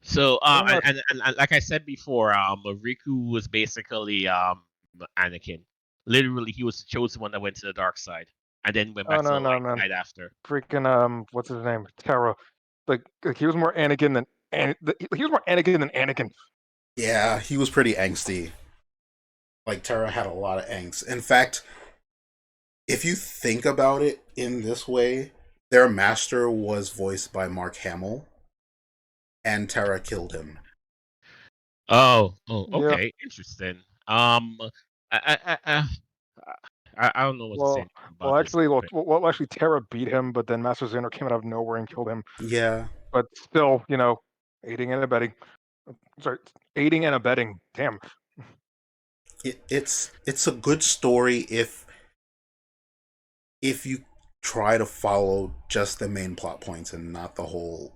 So, Pretty much. and like I said before, Riku was basically Anakin. Literally, he was the chosen one that went to the dark side, and then went Oh back to no, the no, light man. side after. Freaking what's his name? Terra. Like he was more Anakin than he was more Anakin than Anakin. Yeah, he was pretty angsty. Like Terra had a lot of angst. In fact, if you think about it in this way, their master was voiced by Mark Hamill, and Terra killed him. Oh, Yeah. okay, interesting. I, I, I, I don't know what to say Well, about this topic. actually, Terra beat him, but then Master Xander came out of nowhere and killed him. Yeah, But still, aiding and abetting. Sorry, aiding and abetting. Damn. it's a good story if you try to follow just the main plot points and not the whole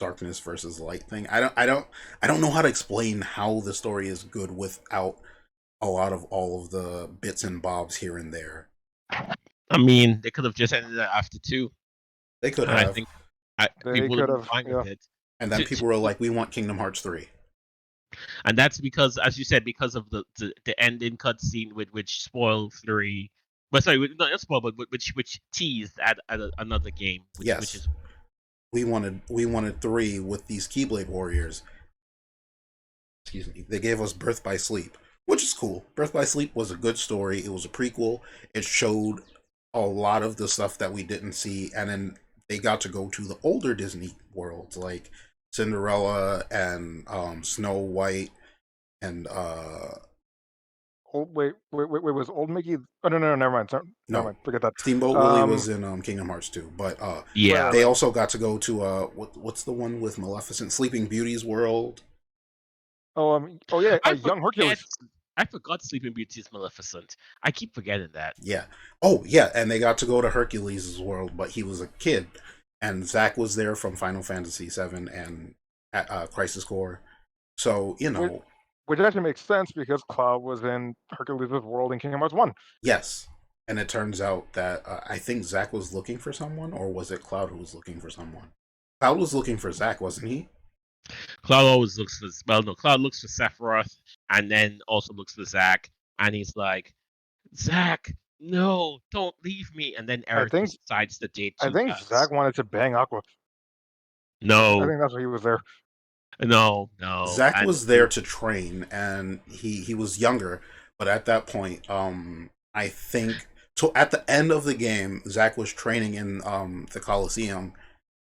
darkness versus light thing. I don't know how to explain how the story is good without a lot of all of the bits and bobs here and there. I mean, they could have just ended it after two, They could and I have, think They people would have could been have. fine with Yeah. it. and then people were like, "We want Kingdom Hearts 3." And that's because, as you said, because of the ending cutscene which spoiled three. But sorry, not spoil, but which teased at another game, which Yes, is we wanted 3 with these Keyblade warriors. Excuse me. They gave us Birth by Sleep, which is cool. Birth by Sleep was a good story. It was a prequel. It showed a lot of the stuff that we didn't see, and then they got to go to the older Disney worlds like Cinderella and Snow White and Wait. Was old Mickey? Oh no, never mind. Sorry, never no, mind. Forget that. Steamboat Willie Um. was in Kingdom Hearts 2, but Right. Right. yeah. they Right. also got to go to what's the one with Maleficent, Sleeping Beauty's world. Oh. Oh yeah. I Young forget. Hercules. I forgot Sleeping Beauty is Maleficent. I keep forgetting that. Yeah. Oh, yeah, and they got to go to Hercules' world, but he was a kid, and Zach was there from Final Fantasy VII and Crisis Core. So Which, which actually makes sense because Cloud was in Hercules' world in Kingdom Hearts 1. yes. And it turns out that I think Zach was looking for someone, or was it Cloud who was looking for someone? Cloud was looking for Zach, wasn't he? Cloud always looks for no. Cloud looks for Sephiroth, and then also looks for Zack, and he's like, Zack, no, don't leave me. And then I Eric think decides to date I two think guys. Zach wanted to bang Aqua. I No, think that's why he was there. no, Zach and was there to train, and he was younger, but at that point, I think so. At the end of the game, Zach was training in the Coliseum,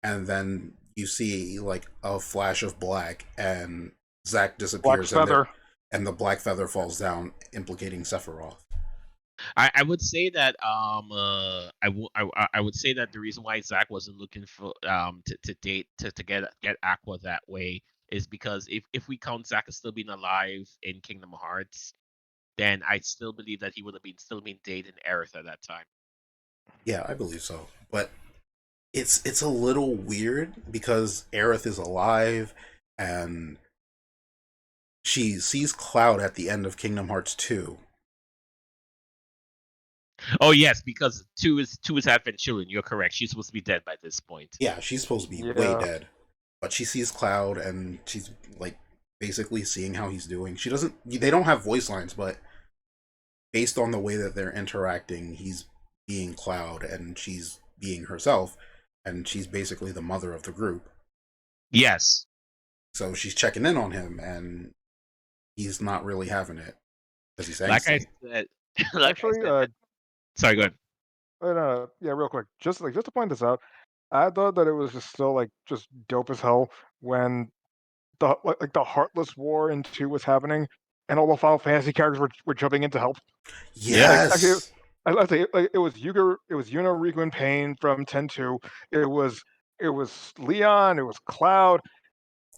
and then you see like a flash of black, and Zach Black disappears, Feather. and the black feather falls down, implicating Sephiroth. I would say that I would say that the reason why Zach wasn't looking for to date to get Aqua that way is because if we count Zach as still being alive in Kingdom Hearts, then I still believe that he would have been still been dating Aerith at that time. Yeah, I believe so, but it's a little weird because Aerith is alive, and she sees Cloud at the end of Kingdom Hearts 2. Oh yes, because two is Advent Children. You're correct. She's supposed to be dead by this point. Yeah, she's supposed to be way Yeah. dead, but she sees Cloud, and she's like basically seeing how he's doing. She doesn't. They don't have voice lines, but based on the way that they're interacting, he's being Cloud, and she's being herself, and she's basically the mother of the group. Yes. So she's checking in on him, and he's not really having it because he's Like I angsty. said, like I Actually, said. Sorry, go ahead. yeah, real quick, just to point this out, I thought that it was just still like just dope as hell when the Heartless War in 2 was happening, and all the Final Fantasy characters were jumping in to help. Yeah. Like actually, Yes, I say like it was Yuna, Riku, and Pain from 10-2. It was Leon, it was Cloud.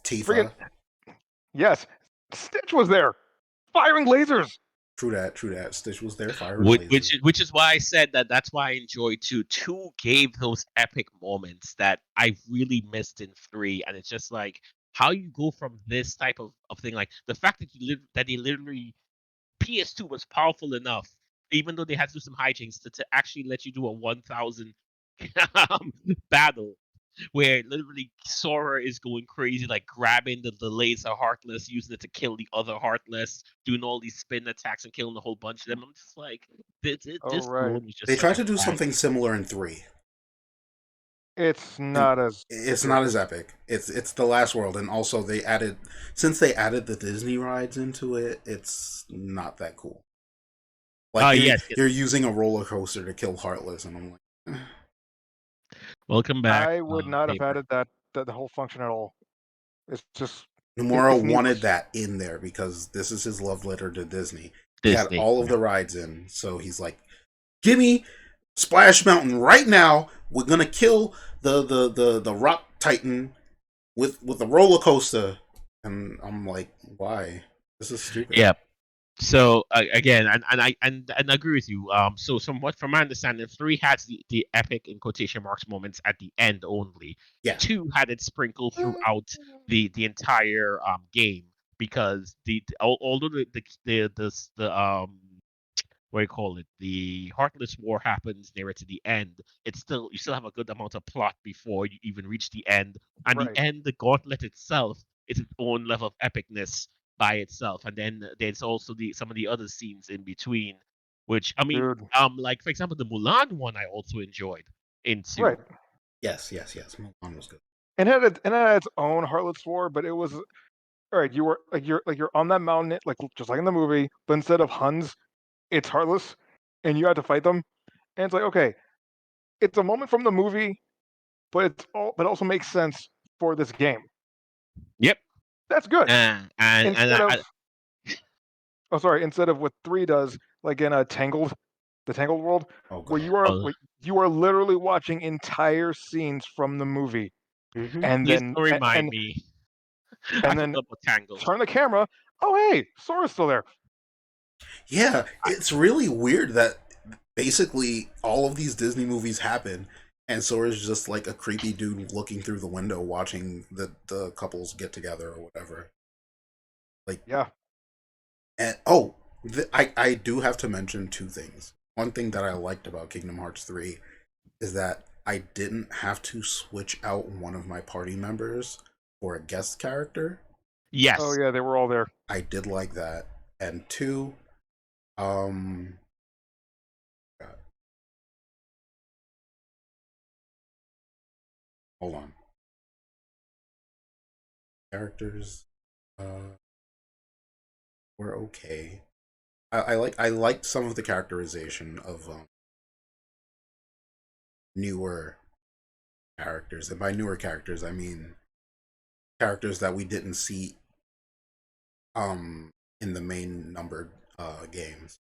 Friggin' Tifa. yes, Stitch was there, firing lasers. True that. True that. Stitch was there firing Which, lasers. which is why I said that's why I enjoyed two. Two gave those epic moments that I really missed in three, and it's just like how you go from this type of thing, like the fact that that they literally PS2 was powerful enough, even though they had to do some hijinks to actually let you do a 1,000 battle where literally Sora is going crazy, like grabbing the laser Heartless, using it to kill the other Heartless, doing all these spin attacks and killing a whole bunch of them. I'm just like, Oh this right, alone was They just such tried a to do bang. something similar in 3, it's and not as it's not good. as epic. It's the last world, and also since they added the Disney rides into it, it's not that cool. Like Yes, yes. you're using a roller coaster to kill Heartless, and I'm like, Welcome back, I would not have paper. added that the whole function at all. It's just Nomura it's wanted needless. that in there because this is his love letter to Disney. He had Disney. all of Yeah. the rides in, so he's like, "Give me Splash Mountain right now. We're gonna kill the Rock Titan with a roller coaster." And I'm like, "Why? This is stupid." Yeah. So again, and I agree with you. So from my understanding, three had the epic in quotation marks moments at the end only. Yeah. Two had it sprinkled throughout the entire game because although the what do you call it, the Heartless War happens nearer to the end, it's still you still have a good amount of plot before you even reach the end. And the Right, end, the gauntlet itself is its own level of epicness by itself. And then there's also the some of the other scenes in between, which I mean, dude. like for example, the Mulan one I also enjoyed into. Right, Yes. Yes. Yes. Mulan was good. and it had its own Heartless War, but it was all right. You were you're on that mountain, like just like in the movie, but instead of Huns, it's Heartless, and you had to fight them. And it's like okay, it's a moment from the movie, but also makes sense for this game. Yep. That's good. And Instead of oh sorry, instead of what 3 does, like in a the Tangled world, Oh where god. oh, you are literally watching entire scenes from the movie, Hmm. and please then don't remind me. I and then forgot about Tangled. turn the camera. Oh hey, Sora's still there. Yeah, I, it's really weird that basically all of these Disney movies happen, and Sora's just like a creepy dude looking through the window, watching the couples get together or whatever. Like, Yeah. and oh, I do have to mention two things. One thing that I liked about Kingdom Hearts 3 is that I didn't have to switch out one of my party members for a guest character. Oh yes. yeah, they were all there. I did like that. And two, um, hold on, characters were okay. I liked some of the characterization of newer characters, and by newer characters I mean characters that we didn't see in the main numbered games.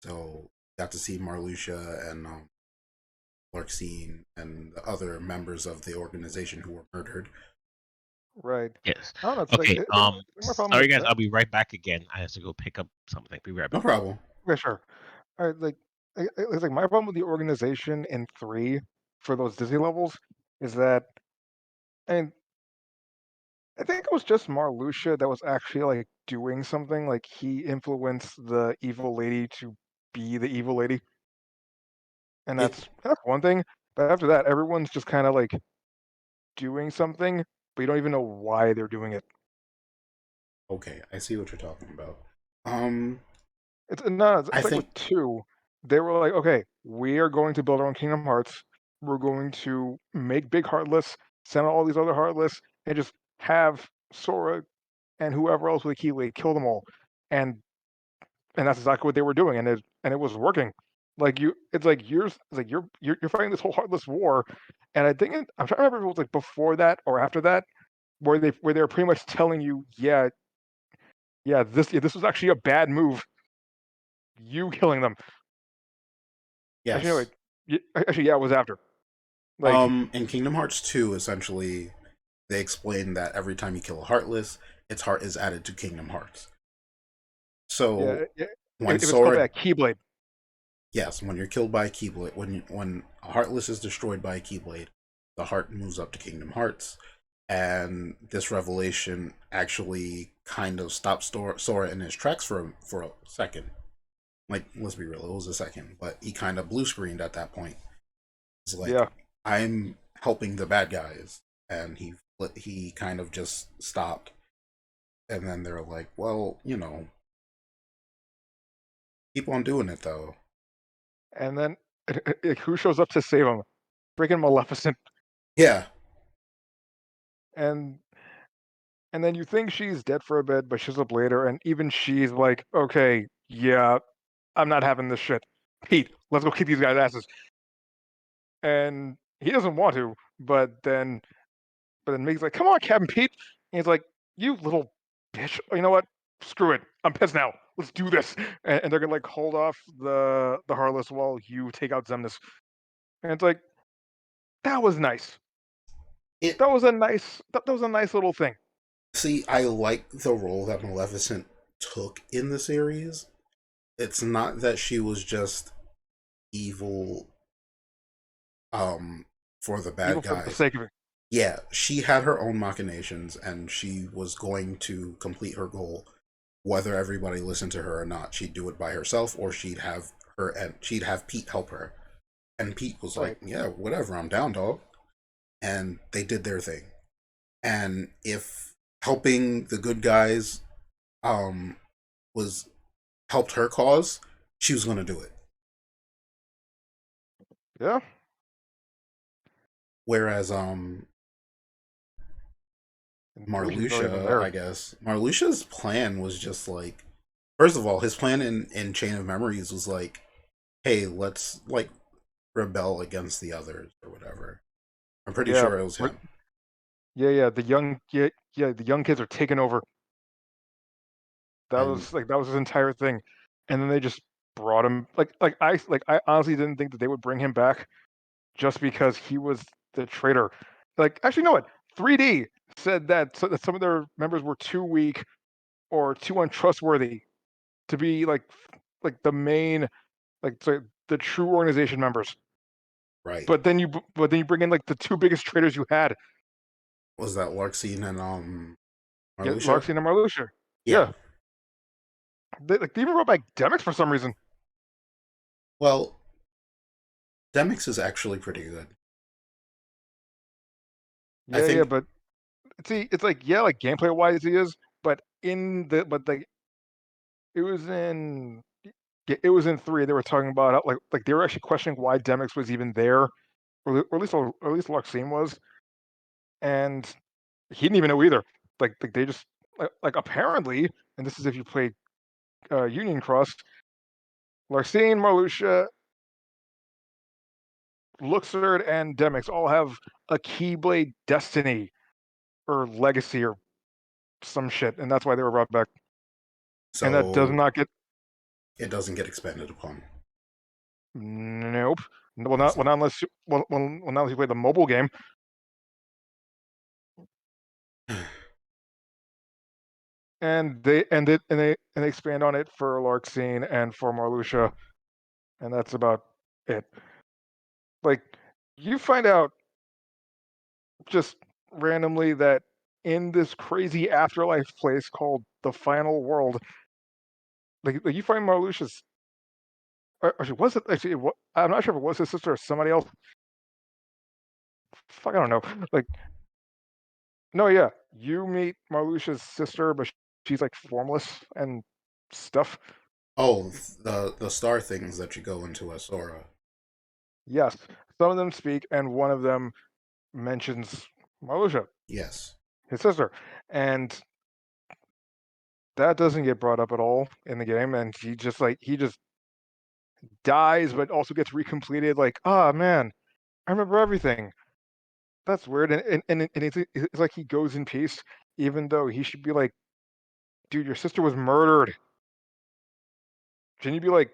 So got to see Marluxia and Larxene and the other members of the organization who were murdered. Right. Yes. I don't know. It's like Okay. my problem Sorry with guys, that. I'll be right back again. I have to go pick up something. Be right No back. problem. Yeah, sure. All right, it's like my problem with the organization in 3 for those Disney levels is that I mean I think it was just Marluxia that was actually like doing something. Like he influenced the evil lady to be the evil lady, and It that's one thing. But after that, everyone's just kind of like doing something, but you don't even know why they're doing it. okay. I see what you're talking about. Um, It's no, I it's like think with 2, they were like, okay, we are going to build our own Kingdom Hearts. We're going to make big Heartless, send out all these other Heartless, and just have Sora and whoever else with the Keyblade, kill them all, and that's exactly what they were doing, and it was working. Like it's like you're fighting this whole heartless war, and I think I'm trying to remember if it was like before that or after that, where they're pretty much telling you, this was actually a bad move, you killing them. Actually, no, Yes. actually, yeah, it was after. Like, In Kingdom Hearts 2, essentially, they explain that every time you kill a Heartless, its heart is added to Kingdom Hearts. So yeah, when if it's called Sora, that Keyblade, yes, when you're killed by a Keyblade, when a Heartless is destroyed by a Keyblade, the heart moves up to Kingdom Hearts, and this revelation actually kind of stops Sora in his tracks for a second. Like, let's be real, it was a second, but he kind of blue screened at that point. It's like, yeah, I'm helping the bad guys, and he kind of just stopped, and then they're like, well, keep on doing it though. and then who shows up to save him? Freaking Maleficent, Yeah, and then you think she's dead for a bit, but she's up later, and even she's like, okay, yeah, I'm not having this shit. Pete, let's go kick these guys' asses. And he doesn't want to, but then Mig's like, come on, Captain Pete. And he's like, you little bitch. Oh, you know what? Screw it. I'm pissed now. Let's do this. And they're gonna like hold off the Heartless while you take out Zemnis. And it's like, that was nice. it. That was a nice little thing. See, I like the role that Maleficent took in the series. It's not that she was just evil, um, for the bad Even for the guys. sake of it. Yeah, she had her own machinations, and she was going to complete her goal, whether everybody listened to her or not. She'd do it by herself, or she'd have Pete help her. And Pete was like, Right. "Yeah, whatever, I'm down, dog." And they did their thing. And if helping the good guys, um, was helped her cause, she was gonna do it. Yeah. Whereas, And Fuji's not even Marluxia, there. I guess Marluxia's plan was just like, first of all, his plan in Chain of Memories was like, hey, let's like rebel against the others or whatever. I'm pretty Yeah. sure it was him. Yeah. The young kids are taking over. And That was his entire thing. And then they just brought him like I honestly didn't think that they would bring him back just because he was the traitor. Like, actually, no, what? 3D said that some of their members were too weak or too untrustworthy to be like the main, the true organization members. right, But then you bring in like the two biggest traitors you had, was that Larxene and yeah, Marluxia? Larxene and Marluxia. Yeah. Yeah, they even brought back Demix for some reason. Well, Demix is actually pretty good. I Yeah, think. but see, it's like, yeah, like gameplay wise he is, but like it was in it was in 3. They were talking about how, like they were actually questioning why Demix was even there, or at least Luxine was, and he didn't even know either. Like they just like apparently, and this is if you play Union Cross, Larcene, Marluxia, Luxord, and Demix all have a Keyblade destiny or legacy or some shit, and that's why they were brought back. And that does So not get it doesn't get expanded upon. nope. Well, Awesome. not unless not unless you play the mobile game. And they expand on it for Larxene and for Marluxia, and that's about it. Like, you find out just randomly that in this crazy afterlife place called the Final World, like you find Marluxia's. Actually, was it actually? I'm not sure if it was his sister or somebody else. Fuck, I don't know. Like, no, yeah, you meet Marluxia's sister, but she's like formless and stuff. Oh, the star things that you go into as Sora. Yes, some of them speak, and one of them mentions Marluxia. Yes. his sister, and that doesn't get brought up at all in the game. And he just dies, but also gets recompleted. Like, ah, man, I remember everything. That's weird. And it's like he goes in peace, even though he should be like, dude, your sister was murdered. Shouldn't you be like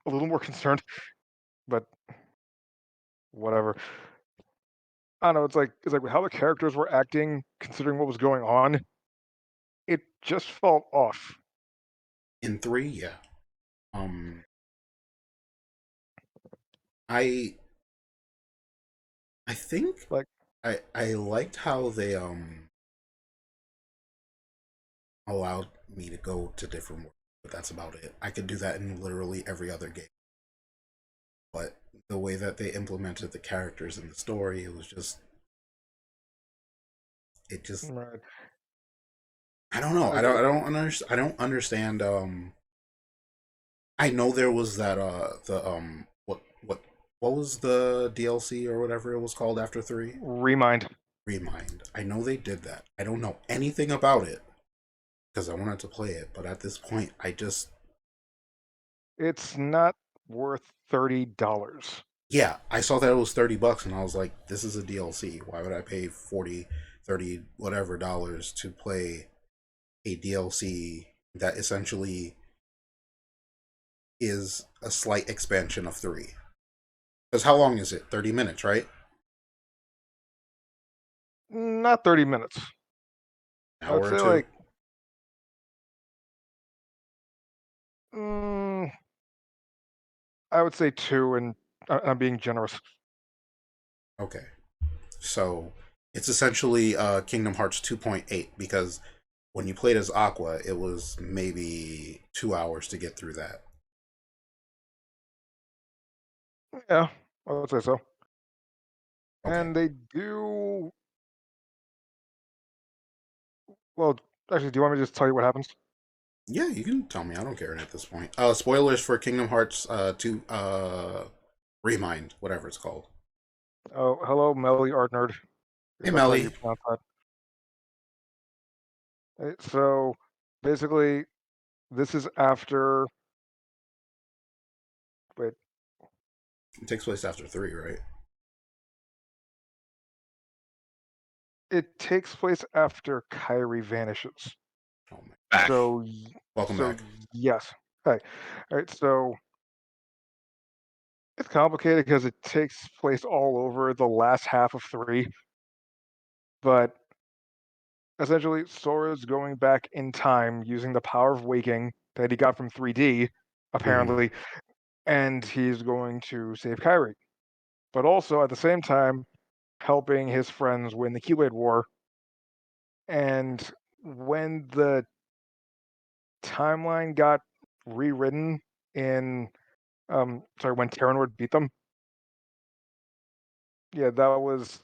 a little more concerned? But whatever. I don't know. It's like how the characters were acting, considering what was going on. It just felt off. In three, yeah. Um, I I think Like, I liked how they allowed me to go to different worlds, but that's about it. I could do that in literally every other game. But the way that they implemented the characters in the story, it was just it just right. I don't know. Like it, I don't understand I know there was that the what was the DLC or whatever it was called after 3? remind. Remind. I know they did that. I don't know anything about it because I wanted to play it, but at this point I just It's not worth $30. yeah, I saw that it was $30 and I was like, this is a DLC. Why would I pay 40, 30, whatever dollars to play a DLC that essentially is a slight expansion of 3? Because how long is it? 30 minutes, right? Not 30 minutes. An I would hour or say two? like mm, I would say two, and I'm being generous. Okay. So it's essentially Kingdom Hearts 2.8 because when you played as Aqua, it was maybe 2 hours to get through that. Yeah, I would say so. Okay. And they do well. Actually, do you want me to just tell you what happens? Yeah, you can tell me. I don't care at this point. Spoilers for Kingdom Hearts 2 Remind, whatever it's called. Oh, hello, Melly Art Nerd, Hey if that's how you Melly. pronounce that. So basically, this is after. Wait, It takes place after 3, right? it takes place after Kyrie vanishes. Oh my. Back. So, Welcome so back. yes. Hey, all right. So it's complicated because it takes place all over the last half of 3, but essentially Sora's going back in time using the power of waking that he got from 3D, Mm-hmm. apparently, and he's going to save Kyrie. But also at the same time helping his friends win the Keyblade War. And when the timeline got rewritten in sorry, when Terranord beat them, yeah, that was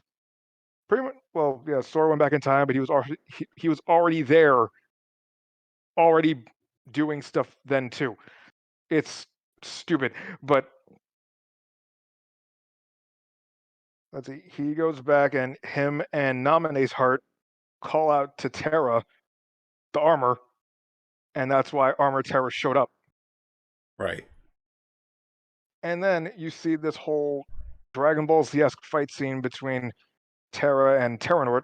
pretty much well, yeah, Sora went back in time, but he was already there, already doing stuff then too. It's stupid, but let's see. He goes back, and him and Namine's heart call out to Terra, the armor, and that's why Armor Terra showed up. Right. And then you see this whole Dragon Ball Z-esque fight scene between Terra and Terranort.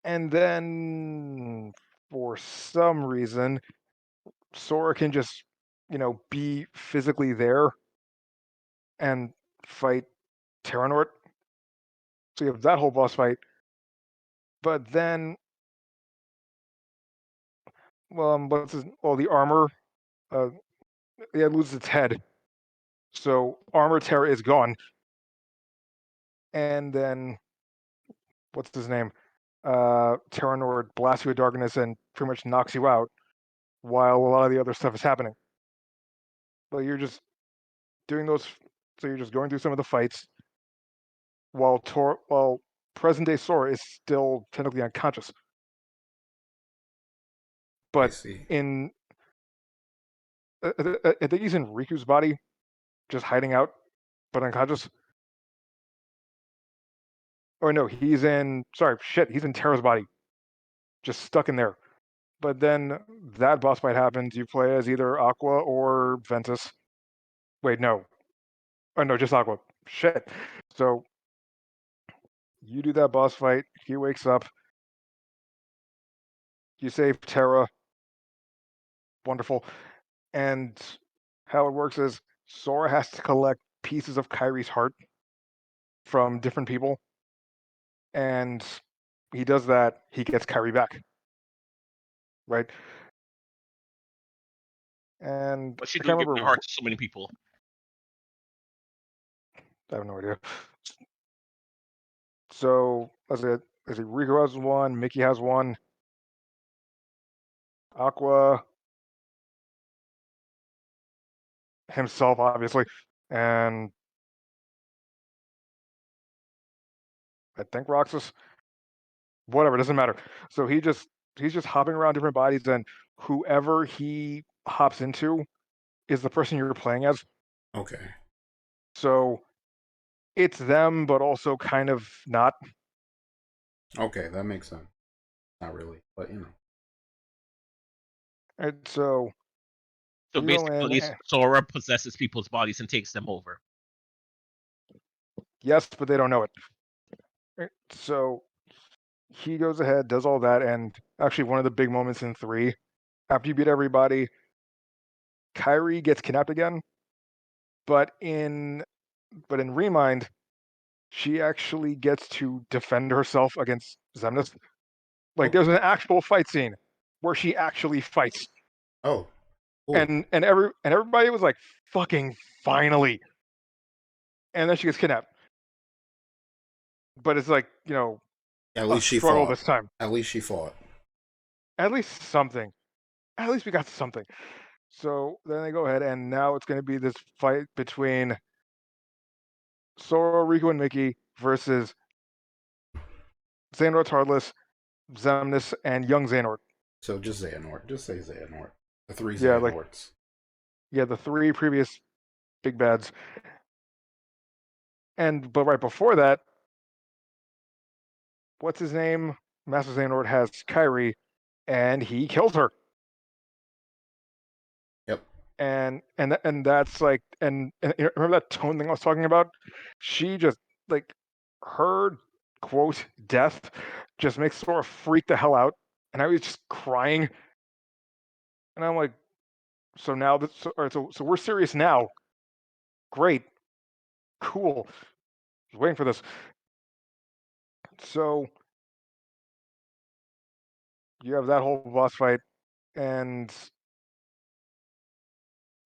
And then, for some reason, Sora can just, be physically there and fight Terranort. So you have that whole boss fight. But then, the armor, uh, yeah, it loses its head. So Armor Terra is gone. And then, what's his name? Terranord blasts you with darkness and pretty much knocks you out while a lot of the other stuff is happening. But you're just doing those, so you're just going through some of the fights while present day Sora is still technically unconscious. I But see. in I think he's in Riku's body, just hiding out, but unconscious. Oh no, he's in. Sorry, shit. He's in Terra's body, just stuck in there. But then that boss fight happens. You play as either Aqua or Ventus. Wait, no. Oh no, just Aqua. Shit. So you do that boss fight. He wakes up. You save Terra. Wonderful. And how it works is Sora has to collect pieces of Kyrie's heart from different people, and he does that. He gets Kyrie back, right? And What's she I can't doing giving her remember. heart to so many people? I have no idea. So let's see. Rico has one. Mickey has one. Aqua himself, obviously, and I think Roxas. Whatever, doesn't matter. So he's just hopping around different bodies, and whoever he hops into is the person you're playing as. Okay. So it's them, but also kind of not. Okay, that makes sense. Not really, but you know. And so So you go in. basically, Sora possesses people's bodies and takes them over. Yes, but they don't know it. So he goes ahead, does all that, and actually one of the big moments in 3, after you beat everybody, Kyrie gets kidnapped again, but in Remind, she actually gets to defend herself against Xemnas. Like Oh, there's an actual fight scene where she actually fights, oh, cool. and everybody was like, "Fucking finally!" And then she gets kidnapped. But it's like At a least she struggle fought. this time. At least she fought. At least something. At least we got something. So then they go ahead, and now it's going to be this fight between Sora, Riku, and Mickey versus Xehanort Heartless, Xemnas, and Young Xehanort. So just Xehanort. Just say Xehanort. The three Yeah, like Xehanorts. the 3 previous big bads. But right before that, what's his name? Master Xehanort has Kyrie, and he kills her. Yep. And that's like and remember that tone thing I was talking about? She just like her quote death just makes Sora freak the hell out, and I was just crying, and I'm like, so now this, so, all right, so we're serious now. Great, cool. Was waiting for this. So you have that whole boss fight, and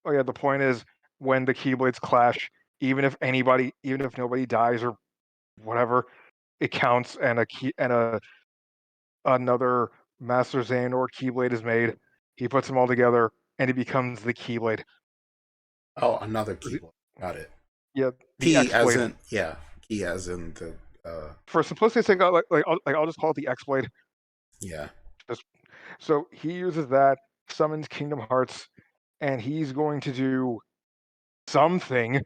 oh yeah, the point is when the Keyblades clash, even if nobody dies or whatever, it counts, and a key and another Master Xehanort Keyblade is made. He puts them all together, and it becomes the Keyblade. Oh, another keyblade. Got it. Yeah, the Key X as Blade. in yeah. Key as in the For simplicity's sake, I'll just call it the X Blade. yeah. Just so he uses that, summons Kingdom Hearts, and he's going to do something.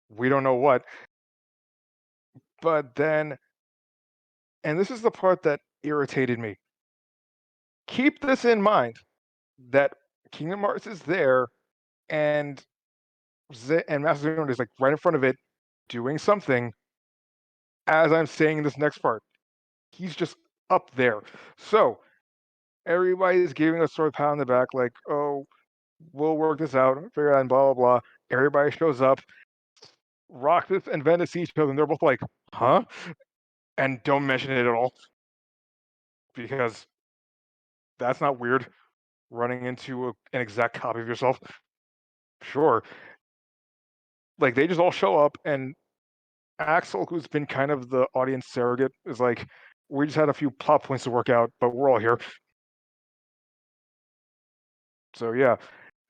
We don't know what, but then, and this is the part that irritated me. Keep this in mind that Kingdom Hearts is there, and and Master Xehanort is like right in front of it, doing something. As I'm saying this next part, he's just up there. So everybody's giving us sort of pat on the back, like, "Oh, we'll work this out, figure it out," and blah blah blah. Everybody shows up. Roxas and Venice see each other, and they're both like, "Huh?" And don't mention it at all because that's not weird. Running into an exact copy of yourself, sure. Like they just all show up, and Axel, who's been kind of the audience surrogate, is like, "We just had a few plot points to work out, but we're all here." So yeah,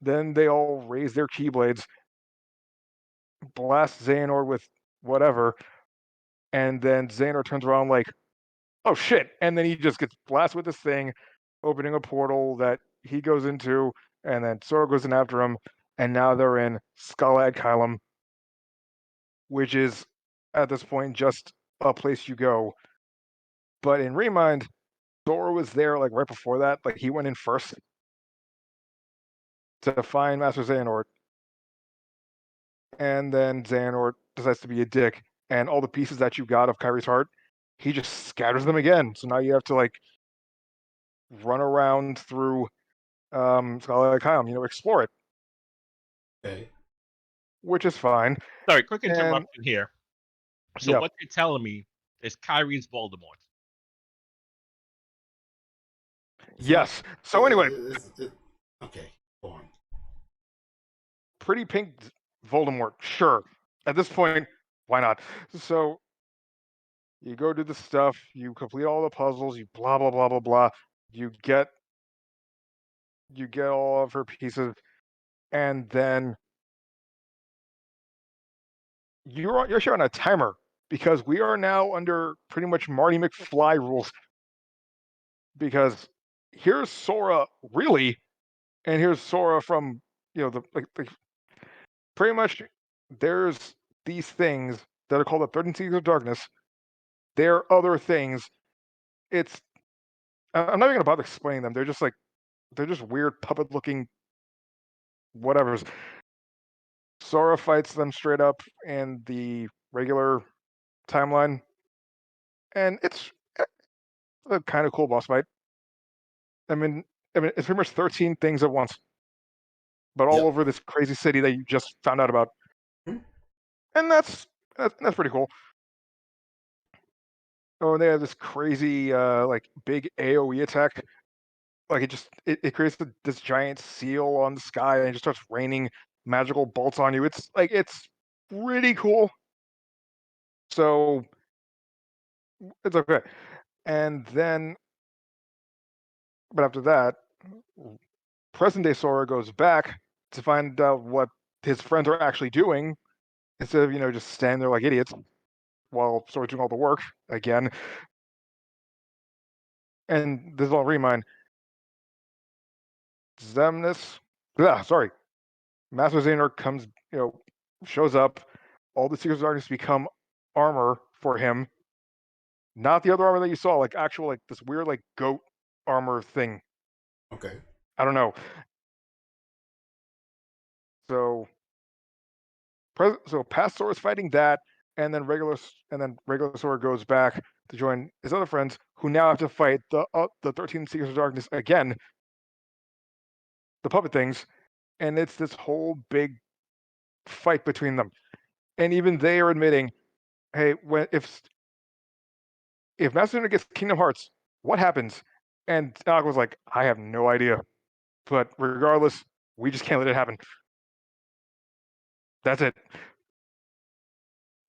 then they all raise their keyblades, blast Xehanort with whatever, and then Xehanort turns around like, "Oh shit!" And then he just gets blasted with this thing, opening a portal that he goes into, and then Sora goes in after him, and now they're in Skull Adkylum, which is at this point just a place you go. But in Remind, Sora was there like right before that. Like he went in first to find Master Xehanort, and then Xehanort decides to be a dick, and all the pieces that you got of Kyrie's heart, he just scatters them again. So now you have to like run around through Scholarly Chyme, explore it, Okay. which is fine. Sorry, quick And interruption here. So yep, what you're telling me is Kyrie's Voldemort. It's not. yes. So anyway, Okay. Go on. Pretty Pink Voldemort, sure. At this point, why not? So you go do the stuff, you complete all the puzzles, you blah blah blah blah blah. You get all of her pieces, and then you're showing a timer because we are now under pretty much Marty McFly rules. Because here's Sora really, and here's Sora from the like pretty much there's these things that are called the 13 Seasons of Darkness. They're other things. It's I'm not even gonna bother explaining them. They're just weird puppet looking whatever's. Sora fights them straight up in the regular timeline, and it's a kind of cool boss fight. I mean, it's pretty much 13 things at once, but all Yep. over this crazy city that you just found out about, Hmm. and that's pretty cool. Oh, and they have this crazy like big AOE attack. Like it creates this giant seal on the sky and it just starts raining magical bolts on you. It's pretty cool. So it's okay. And then, but after that, present day Sora goes back to find out what his friends are actually doing instead of just standing there like idiots while Sora's doing all the work again. And this is all Remind. Zemnis, sorry, Master Xehanort comes, shows up. All the Secrets of Darkness become armor for him. Not the other armor that you saw, like actual, like this weird, like goat armor thing. Okay. I don't know. So, past Sora's fighting that, and then regular Sora goes back to join his other friends, who now have to fight the 13 Secrets of Darkness again, the puppet things, and it's this whole big fight between them. And even they are admitting, hey, if Master Xehanort gets Kingdom Hearts, what happens? And Alec was like, I have no idea. But regardless, we just can't let it happen. That's it.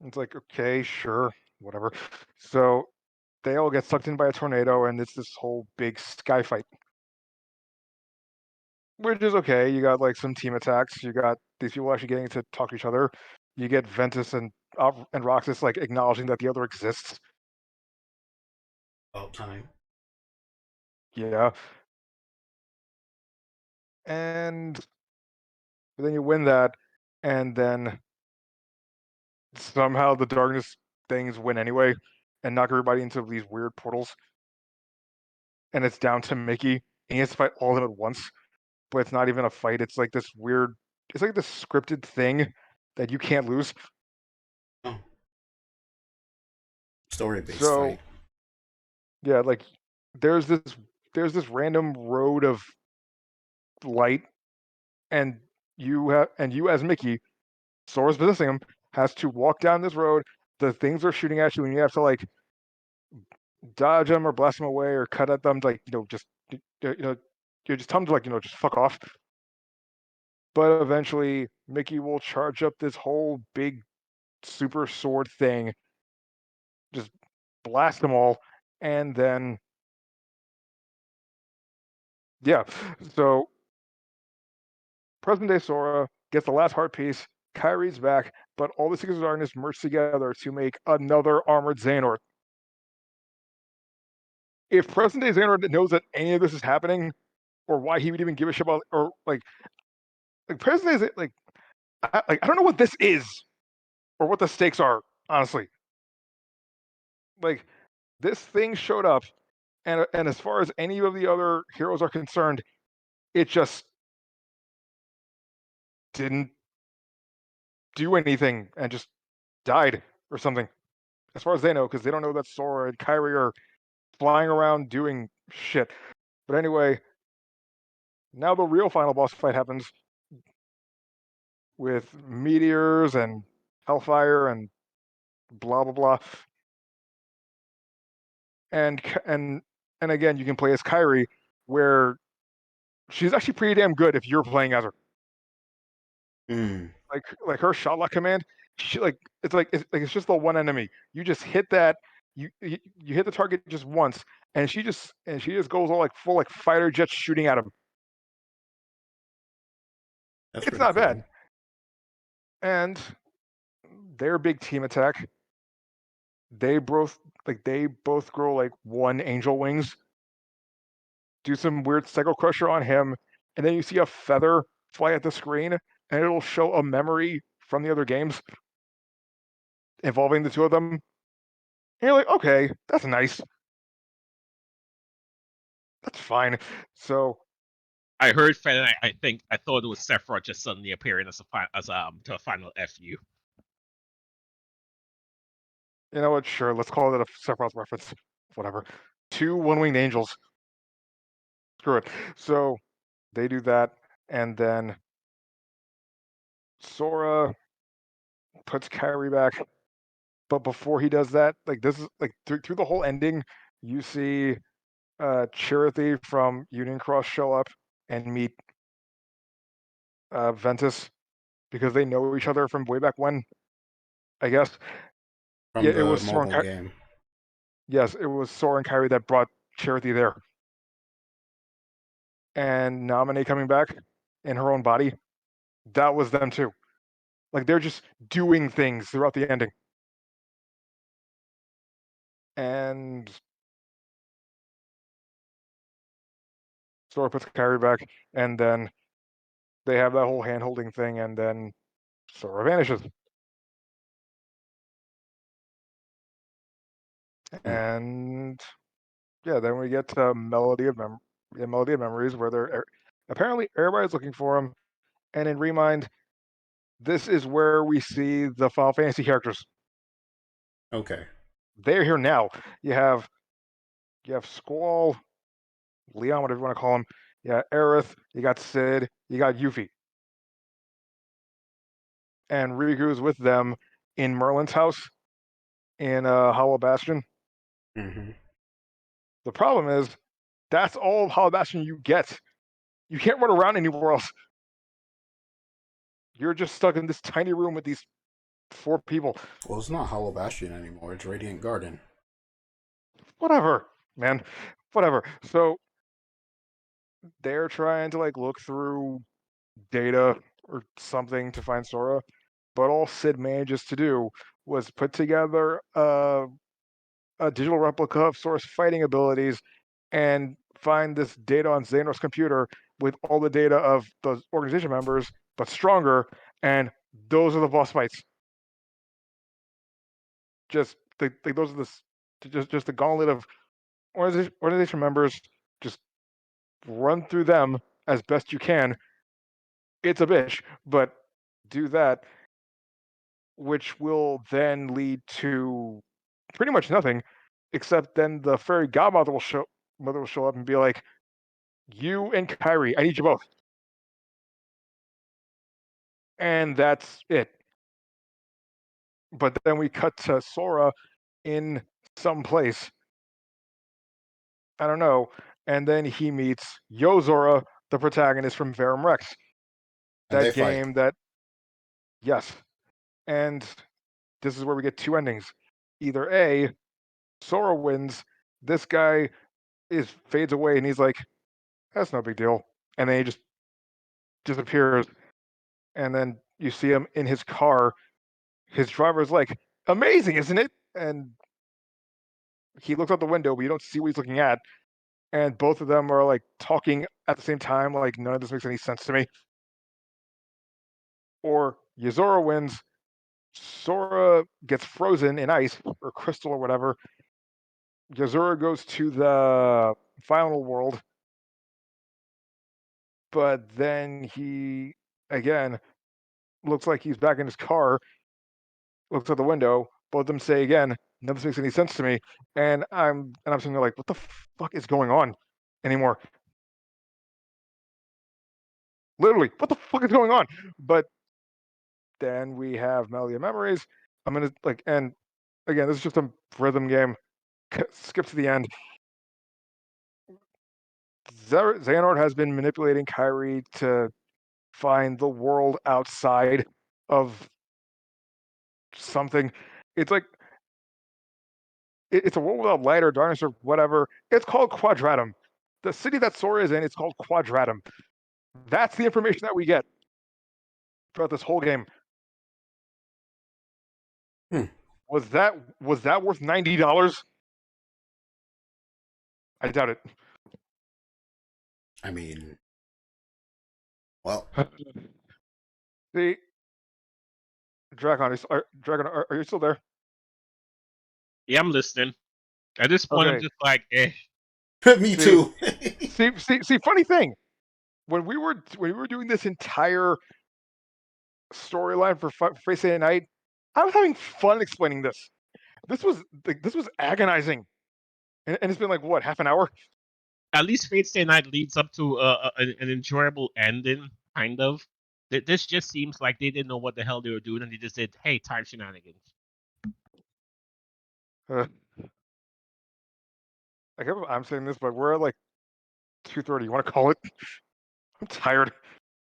It's like, okay, sure, whatever. So they all get sucked in by a tornado, and it's this whole big sky fight. Which is okay. You got like some team attacks. You got these people actually getting to talk to each other. You get Ventus and Roxas like acknowledging that the other exists. About time. Yeah. And then you win that, and then somehow the darkness things win anyway and knock everybody into these weird portals. And it's down to Mickey. And he has to fight all of them at once, but it's not even a fight. It's like this weird. It's like this scripted thing that you can't lose. Oh, story-based So fight. yeah, like there's this there's this random road of light, and you as Mickey, Sora's possessing him, has to walk down this road. The things are shooting at you, and you have to like dodge them or blast them away or cut at them, like just you just tell them to like just fuck off. But eventually, Mickey will charge up this whole big super sword thing, just blast them all, and then yeah. So present day Sora gets the last heart piece. Kyrie's back, but all the Secrets of Darkness merge together to make another armored Xehanort. If present day Xehanort knows that any of this is happening, or why he would even give a shit about, or like present day, I don't know what this is or what the stakes are, honestly. like this thing showed up, and as far as any of the other heroes are concerned, it just didn't do anything and just died or something. As far as they know, because they don't know that Sora and Kyrie are flying around doing shit. But anyway, now the real final boss fight happens with meteors and hellfire and blah blah blah. And and again, you can play as Kyrie, where she's actually pretty damn good if you're playing as her. Mm. Like her shot lock command, she it's just the one enemy. You just hit that, you hit the target just once, and she just goes all like full like fighter jets shooting at him. That's It's pretty not bad. cool. And their big team attack, they both grow like one angel wings, do some weird Psycho Crusher on him, and then you see a feather fly at the screen, and it'll show a memory from the other games involving the two of them. And you're like, okay, that's nice. That's fine. So I heard Fred. I thought it was Sephiroth just suddenly appearing as to a final FU. you know what? Sure, let's call it a Sephiroth reference. Whatever. Two one-winged angels. Screw it. So they do that, and then Sora puts Kyrie back. But before he does that, like this is like through the whole ending, you see Chirithy from Union Cross show up and meet Ventus because they know each other from way back when. I guess. Yeah, From it the was mobile game. Yes, it was Sora and Kyrie that brought Chirithy there. And Naminé coming back in her own body, that was them too. Like they're just doing things throughout the ending. And Sora puts Kyrie back, and then they have that whole hand holding thing, and then Sora vanishes. Mm. And yeah, then we get to Melody of Memories, where they're apparently everybody's looking for him. And in Remind, this is where we see the Final Fantasy characters. Okay. They're here now. You have Squall, Leon, whatever you want to call him. Yeah, Aerith. You got Sid. You got Yuffie. And Riku's with them in Merlin's house in Hollow Bastion. Mm-hmm. The problem is that's all Hollow Bastion you get. You can't run around anywhere else. You're just stuck in this tiny room with these 4 people. Well, it's not Hollow Bastion anymore. It's Radiant Garden. Whatever, man. Whatever. So they're trying to like look through data or something to find Sora, but all Sid manages to do was put together a digital replica of Sora's fighting abilities and find this data on Xehanor's computer with all the data of the organization members, but stronger, and those are the boss fights. Those are just the gauntlet of organization members. Just run through them as best you can. It's a bitch, but do that, which will then lead to pretty much nothing, except then the fairy godmother will show up and be like, "You and Kyrie, I need you both," and that's it. But then we cut to Sora in some place, I don't know, and then he meets Yozora, the protagonist from Verum Rex, And they that fight. game that yes, and this is where we get 2 endings. Either A, Sora wins, this guy is fades away, and he's like, "That's no big deal," and then he just disappears, and then you see him in his car. His driver's like, "Amazing, isn't it?" And he looks out the window, but you don't see what he's looking at. And both of them are like talking at the same time, like none of this makes any sense to me. Or Yozora wins, Sora gets frozen in ice or crystal or whatever, Yuzuru goes to the final world, but then he again looks like he's back in his car, looks out the window, both of them say again, none of this makes any sense to me. And I'm sitting there like, what the fuck is going on anymore? Literally, what the fuck is going on? But then we have Melody of Memories. I'm gonna like, and again, this is just a rhythm game. Skip to the end. Xehanort has been manipulating Kyrie to find the world outside of something. It's like it's a world without light or darkness or whatever. It's called Quadratum. The city that Sora is in, it's called Quadratum. That's the information that we get throughout this whole game. Hmm. Was that worth $90? I doubt it. I mean, well, See, Dragon, are you still there? Yeah, I'm listening. At this point, I'm Okay. just like, eh. me See, too. see. Funny thing, when we were doing this entire storyline for Face Day Night, I was having fun explaining this. This was agonizing, and it's been like what, half an hour? At least Fate Stay Night leads up to an enjoyable ending, kind of. This just seems like they didn't know what the hell they were doing, and they just said, "Hey, time shenanigans." Uh, I'm saying this, but we're at like 2:30. You want to call it? I'm tired.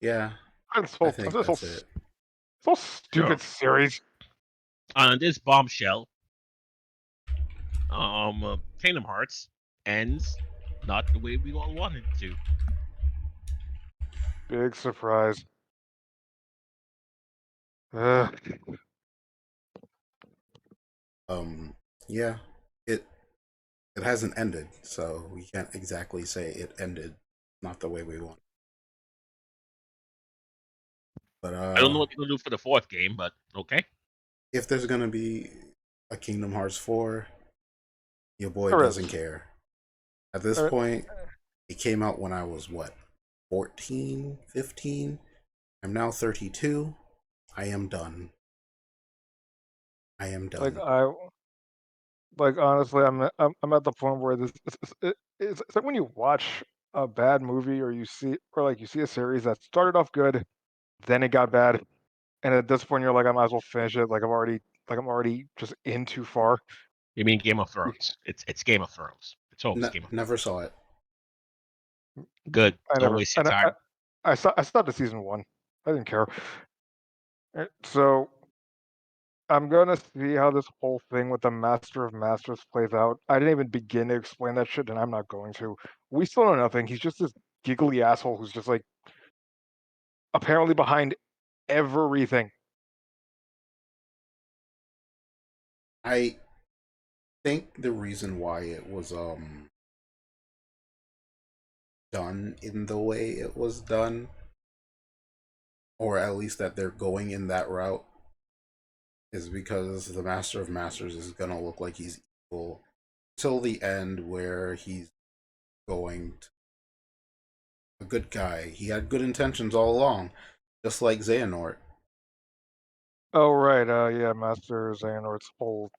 Yeah, This I whole think this whole that's it. this whole Sure. stupid series. On this bombshell, Kingdom Hearts ends not the way we all wanted it to. Big surprise. Uh, Yeah, it it hasn't ended, so we can't exactly say it ended not the way we want. But I don't know what they're gonna do for the fourth game, but okay. if there's gonna be a Kingdom Hearts 4, your boy there doesn't is. care. At this There, point, it came out when I was what, 14, 15. I'm now 32. I am done. I am like done. I like honestly, I'm at the point where it's like when you watch a bad movie or you see a series that started off good, then it got bad, and at this point you're like, I might as well finish it. I'm already just in too far. You mean Game of Thrones? It's Game of Thrones. It's always Game of Never saw it. Good. I Don't never waste your and time. I stopped at season one. I didn't care. So I'm gonna see how this whole thing with the Master of Masters plays out. I didn't even begin to explain that shit, and I'm not going to. We still know nothing. He's just this giggly asshole who's just like apparently behind everything. I think the reason why it was done in the way it was done, or at least that they're going in that route, is because the Master of Masters is gonna look like he's evil till the end, where he's going to a good guy. He had good intentions all along, just like Xehanort. Oh right, yeah, Master Xehanort's whole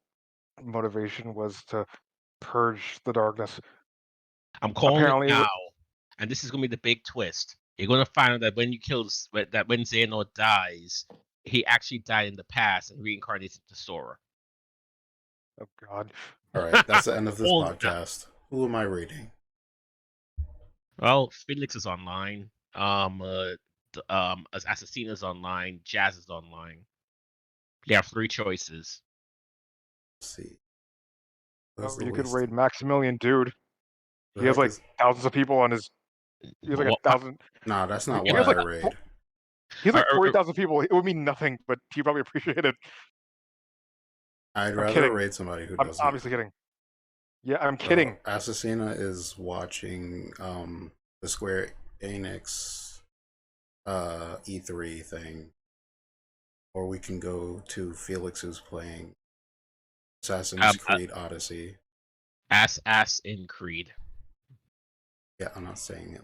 motivation was to purge the darkness. I'm calling it Apparently, now, and this is gonna be the big twist. You're gonna find out that when you kill that when Xehanort dies, he actually died in the past and reincarnates into Sora. oh god. All right, that's the end of this Calling it now. podcast. Who am I rating? Well, Felix is online. Assassina's online. Jazz is online. You have three choices. Let's see. Who has Oh, the you could least? raid Maximilian Dude. The He has heck like is? thousands of people on his. He has like a What? thousand. Nah, that's He not he why has I like raid. he has like Are, 40,000 people. It would mean nothing, but he probably appreciate it. I'd I'm rather kidding. raid somebody who I'm doesn't. obviously kidding. Yeah, I'm So kidding. Assassina is watching the Square Enix E3 thing, or we can go to Felix who's playing Assassin's um, uh, Creed Odyssey. Ass in Creed. Yeah, I'm not saying it.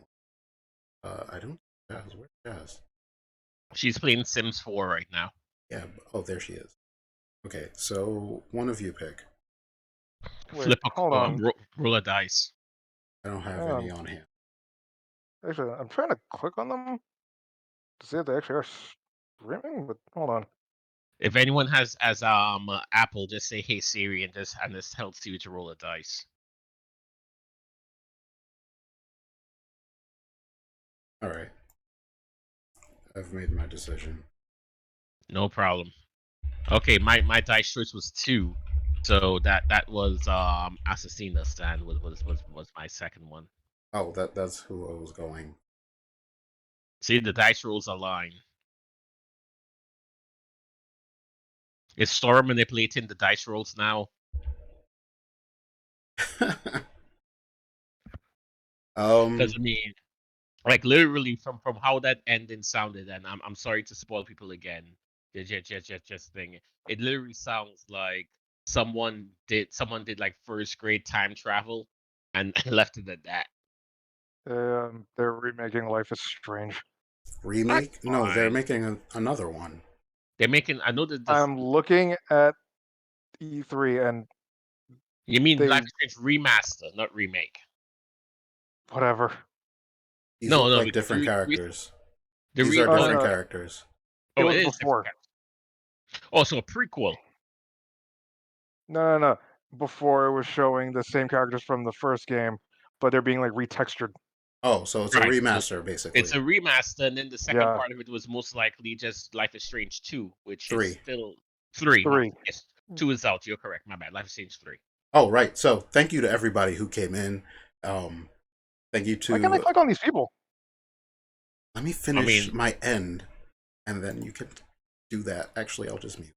I don't. Jazz, where's Jazz? She's playing Sims 4 right now. Yeah. Oh, there she is. Okay, so one of you pick. Wait, hold on. Roll a dice. I don't have Hang any on. on hand. Actually, I'm trying to click on them to see if they actually are streaming, but hold on. If anyone has as Apple, just say "Hey Siri" and this helps you to roll a dice. All right, I've made my decision. No problem. Okay, my dice choice was 2, so that was Assassina Stand was my second one. Oh, that's who I was going. See, the dice rolls align. Is Storm manipulating the dice rolls now? Because I mean, like literally from how that ending sounded, and I'm sorry to spoil people again. Just thing. It literally sounds like someone did like first grade time travel and left it at that. They're remaking Life is Strange. That's Remake? No, they're fine. making another one. They're making. I know that this. I'm looking at E3 and You mean they Life is Strange remaster, not remake? whatever. These No, look no, like because different characters. the These re are Oh no, no, different no, characters. it oh, it was is different. before. Oh, so a prequel. No. Before it was showing the same characters from the first game, but they're being like retextured. Oh, so it's a Right. So remaster, it's basically. a remaster, and then the second Yeah, part of it was most likely just Life is Strange 2, which is Three. still 3. My, 3. yes, 2 is out. You're correct. My bad. Life is Strange 3. Oh, right. So thank you to everybody who came in. Thank you Why can't I to. click on these people? Let me I finish mean, my end, and then you can do that. Actually, I'll just mute.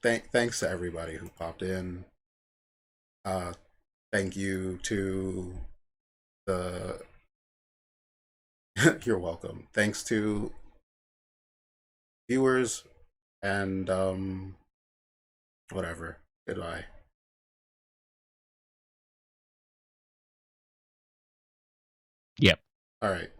Thanks to everybody who popped in. Uh, thank you to the. You're welcome. Thanks to viewers and whatever. Goodbye. yep. All right.